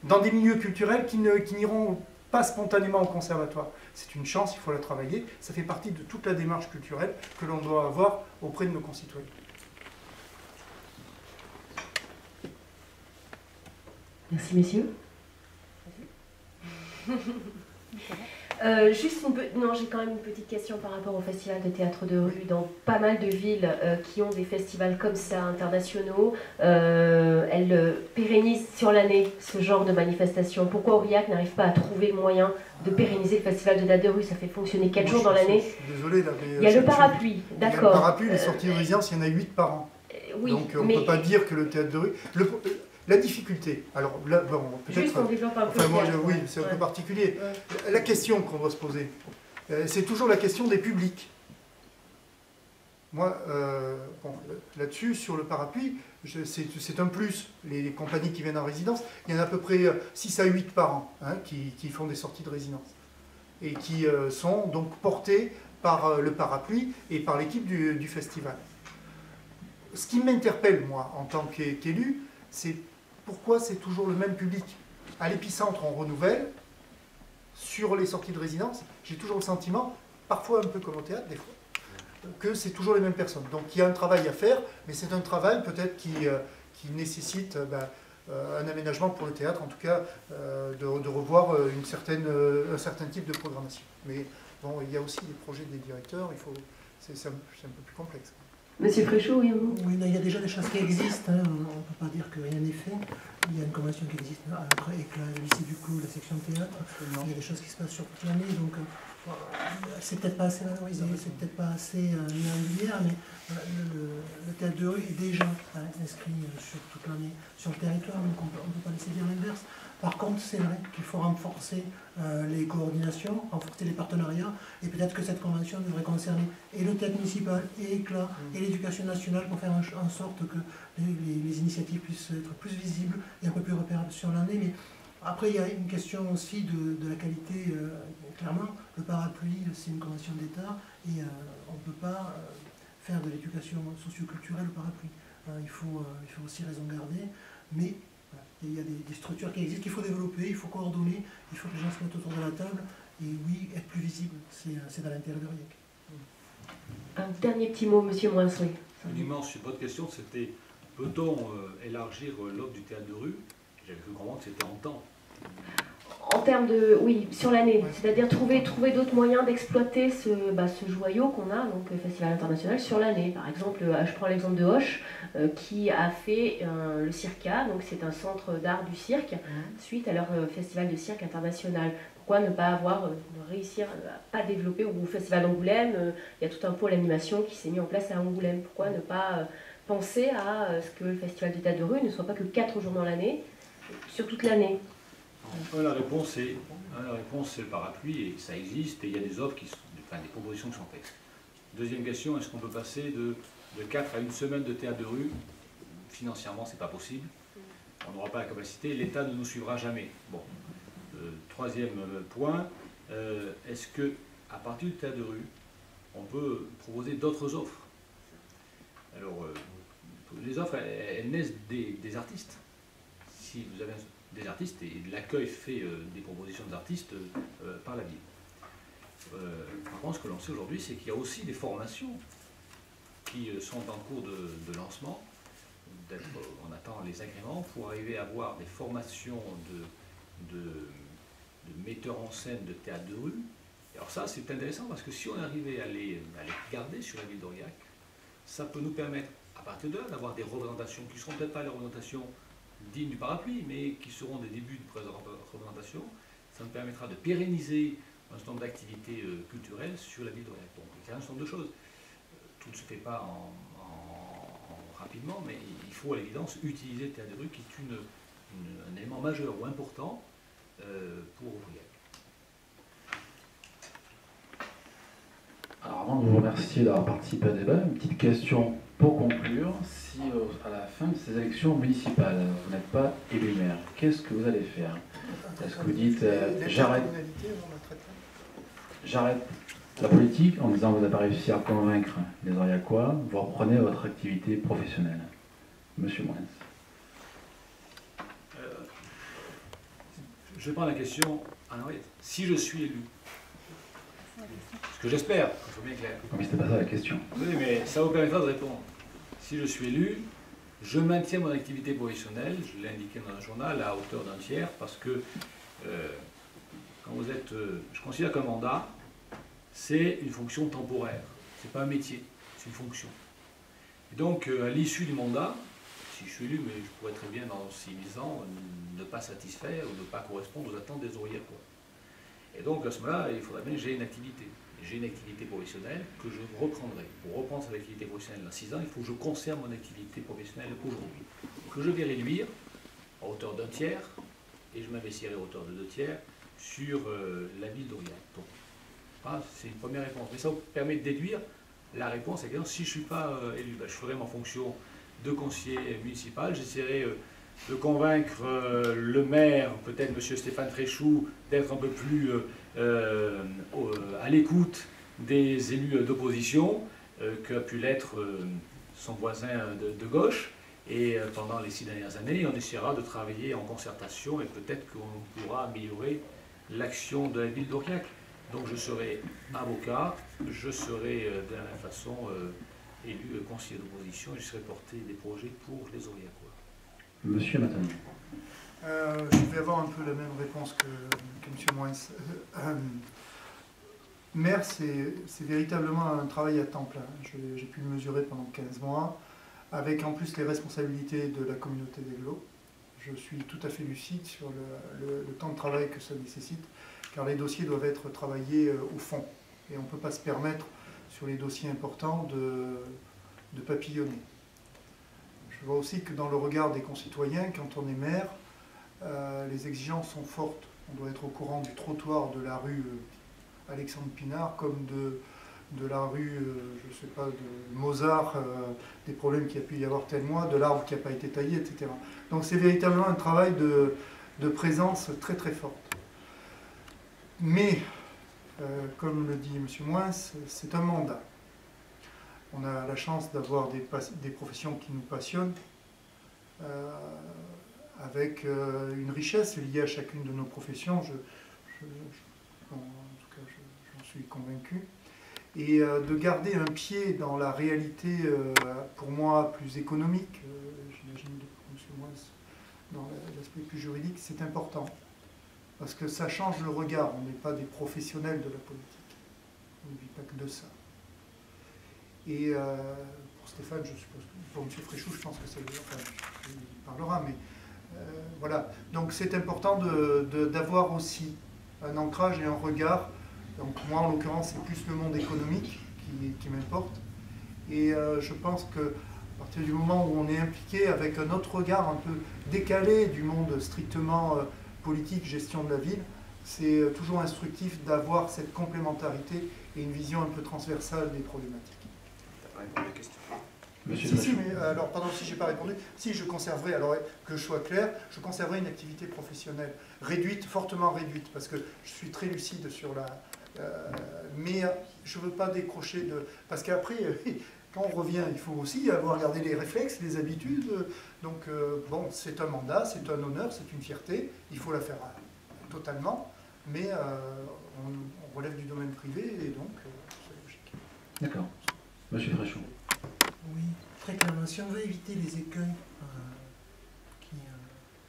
Dans des milieux culturels qui n'iront pas spontanément au conservatoire. C'est une chance, il faut la travailler. Ça fait partie de toute la démarche culturelle que l'on doit avoir auprès de nos concitoyens. Merci, messieurs. Non, j'ai quand même une petite question par rapport au festival de théâtre de rue. Dans pas mal de villes qui ont des festivals comme ça, internationaux, elles pérennisent sur l'année ce genre de manifestation. Pourquoi Aurillac n'arrive pas à trouver le moyen de pérenniser le festival de théâtre de rue? Ça fait fonctionner 4 jours dans l'année. Je suis désolé, là, mais il y a le parapluie, d'accord. Il y a le parapluie, les sorties de résidence, il y en a 8 par an. Oui, donc on ne peut pas dire que le théâtre de rue... La difficulté, alors là, bon, peut-être... Juste qu'on développe un peu. Enfin, oui, c'est un peu particulier. Ouais. La question qu'on doit se poser, c'est toujours la question des publics. Moi, bon, là-dessus, sur le parapluie, c'est un plus. Les compagnies qui viennent en résidence, il y en a à peu près 6 à 8 par an qui font des sorties de résidence. Et qui sont donc portées par le parapluie et par l'équipe du festival. Ce qui m'interpelle, moi, en tant qu'élu, c'est pourquoi c'est toujours le même public. À l'épicentre, on renouvelle. Sur les sorties de résidence, j'ai toujours le sentiment, parfois un peu comme au théâtre, des fois, que c'est toujours les mêmes personnes. Donc il y a un travail à faire, mais c'est un travail peut-être qui nécessite un aménagement pour le théâtre, en tout cas de revoir un certain type de programmation. Mais bon, il y a aussi des projets des directeurs, c'est un peu plus complexe. Monsieur Fréchot, oui, vous? Oui, il y a déjà des choses qui existent, hein. On ne peut pas dire que rien n'est fait. Il y a une convention qui existe avec le lycée du Clou, la section théâtre. Il y a des choses qui se passent sur toute l'année, donc c'est peut-être pas assez valorisé, c'est peut-être pas assez mis en lumière, mais le théâtre de rue est déjà inscrit sur toute l'année sur le territoire, donc on ne peut pas laisser dire l'inverse. Par contre, c'est vrai qu'il faut renforcer les coordinations, renforcer les partenariats, et peut-être que cette convention devrait concerner et le théâtre municipal, et Éclat, et l'éducation nationale, pour faire en sorte que les initiatives puissent être plus visibles et un peu plus repérables sur l'année. Mais après, il y a une question aussi de la qualité. Clairement, le parapluie, c'est une convention d'État, et on ne peut pas faire de l'éducation socio-culturelle au parapluie. Il faut aussi raison garder, mais il y a des structures qui existent qu'il faut développer, il faut coordonner, il faut que les gens se mettent autour de la table, et oui, être plus visible, c'est dans l'intérêt de Aurillac. Un dernier petit mot, monsieur Moinsoy. Uniquement sur votre question, c'était peut-on élargir l'offre du théâtre de rue? J'avais cru comprendre que c'était en temps. En termes de, oui, sur l'année, c'est-à-dire trouver d'autres moyens d'exploiter ce joyau qu'on a, donc le Festival international, sur l'année. Par exemple, je prends l'exemple de Hoche, qui a fait le Circa, donc c'est un centre d'art du cirque, suite à leur Festival de cirque international. Pourquoi ne pas réussir à pas développer au Festival d'Angoulême, il y a tout un pôle animation qui s'est mis en place à Angoulême. Pourquoi ne pas penser à ce que le Festival du théâtre de rue ne soit pas que 4 jours dans l'année, sur toute l'année? La réponse c'est le parapluie, et ça existe, et il y a des offres des propositions qui sont faites. Deuxième question, est-ce qu'on peut passer de 4 à 1 semaine de théâtre de rue? Financièrement, c'est pas possible. On n'aura pas la capacité, l'État ne nous suivra jamais. Bon. Troisième point, est-ce que à partir du théâtre de rue, on peut proposer d'autres offres? Alors, les offres, elles naissent des artistes. Si vous avez des artistes, et l'accueil fait des propositions d'artistes par la ville. Par contre, ce que l'on sait aujourd'hui, c'est qu'il y a aussi des formations qui sont en cours de lancement. On attend les agréments pour arriver à avoir des formations de metteurs en scène de théâtre de rue. Et alors ça, c'est intéressant parce que si on arrivait à les garder sur la ville d'Aurillac, ça peut nous permettre, à partir de là, d'avoir des représentations qui ne seront peut-être pas les représentations dignes du parapluie, mais qui seront des débuts de représentation. Ça nous permettra de pérenniser un certain nombre d'activités culturelles sur la ville d'Aurillac. Donc, il y a un certain nombre de choses. Tout ne se fait pas rapidement, mais il faut à l'évidence utiliser le théâtre de rue qui est un élément majeur ou important pour Aurillac. Alors avant de vous remercier d'avoir participé au débat, une petite question pour conclure. Si à la fin de ces élections municipales, vous n'êtes pas élu maire, qu'est-ce que vous allez faire? Est-ce que vous dites j'arrête la politique en disant que vous n'avez pas réussi à convaincre les Aurillacois, vous reprenez votre activité professionnelle? Monsieur Moins. Je prends la question en arrière. Si je suis élu, ce que j'espère, il faut bien clair. Mais c'était pas ça la question. Oui, mais ça vous permettra de répondre. Si je suis élu, je maintiens mon activité professionnelle, je l'ai indiqué dans un journal, à hauteur d'un tiers, parce que quand vous êtes, je considère qu'un mandat, c'est une fonction temporaire. C'est pas un métier, c'est une fonction. Et donc, à l'issue du mandat, si je suis élu, mais je pourrais très bien, dans 6 ans, ne pas satisfaire ou ne pas correspondre aux attentes des Aurillacois. Et donc, à ce moment-là, il faudrait bien que j'ai une activité. J'ai une activité professionnelle que je reprendrai. Pour reprendre cette activité professionnelle dans 6 ans, il faut que je conserve mon activité professionnelle aujourd'hui. Que je vais réduire à hauteur d'un tiers, et je m'investirai à hauteur de 2 tiers sur la ville d'Aurillac. Donc, c'est une première réponse. Mais ça vous permet de déduire la réponse. C'est que si je ne suis pas élu, je ferai ma fonction de conseiller municipal. J'essaierai de convaincre le maire, peut-être M. Stéphane Fréchou, d'être un peu plus à l'écoute des élus d'opposition qu'a pu l'être son voisin de gauche. Et pendant les 6 dernières années, on essaiera de travailler en concertation et peut-être qu'on pourra améliorer l'action de la ville d'Aurillac. Donc je serai avocat, je serai de la même façon élu conseiller d'opposition et je serai porté des projets pour les Aurillacois. Monsieur Matani. Je vais avoir un peu la même réponse que M. Moins. Maire, c'est véritablement un travail à temps plein. J'ai pu le mesurer pendant 15 mois, avec en plus les responsabilités de la communauté d'Aiglo. Je suis tout à fait lucide sur le temps de travail que ça nécessite, car les dossiers doivent être travaillés au fond. Et on ne peut pas se permettre, sur les dossiers importants, de papillonner. Je vois aussi que dans le regard des concitoyens, quand on est maire, les exigences sont fortes. On doit être au courant du trottoir de la rue Alexandre Pinard, comme de la rue, je ne sais pas, de Mozart, des problèmes qu'il y a pu y avoir tel mois, de l'arbre qui n'a pas été taillé, etc. Donc c'est véritablement un travail de présence très très forte. Mais, comme le dit M. Moins, c'est un mandat. On a la chance d'avoir des professions qui nous passionnent, avec une richesse liée à chacune de nos professions, en tout cas j'en suis convaincu, et de garder un pied dans la réalité, pour moi, plus économique, j'imagine pour M. Moins, dans l'aspect plus juridique, c'est important, parce que ça change le regard, on n'est pas des professionnels de la politique, on ne vit pas que de ça. Et pour Stéphane, je suppose, pour M. Fréchou, je pense que ça il parlera, mais voilà. Donc c'est important d'avoir aussi un ancrage et un regard. Donc moi, en l'occurrence, c'est plus le monde économique qui m'importe. Et je pense qu'à partir du moment où on est impliqué avec un autre regard un peu décalé du monde strictement politique, gestion de la ville, c'est toujours instructif d'avoir cette complémentarité et une vision un peu transversale des problématiques. Si, mais alors, pardon, si je n'ai pas répondu, si je conserverai, alors que je sois clair, je conserverai une activité professionnelle réduite, fortement réduite, parce que je suis très lucide sur la... mais je ne veux pas décrocher de... Parce qu'après, quand on revient, il faut aussi avoir gardé les réflexes, les habitudes. Donc, bon, c'est un mandat, c'est un honneur, c'est une fierté, il faut la faire totalement, mais on relève du domaine privé, et donc, c'est logique. D'accord. Monsieur Fréchou. Oui, très clairement. Si on veut éviter les écueils qui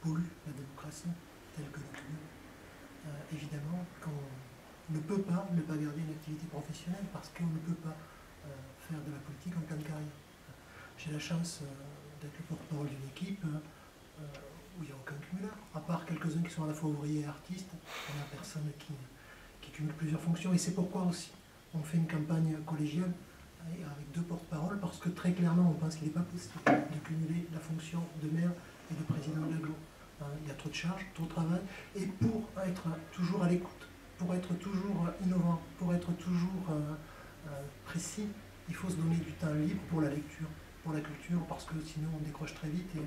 polluent la démocratie telle que nous connaissons, évidemment qu'on ne peut pas ne pas garder une activité professionnelle parce qu'on ne peut pas faire de la politique en pleine carrière. j'ai la chance d'être le porte-parole d'une équipe où il n'y a aucun cumuleur. À part quelques-uns qui sont à la fois ouvriers et artistes, on n'a personne qui cumule plusieurs fonctions. Et c'est pourquoi aussi on fait une campagne collégiale avec 2 porte-paroles, parce que très clairement, on pense qu'il n'est pas possible de cumuler la fonction de maire et de président de l'agglo. Il y a trop de charges, trop de travail, et pour être toujours à l'écoute, pour être toujours innovant, pour être toujours précis, il faut se donner du temps libre pour la lecture, pour la culture, parce que sinon on décroche très vite et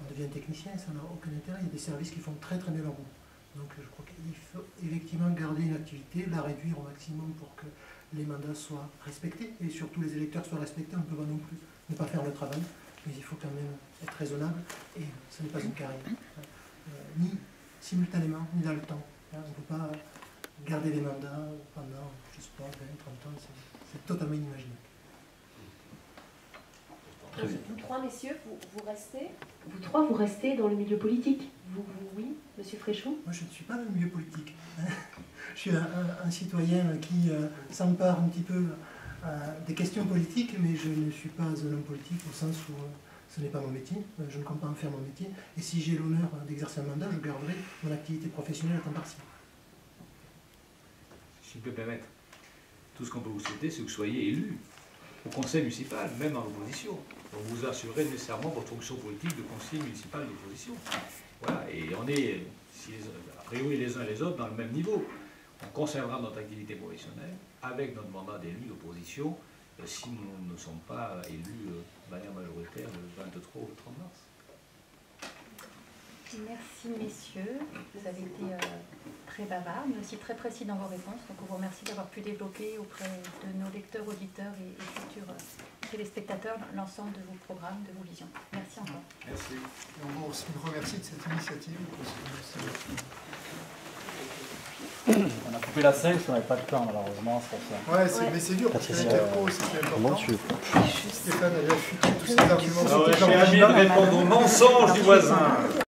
on devient technicien, et ça n'a aucun intérêt. Il y a des services qui font très très bien leur boulot. Donc je crois qu'il faut effectivement garder une activité, la réduire au maximum pour que les mandats soient respectés, et surtout les électeurs soient respectés. On ne peut pas non plus ne pas faire le travail, mais il faut quand même être raisonnable, et ce n'est pas une carrière, ni simultanément, ni dans le temps. On ne peut pas garder les mandats pendant, je ne sais pas, 20, 30 ans, c'est totalement inimaginable. Vous 3 messieurs, vous restez? Vous 3, vous restez dans le milieu politique? Oui, monsieur Fréchon? Moi, je ne suis pas dans le milieu politique. Je suis un citoyen qui s'empare un petit peu des questions politiques, mais je ne suis pas un homme politique au sens où ce n'est pas mon métier. Je ne compte pas en faire mon métier. Et si j'ai l'honneur d'exercer un mandat, je garderai mon activité professionnelle à temps partiel. Si je peux me permettre, tout ce qu'on peut vous souhaiter, c'est que vous soyez élu au conseil municipal, même en opposition. Donc vous assurez nécessairement votre fonction politique de conseiller municipal d'opposition. Voilà, et on est, a priori les uns et les autres, dans le même niveau. On conservera notre activité professionnelle avec notre mandat d'élu d'opposition si nous ne sommes pas élus de manière majoritaire le 23 ou le 30 mars. Merci messieurs, vous avez été très bavards, mais aussi très précis dans vos réponses. Donc on vous remercie d'avoir pu développer auprès de nos lecteurs, auditeurs et futurs téléspectateurs l'ensemble de vos programmes, de vos visions. Merci encore. Merci. Et on vous remercie de cette initiative. On a coupé la scène parce qu'on n'avait pas de temps malheureusement, c'est pour ça. Ouais, mais c'est dur parce que l'interco c'était important. Comment tu veux? Stéphane avait affûté tous ses arguments. J'ai envie de répondre aux mensonges du voisin.